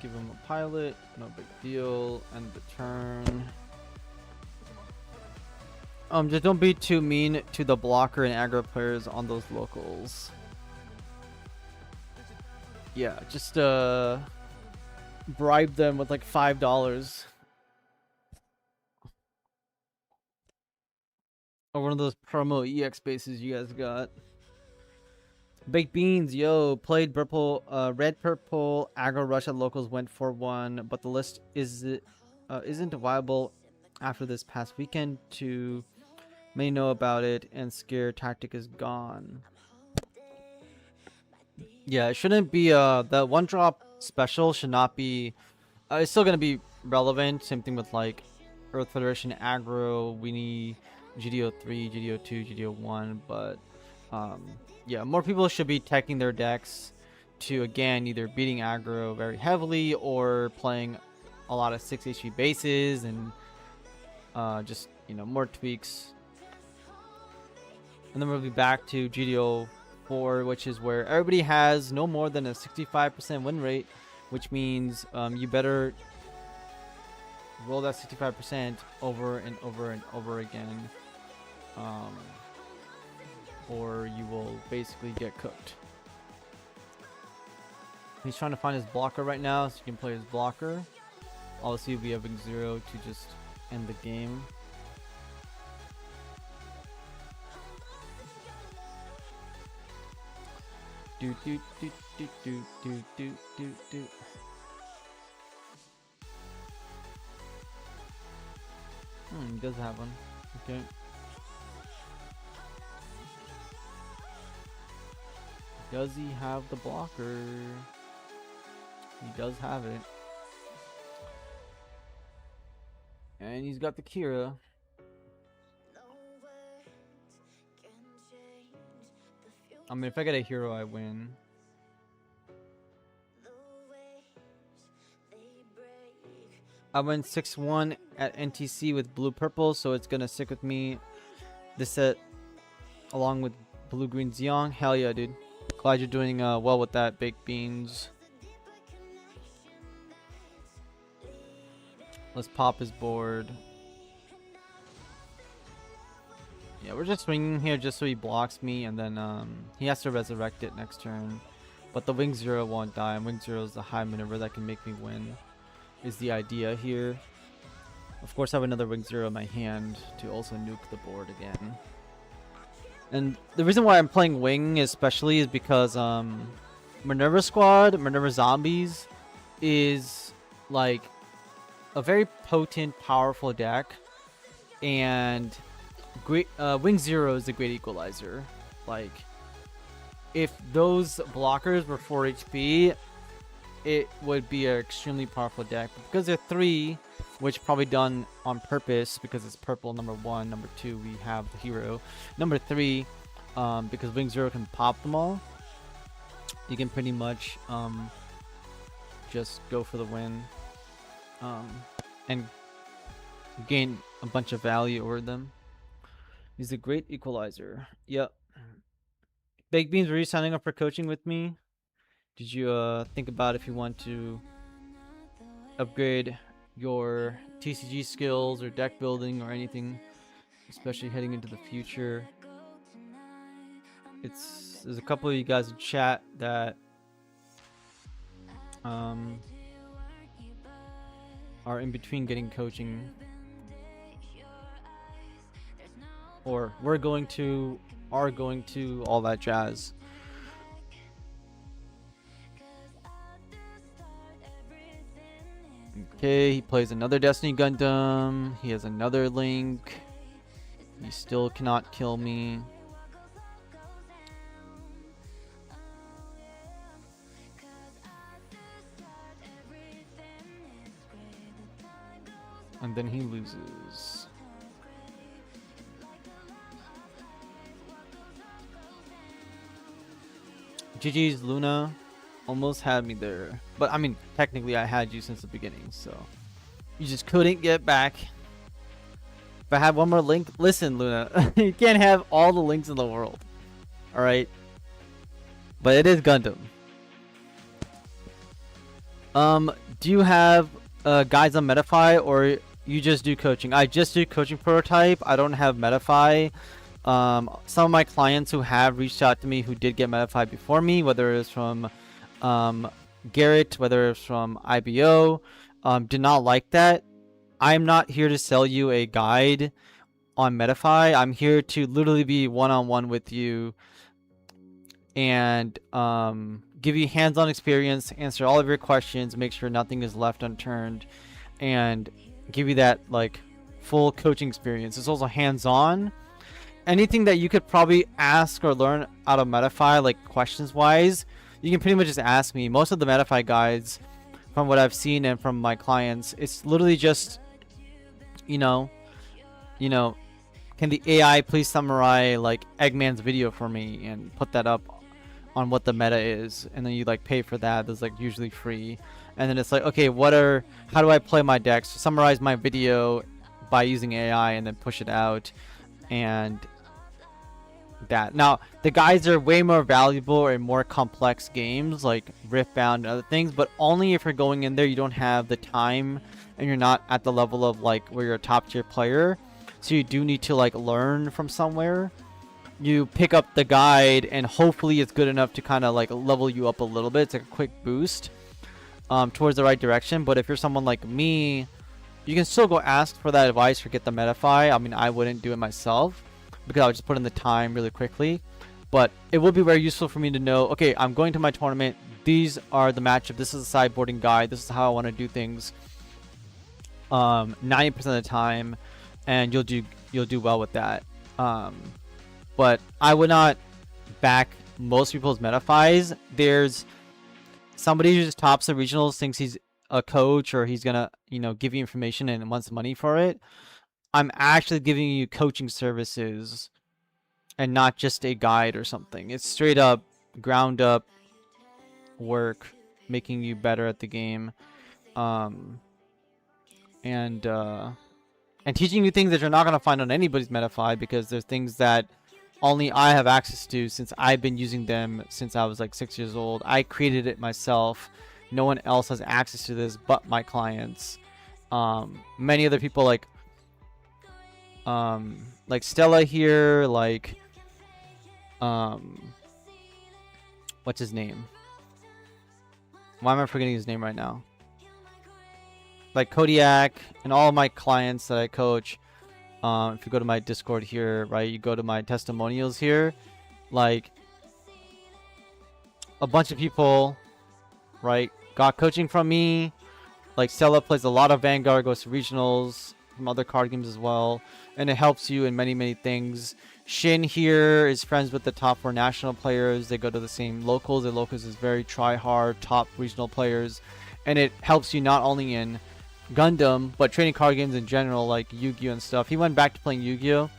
Give him a pilot, no big deal. End the turn. Just don't be too mean to the blocker and aggro players on those locals. Yeah, just bribe them with like $5. Or one of those promo EX bases you guys got. Baked beans, yo, played purple, red purple aggro rush at locals, went 4-1, but the list isn't viable after this past weekend. Too many know about it, and scare tactic is gone. Yeah, it shouldn't be the one drop special should not be. It's still gonna be relevant. Same thing with like Earth Federation aggro, Weenie, GDO 3, GDO 2, GDO 1, but yeah, more people should be teching their decks to, again, either beating aggro very heavily or playing a lot of 6 HP bases and just, you know, more tweaks. And then we'll be back to GDO 4, which is where everybody has no more than a 65% win rate, which means you better roll that 65% over and over and over again. Or you will basically get cooked. He's trying to find his blocker right now, so you can play his blocker. Obviously, we have Zero to just end the game. Do do do do do do do do do. He does have one. Okay. Does he have the blocker? He does have it. And he's got the Kira. I mean, if I get a hero, I win. I went 6-1 at NTC with blue purple, so it's gonna stick with me this set along with blue green Xiong. Hell yeah, dude. Glad you're doing well with that, baked beans. Let's pop his board. Yeah, we're just swinging here just so he blocks me, and then he has to resurrect it next turn. But the Wing Zero won't die, and Wing Zero is the high maneuver that can make me win, is the idea here. Of course, I have another Wing Zero in my hand to also nuke the board again. And the reason why I'm playing Wing especially is because Minerva Squad, Minerva Zombies is like a very potent, powerful deck, and Wing Zero is a great equalizer. Like, if those blockers were 4 HP, it would be an extremely powerful deck. But because they're 3, which probably done on purpose because it's purple, number 1. Number 2, we have the hero. Number 3, because Wing Zero can pop them all, you can pretty much just go for the win and gain a bunch of value over them. He's a great equalizer. Yep. Baked Beans, were you signing up for coaching with me? Did you think about if you want to upgrade your TCG skills or deck building or anything, especially heading into the future? There's a couple of you guys in chat that are in between getting coaching or we're going to, are going to, all that jazz. Okay, he plays another Destiny Gundam. He has another Link. He still cannot kill me. And then he loses. GG's Luna. Almost had me there. But I mean, technically I had you since the beginning, so you just couldn't get back. If I had one more link, listen, Luna, you can't have all the links in the world. Alright? But it is Gundam. Do you have guides on Metafy, or you just do coaching? I just do coaching prototype. I don't have Metafy. Some of my clients who have reached out to me who did get Metafy before me, whether it was from Garrett, whether it's from IBO, did not like that. I'm not here to sell you a guide on Metafy. I'm here to literally be one-on-one with you and give you hands-on experience, answer all of your questions, make sure nothing is left unturned, and give you that like full coaching experience. It's also hands-on. Anything that you could probably ask or learn out of Metafy, like questions-wise, you can pretty much just ask me. Most of the Metafy guides, from what I've seen and from my clients, it's literally just, you know, can the AI please summarize like Eggman's video for me and put that up on what the meta is, and then you like pay for that. That's like usually free. And then it's like, okay, how do I play my decks? Summarize my video by using AI and then push it out. And that. Now, the guides are way more valuable in more complex games like Riftbound and other things, but only if you're going in there, you don't have the time and you're not at the level of like where you're a top tier player. So you do need to like learn from somewhere. You pick up the guide and hopefully it's good enough to kind of like level you up a little bit. It's like a quick boost towards the right direction. But if you're someone like me, you can still go ask for that advice or get the Metafy. I mean, I wouldn't do it myself because I would just put in the time really quickly. But it would be very useful for me to know, okay, I'm going to my tournament. These are the matchup. This is the sideboarding guide. This is how I want to do things 90% of the time. And you'll do well with that. But I would not back most people's Metafys. There's somebody who just tops the regionals, thinks he's a coach or he's gonna give you information and wants money for it. I'm actually giving you coaching services and not just a guide or something. It's straight up ground up work, making you better at the game, and teaching you things that you're not gonna find on anybody's Metafy, because there's things that only I have access to since I've been using them since I was like 6 years old. I created it myself. No one else has access to this but my clients. Many other people like Stella here, like what's his name? Why am I forgetting his name right now? Like Kodiak and all of my clients that I coach. If you go to my Discord here, right, you go to my testimonials here, like a bunch of people, right, got coaching from me. Like Stella plays a lot of Vanguard, goes to regionals from other card games as well, and it helps you in many things. Shin here is friends with the top 4 national players. They go to the same locals. The locals is very try-hard, top regional players, and it helps you not only in Gundam, but trading card games in general, like Yu-Gi-Oh and stuff. He went back to playing Yu-Gi-Oh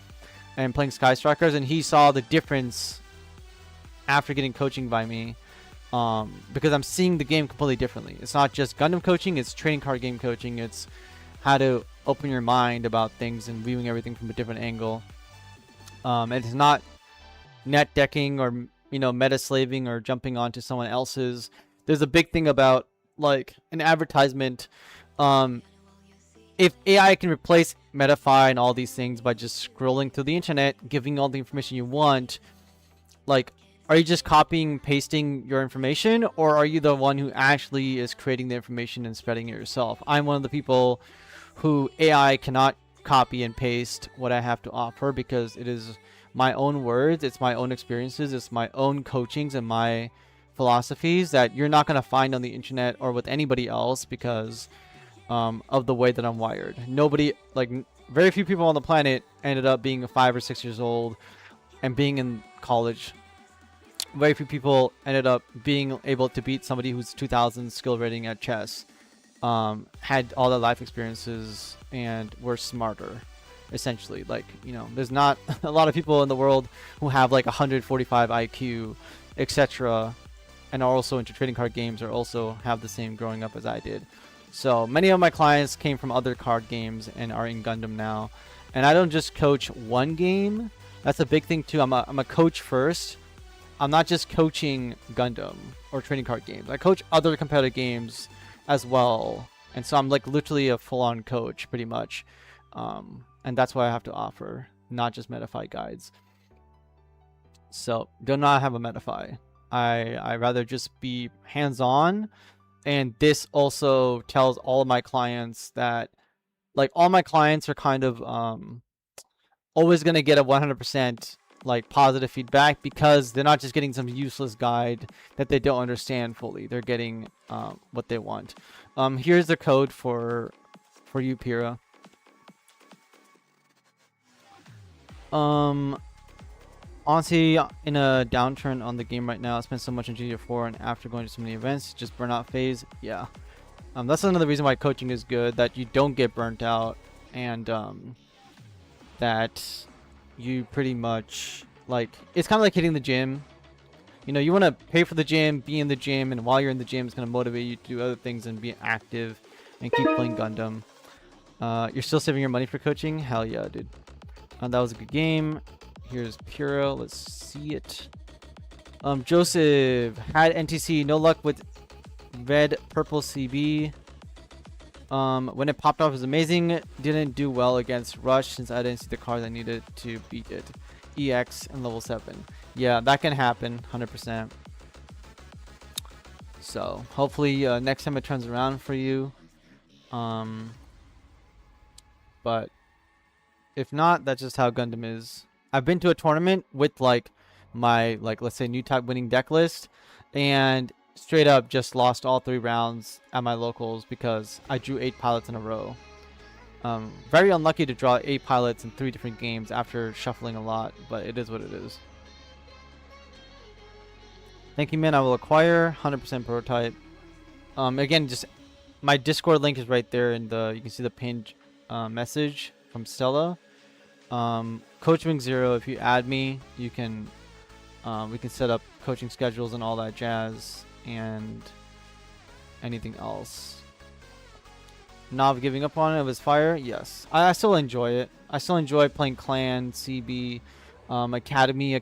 and playing Sky Strikers, and he saw the difference after getting coaching by me, because I'm seeing the game completely differently. It's not just Gundam coaching, it's trading card game coaching. It's how to open your mind about things and viewing everything from a different angle. And it's not net decking or meta slaving or jumping onto someone else's. There's a big thing about like an advertisement. If AI can replace Metafy and all these things by just scrolling through the internet, giving all the information you want, like, are you just copying and pasting your information, or are you the one who actually is creating the information and spreading it yourself? I'm one of the people who AI cannot copy and paste what I have to offer, because it is my own words, it's my own experiences, it's my own coachings and my philosophies that you're not going to find on the internet or with anybody else, because of the way that I'm wired. Nobody, like very few people on the planet ended up being 5 or 6 years old and being in college. Very few people ended up being able to beat somebody who's 2000 skill rating at chess, had all the life experiences and were smarter, essentially. Like, you know, there's not a lot of people in the world who have like 145 IQ, etc., and are also into trading card games, or also have the same growing up as I did. So many of my clients came from other card games and are in Gundam now. And I don't just coach one game. That's a big thing too. I'm a coach first. I'm not just coaching Gundam or trading card games. I coach other competitive games as well. And so I'm like literally a full-on coach pretty much. And that's what I have to offer, not just Metafy guides. So do not have a Metafy. I rather just be hands-on. And this also tells all of my clients that, like, all my clients are kind of always going to get a 100% like positive feedback, because they're not just getting some useless guide that they don't understand fully. They're getting what they want. Here's the code for you, Pira. Honestly, in a downturn on the game right now. I spent so much on GTA4, and after going to so many events, just burnout phase. Yeah. That's another reason why coaching is good, that you don't get burnt out, and that you pretty much, like, it's kind of like hitting the gym. You know, you want to pay for the gym, be in the gym, and while you're in the gym, it's going to motivate you to do other things and be active and keep playing Gundam. You're still saving your money for coaching? Hell yeah, dude. That was a good game. Here's Puro. Let's see it. Joseph had NTC. No luck with red purple CB. When it popped off, it was amazing. Didn't do well against Rush since I didn't see the cards I needed to beat it. EX and level 7. Yeah, that can happen. 100%. So hopefully next time it turns around for you. But if not, that's just how Gundam is. I've been to a tournament with like my, like, let's say new type winning deck list, and straight up just lost all 3 rounds at my locals because I drew 8 pilots in a row. Very unlucky to draw 8 pilots in 3 different games after shuffling a lot, but it is what it is. Thank you, man. I will acquire 100% prototype. Again, just my Discord link is right there, and you can see the pinned message from Stella. Coach Wing Zero, if you add me, you can we can set up coaching schedules and all that jazz, and anything else. Not giving up on it. It was fire. Yes, I still enjoy it. I still enjoy playing Clan, CB, Academy,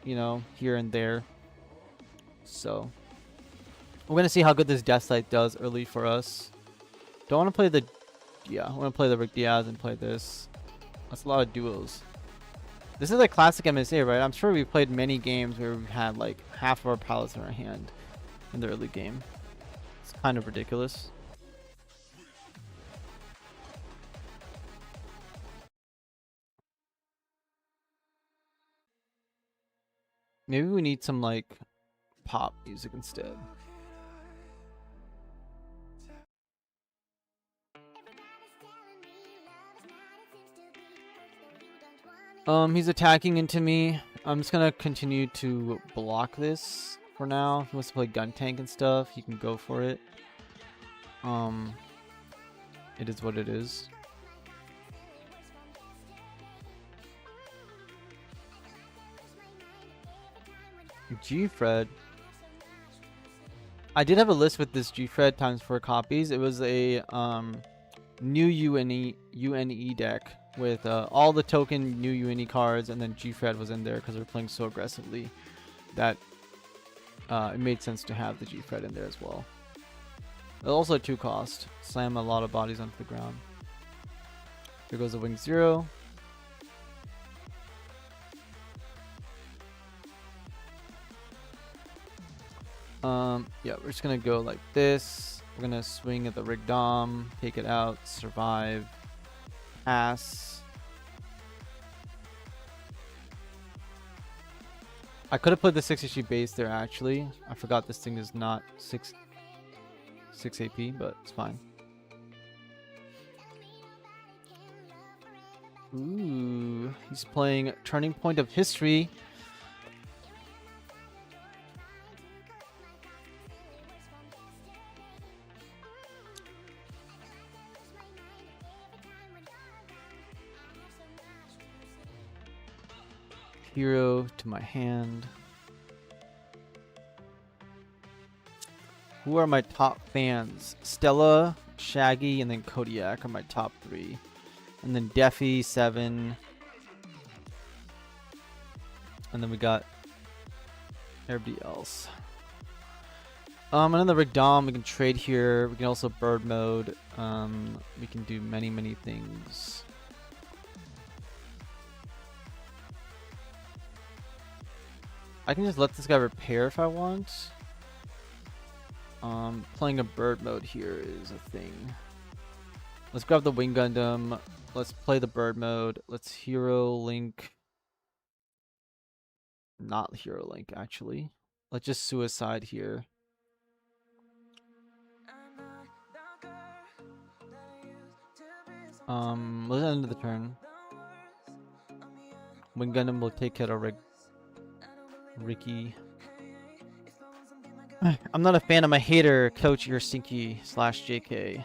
you know, here and there. So we're gonna see how good this Death Sight does early for us. Don't want to play the, yeah, I want to play the Rick Diaz and play this. That's a lot of duos. This is like classic MSA, right? I'm sure we've played many games where we've had like half of our palettes in our hand in the early game. It's kind of ridiculous. Maybe we need some like pop music instead. He's attacking into me. I'm just gonna continue to block this for now. If he wants to play gun tank and stuff, he can go for it. It is what it is. G-Fred. I did have a list with this G-Fred times 4 copies. It was a new UNE deck with all the token new UNE cards, and then G-Fred was in there because we're playing so aggressively that it made sense to have the G-Fred in there as well. It also 2 cost. Slam a lot of bodies onto the ground. Here goes the Wing Zero. Yeah, we're just gonna go like this. We're gonna swing at the Rig Dom, take it out, survive, pass. I could have put the 6 HP base there actually. I forgot this thing is not 6 AP, but it's fine. Ooh, he's playing Turning Point of History. Hero to my hand. Who are my top fans? Stella, Shaggy, and then Kodiak are my top 3. And then Defi, 7. And then we got everybody else. Another Rigdom, we can trade here. We can also bird mode. We can do many things. I can just let this guy repair if I want. Playing a bird mode here is a thing. Let's grab the Wing Gundam. Let's play the bird mode. Let's hero link. Not hero link, actually. Let's just suicide here. Let's end the turn. Wing Gundam will take care of Ricky. I'm not a fan. I'm a hater. Coach, you're stinky. /JK.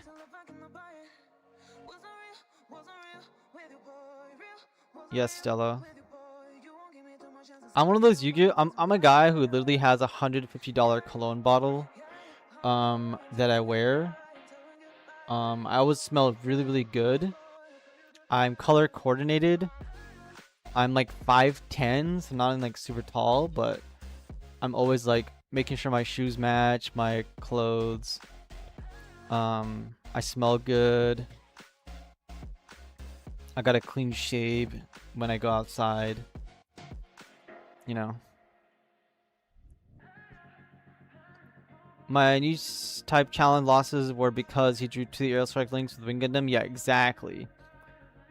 Yes, Stella. I'm one of those Yu-Gi-Oh! I'm a guy who literally has a $150 cologne bottle that I wear. I always smell really good. I'm color coordinated. I'm like 5'10", so not like super tall, but I'm always like making sure my shoes match my clothes. I smell good. I got a clean shave when I go outside. You know. My new type challenge losses were because he drew 2 aerostrike links with Wing Gundam. Yeah, exactly.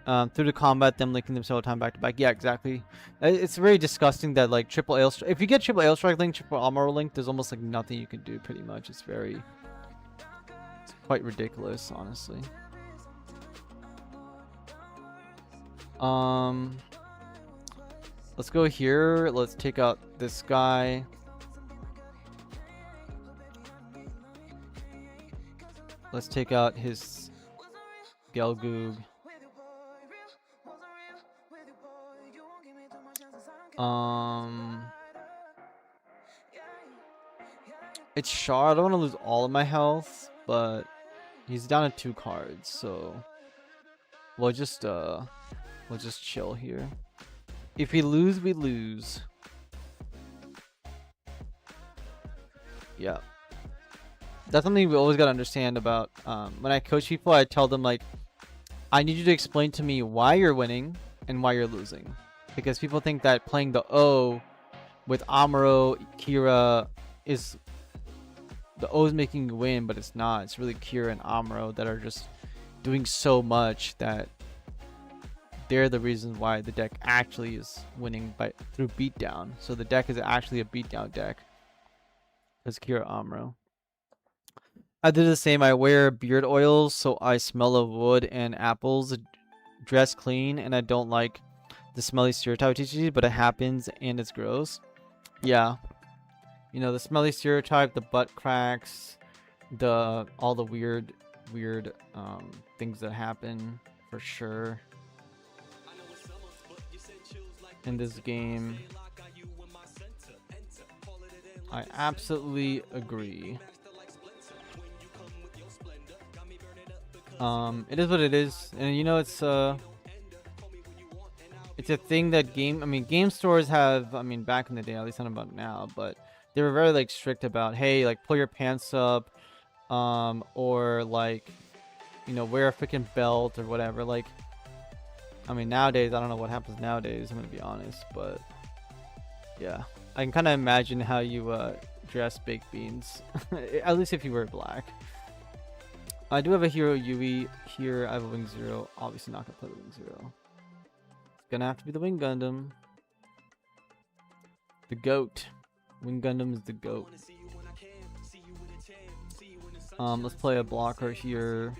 Through the combat, them linking them several times back to back. Yeah, exactly. It's very disgusting that like triple aerostrike. If you get triple aerostrike link, triple armor link, there's almost like nothing you can do. Pretty much, it's quite ridiculous, honestly. Let's go here. Let's take out this guy. Let's take out his Gelgoog. It's Char. I don't want to lose all of my health, but he's down to 2 cards, so we'll just chill here. If we lose, we lose. Yeah. That's something we always gotta understand about when I coach people. I tell them like, I need you to explain to me why you're winning and why you're losing, because people think that playing the O with Amuro, Kira is the O is making you win, but it's not. It's really Kira and Amuro that are just doing so much that they're the reason why the deck actually is winning through beatdown. So the deck is actually a beatdown deck because Kira Amuro. I do the same. I wear beard oils so I smell of wood and apples, dress clean, and I don't like the smelly stereotype TCG, but it happens and it's gross. Yeah. You know, the smelly stereotype, the butt cracks, all the weird things that happen for sure in this game. I absolutely agree. It is what it is, and you know, it's a thing that game stores have. I mean, back in the day, at least I don't know about now, but they were very like strict about, hey, like pull your pants up, or like, you know, wear a freaking belt or whatever. Like, I mean, nowadays I don't know what happens nowadays. I'm gonna be honest, but yeah, I can kind of imagine how you dress baked beans, at least if you wear black. I do have a hero Yui here. I have a Wing Zero. Obviously not gonna play the Wing Zero. It's gonna have to be the Wing Gundam. The GOAT. Wing Gundam is the GOAT. Let's play a blocker here.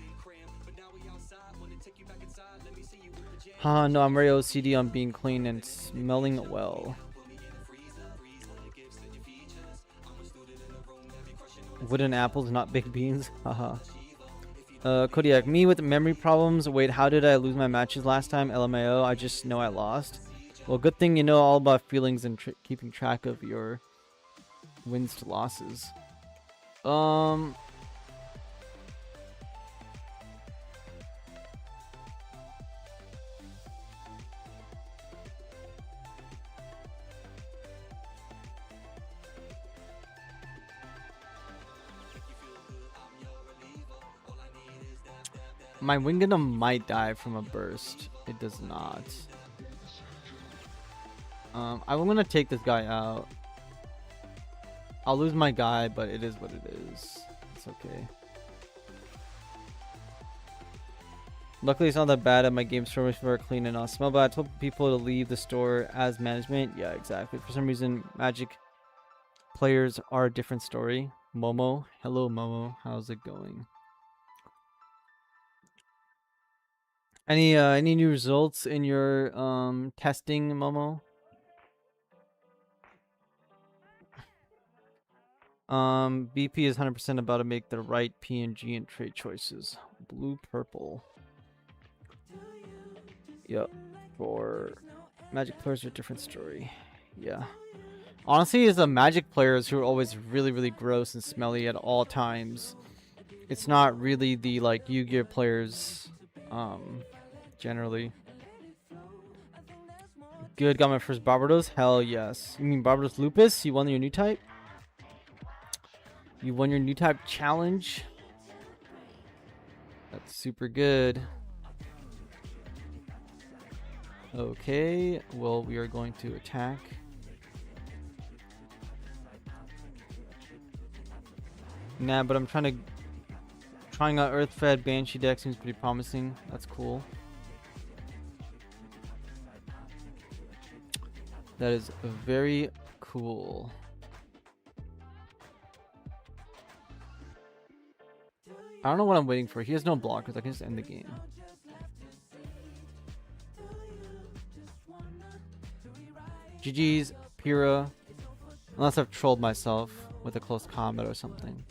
No, I'm very OCD on being clean and smelling well. Wooden apples, not big beans. Haha. Kodiak, me with memory problems. Wait, how did I lose my matches last time? LMAO, I just know I lost. Well, good thing you know all about feelings and keeping track of your wins to losses. My Wing Gundam might die from a burst. It does not. I'm gonna take this guy out. I'll lose my guy, but it is what it is. It's okay. Luckily, it's not that bad at my game stores for clean and not smell bad. I told people to leave the store as management. Yeah, exactly. For some reason, Magic players are a different story. Momo. Hello, Momo. How's it going? Any new results in your testing, Momo? BP is 100% about to make the right PNG and trade choices. Blue, purple. Yep. For Magic players are a different story. Yeah. Honestly, it's the Magic players who are always really, really gross and smelly at all times. It's not really the like Yu-Gi-Oh players. Generally. Good, got my first Barbados? Hell yes. You mean Barbados Lupus? You won your new type? You won your new type challenge? That's super good. Okay, well, we are going to attack. Nah, but I'm trying out Earth-fed Banshee deck seems pretty promising. That's cool. That is very cool. I don't know what I'm waiting for. He has no blockers. I can just end the game. GG's, Pyrrha. Unless I've trolled myself with a close combat or something.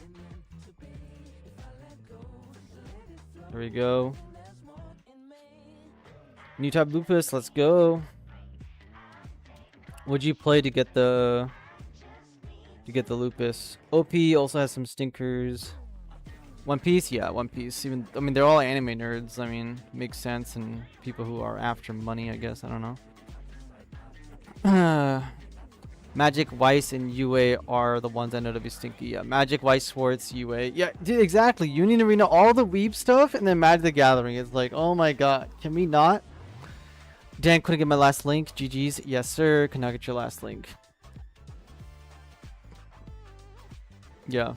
There we go. New type Lupus, let's go. Would you play to get the Lupus? OP also has some stinkers. One Piece, yeah, One Piece. Even I mean, they're all anime nerds. I mean, makes sense, and people who are after money, I guess. I don't know. Magic, Weiss, and UA are the ones I know to be stinky. Yeah, Magic, Weiss, Swartz, UA. Yeah, dude, exactly. Union Arena, all the Weeb stuff, and then Magic the Gathering. It's like, oh my god, can we not? Dan, couldn't get my last link. GG's. Yes, sir. Can I get your last link? Yeah.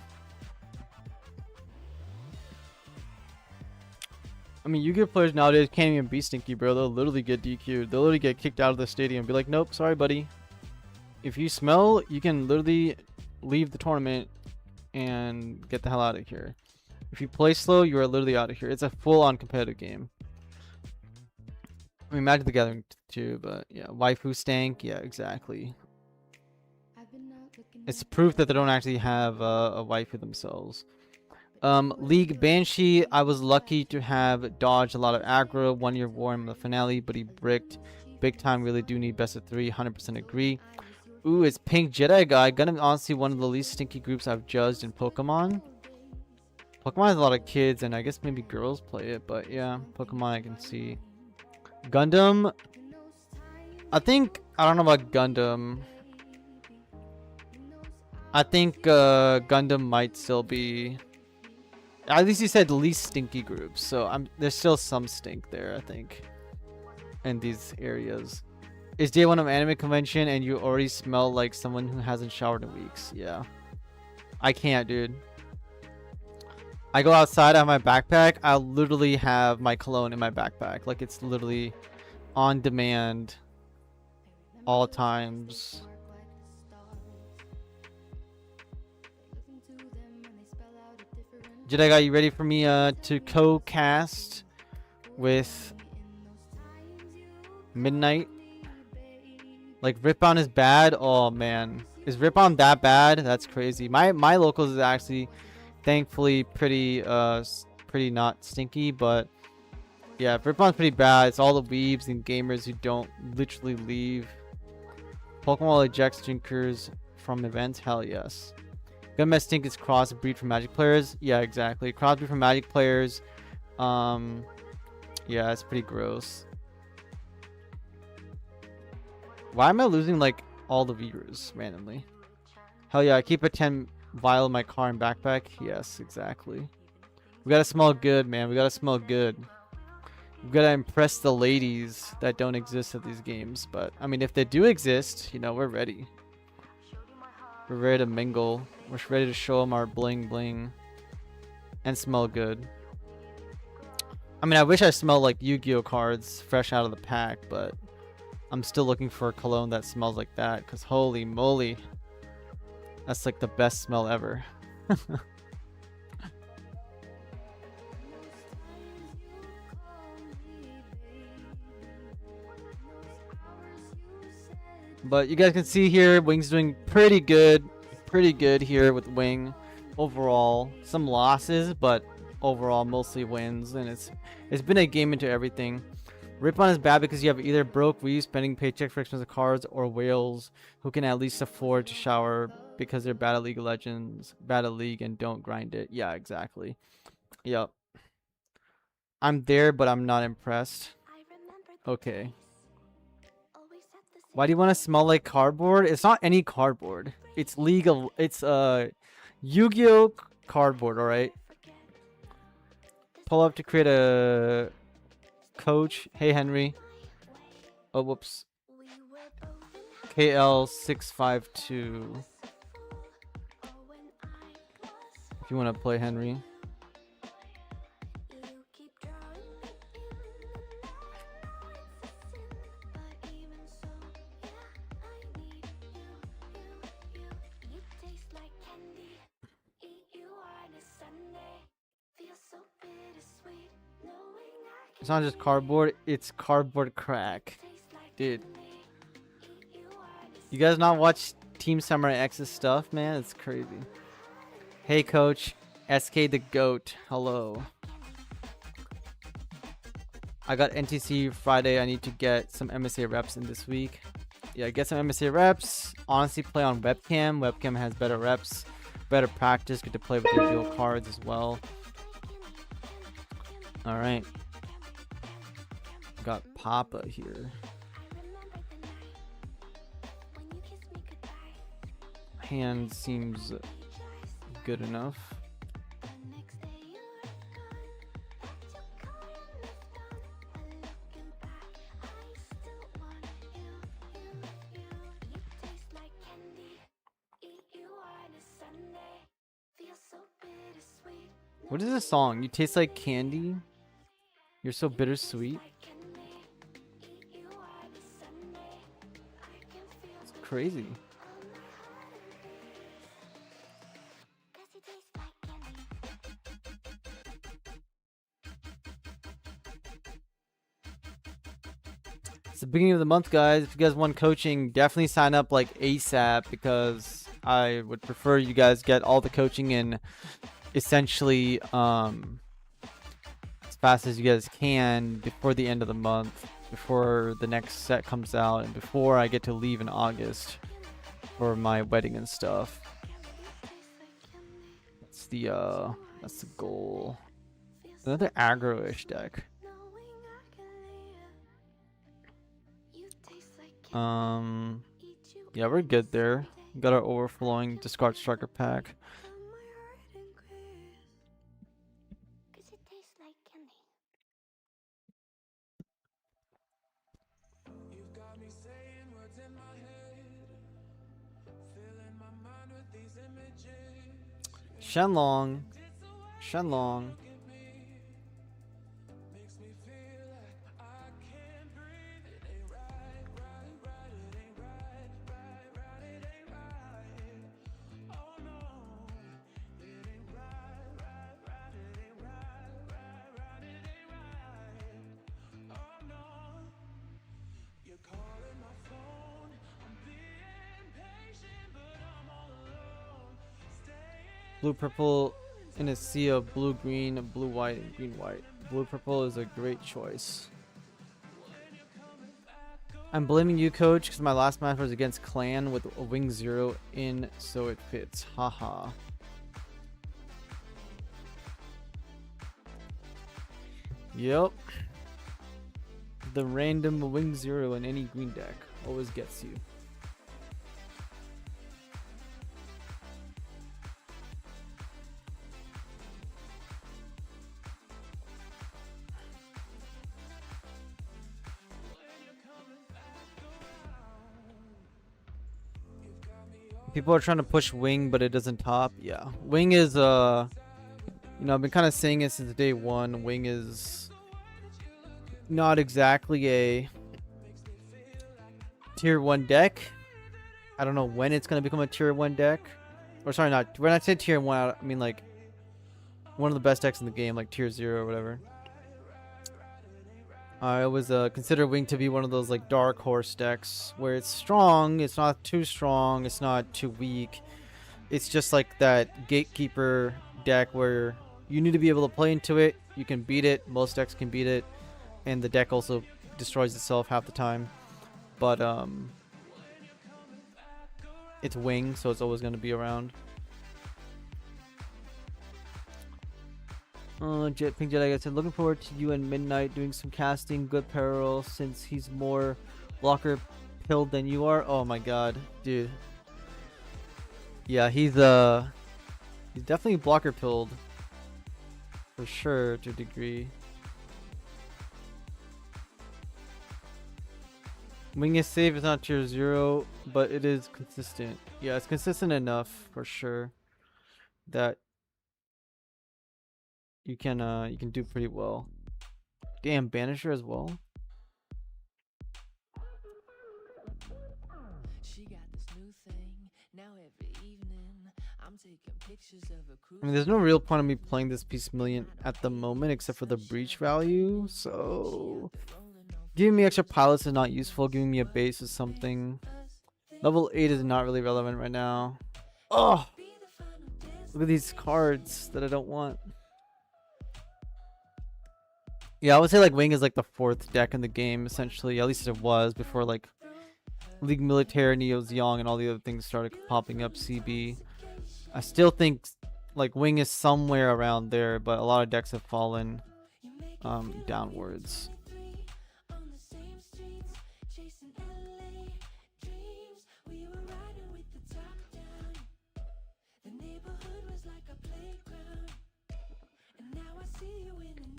I mean, Yu-Gi-Oh players nowadays can't even be stinky, bro. They'll literally get DQ'd. They'll literally get kicked out of the stadium and be like, nope, sorry, buddy. If you smell, you can literally leave the tournament and get the hell out of here. If you play slow, you are literally out of here. It's a full-on competitive game. I mean, Magic the Gathering too, but yeah, waifu stank, yeah, exactly. It's proof that they don't actually have a waifu themselves. League Banshee, I was lucky to have dodged a lot of aggro, 1 year war in the finale, but he bricked big time. Really do need best of 3, 100% agree. Ooh, it's Pink Jedi Guy. Gundam honestly one of the least stinky groups I've judged in Pokemon. Pokemon has a lot of kids, and I guess maybe girls play it, but yeah, Pokemon I can see. Gundam, I don't know about Gundam. I think Gundam might still be, at least you said least stinky groups, so there's still some stink there, I think, in these areas. It's day 1 of anime convention and you already smell like someone who hasn't showered in weeks. Yeah, I can't, dude. I go outside, I have my backpack. I literally have my cologne in my backpack. Like it's literally on demand all times. Jedi, you ready for me to co-cast with Midnight? Like Rip-On is bad? Oh man. Is Rip-On that bad? That's crazy. My locals is actually thankfully pretty pretty not stinky, but yeah, Rip-On's pretty bad. It's all the weebs and gamers who don't literally leave. Pokemon ejects drinkers from events? Hell yes. Gunda's stink is crossbreed from Magic players. Yeah, exactly. Crossbreed from Magic players. Yeah, it's pretty gross. Why am I losing like all the viewers randomly? Hell yeah, I keep a 10 vial in my car and backpack. Yes, exactly. We gotta smell good, man. We gotta smell good. We gotta impress the ladies that don't exist at these games. But I mean, if they do exist, you know, we're ready. We're ready to mingle. We're ready to show them our bling bling and smell good. I mean, I wish I smelled like Yu-Gi-Oh cards fresh out of the pack, but I'm still looking for a cologne that smells like that, because holy moly, that's like the best smell ever. But you guys can see here, Wing's doing pretty good here with Wing. Overall, some losses, but overall mostly wins, and it's been a game into everything. Rip-On is bad because you have either broke weaves spending paycheck for expensive cards, or whales who can at least afford to shower because they're bad at League of Legends, bad at League, and don't grind it. Yeah, exactly. Yep. I'm there, but I'm not impressed. Okay. Why do you want to smell like cardboard? It's not any cardboard. It's legal. It's Yu-Gi-Oh cardboard, alright? Pull up to create a coach. Hey Henry. Oh whoops. KL652. If you want to play Henry. It's not just cardboard, it's cardboard crack. Dude. You guys not watch Team Samurai X's stuff, man? It's crazy. Hey coach, SK the GOAT. Hello. I got NTC Friday. I need to get some MSA reps in this week. Yeah, get some MSA reps. Honestly, play on webcam. Webcam has better reps, better practice. Get to play with your real cards as well. Alright. Got Papa here. Hand seems good enough. What is this song? You taste like candy? You're so bittersweet. It's crazy. It's the beginning of the month, guys. If you guys want coaching, definitely sign up like ASAP, because I would prefer you guys get all the coaching in essentially as fast as you guys can before the end of the month, before the next set comes out, and before I get to leave in August for my wedding and stuff. That's the goal. Another aggro-ish deck. Yeah, we're good there. Got our overflowing discard striker pack. Shenlong. Shenlong. Blue purple in a sea of blue green, blue white, and green white. Blue purple is a great choice. I'm blaming you, coach, because my last match was against Clan with a wing 0 in, so it fits. Haha. Yep. The random wing 0 in any green deck always gets you. People are trying to push wing, but it doesn't top. Yeah, wing is you know, I've been kind of saying it since day one. Wing is not exactly a tier 1 deck. I don't know when it's gonna become a tier 1 deck. Or sorry, not when I say tier 1, I mean like one of the best decks in the game, like tier 0 or whatever. I always consider wing to be one of those like dark horse decks where it's strong, it's not too strong, it's not too weak. It's just like that gatekeeper deck where you need to be able to play into it. You can beat it. Most decks can beat it, and the deck also destroys itself half the time. But it's wing, so it's always going to be around. Pink Jet, like I said, looking forward to you and Midnight doing some casting. Good peril, since he's more blocker pilled than you are. Oh my god, dude. Yeah, he's definitely blocker pilled for sure to a degree. Wing is safe, it's not tier 0, but it is consistent. Yeah, it's consistent enough for sure that you can do pretty well. Damn, Banisher as well. I mean, there's no real point of me playing this piece million at the moment except for the breach value. So giving me extra pilots is not useful. Giving me a base is something. Level 8 is not really relevant right now. Oh, look at these cards that I don't want. Yeah, I would say like wing is like the 4th deck in the game essentially. At least it was before like League Militaire, Neo Zeong, and all the other things started popping up. CB. I still think like wing is somewhere around there, but a lot of decks have fallen downwards.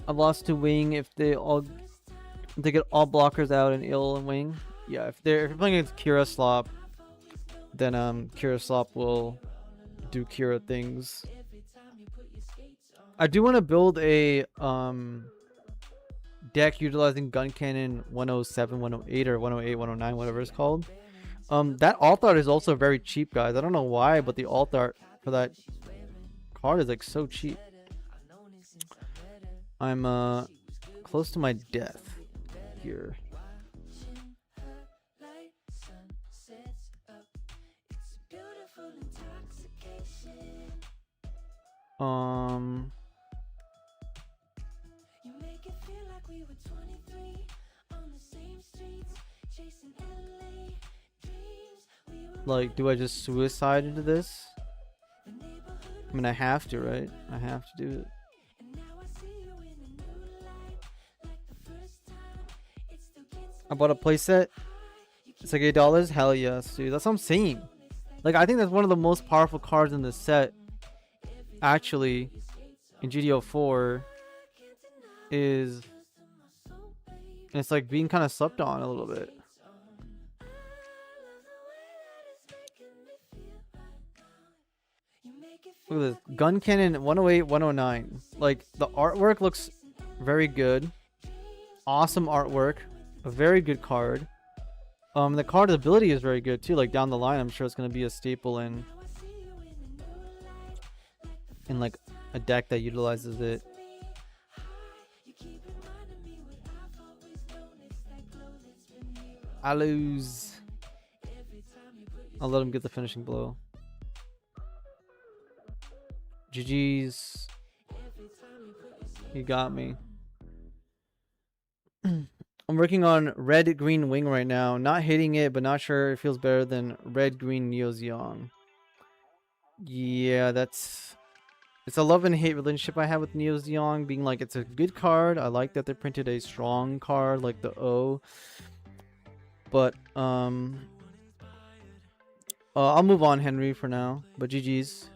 I've lost to wing if they get all blockers out and ill and wing. Yeah, if you're playing against Kira Slop, then Kira Slop will do Kira things. I do want to build a deck utilizing gun cannon 107, 108, or 108, 109, whatever it's called. That alt art is also very cheap, guys. I don't know why, but the alt art for that card is like so cheap. I'm close to my death here. Like, do I just suicide into this? I mean, I have to, right? I have to do it. I bought a playset. It's like $8. Hell yes, dude. That's what I'm saying. Like, I think that's one of the most powerful cards in the set. Actually, in GDO 4 is, and it's like being kind of slept on a little bit. Look at this. Gun Cannon 108, 109. Like, the artwork looks very good. Awesome artwork. A very good card. The card ability is very good too. Like down the line, I'm sure it's gonna be a staple in like a deck that utilizes it. I lose. I'll let him get the finishing blow. GG's. He got me. I'm working on Red Green Wing right now. Not hating it, but not sure it feels better than Red Green Neo Zeong. Yeah, it's a love and hate relationship I have with Neo Zeong, being like it's a good card. I like that they printed a strong card like the O. But I'll move on, Henry, for now. But GG's.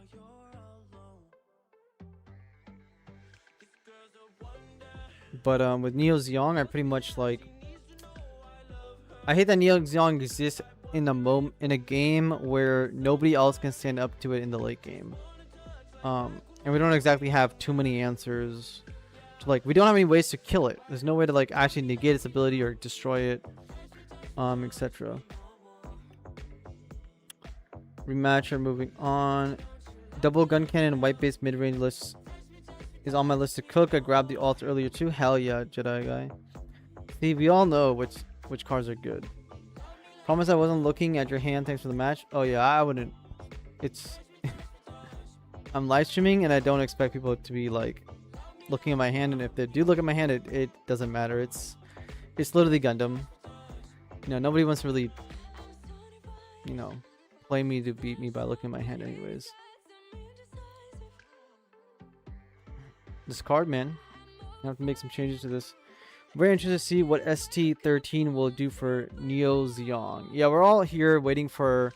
But with Neo Zeong, I pretty much like. I hate that Neo Zeong exists in a game where nobody else can stand up to it in the late game. And we don't exactly have too many answers. To, like, we don't have any ways to kill it. There's no way to like actually negate its ability or destroy it, etc. Rematcher, moving on. Double gun cannon, white base mid range list is on my list to cook. I grabbed the alt earlier too. Hell yeah, Jedi guy. See, we all know which cards are good. Promise I wasn't looking at your hand. Thanks for the match. Oh yeah, I wouldn't. It's I'm live streaming and I don't expect people to be like looking at my hand, and if they do look at my hand, it doesn't matter. It's literally Gundam. You know, nobody wants to really, you know, play me to beat me by looking at my hand anyways. This card, man. I have to make some changes to this. Very interested to see what ST13 will do for Neo Zeong. Yeah, we're all here waiting for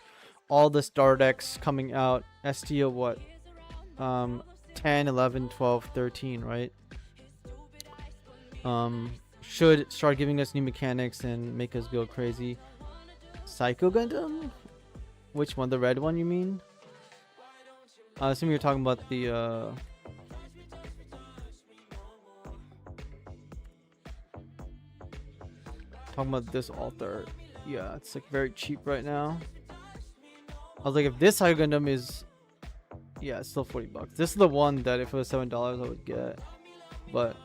all the star decks coming out. ST of what? 10, 11, 12, 13, right? Should start giving us new mechanics and make us go crazy. Psycho Gundam? Which one? The red one, you mean? I assume you're talking about the talking about this altar. Yeah, it's like very cheap right now. I was like, if this Psycho Gundam is, yeah, it's still 40 bucks. This is the one that if it was $7 I would get, but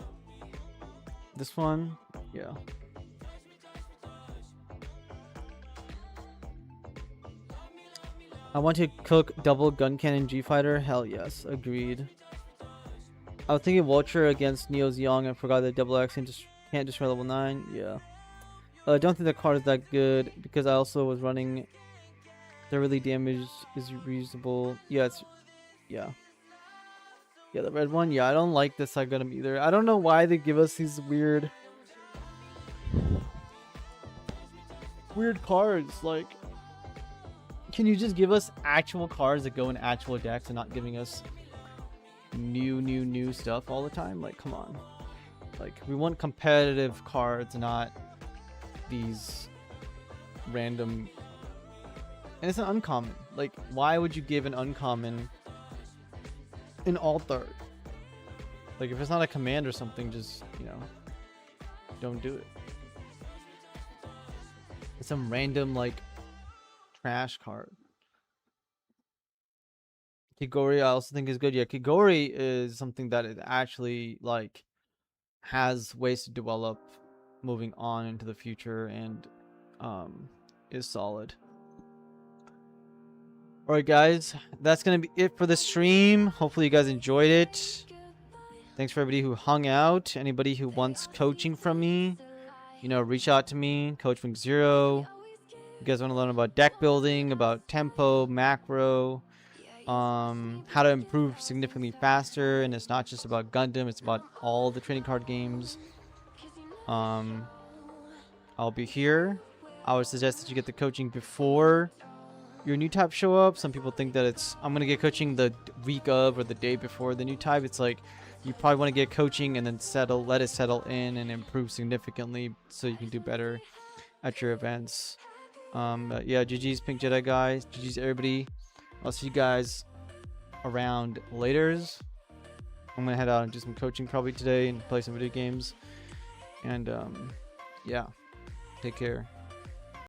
this one, yeah. I want to cook double gun cannon G fighter. Hell yes, agreed. I was thinking Vulture against Neo Zeong and forgot that double X can't destroy level 9. Yeah. I don't think the card is that good because I also was running thoroughly damaged is reusable. Yeah, it's yeah, the red one. Yeah, I don't like this Psycho Gundam either. I don't know why they give us these weird cards. Like, can you just give us actual cards that go in actual decks and not giving us new stuff all the time? Like, come on. Like, we want competitive cards, not these random. And it's an uncommon. Like, why would you give an uncommon an alt art? Like, if it's not a command or something, just, you know, don't do it. It's some random like trash card. Kigori I also think is good. Yeah, Kigori is something that it actually like has ways to develop moving on into the future and is solid. Alright guys, that's gonna be it for the stream. Hopefully you guys enjoyed it. Thanks for everybody who hung out. Anybody who wants coaching from me, you know, reach out to me, Coach Wing Zero. You guys want to learn about deck building, about tempo, macro, how to improve significantly faster, and it's not just about Gundam, it's about all the trading card games. I'll be here. I would suggest that you get the coaching before your new type show up. Some people think that it's I'm gonna get coaching the week of or the day before the new type. It's like you probably want to get coaching and then let it settle in and improve significantly so you can do better at your events. But yeah, GG's Pink Jedi guys, GG's everybody. I'll see you guys around laters. I'm gonna head out and do some coaching probably today and play some video games. And yeah, take care.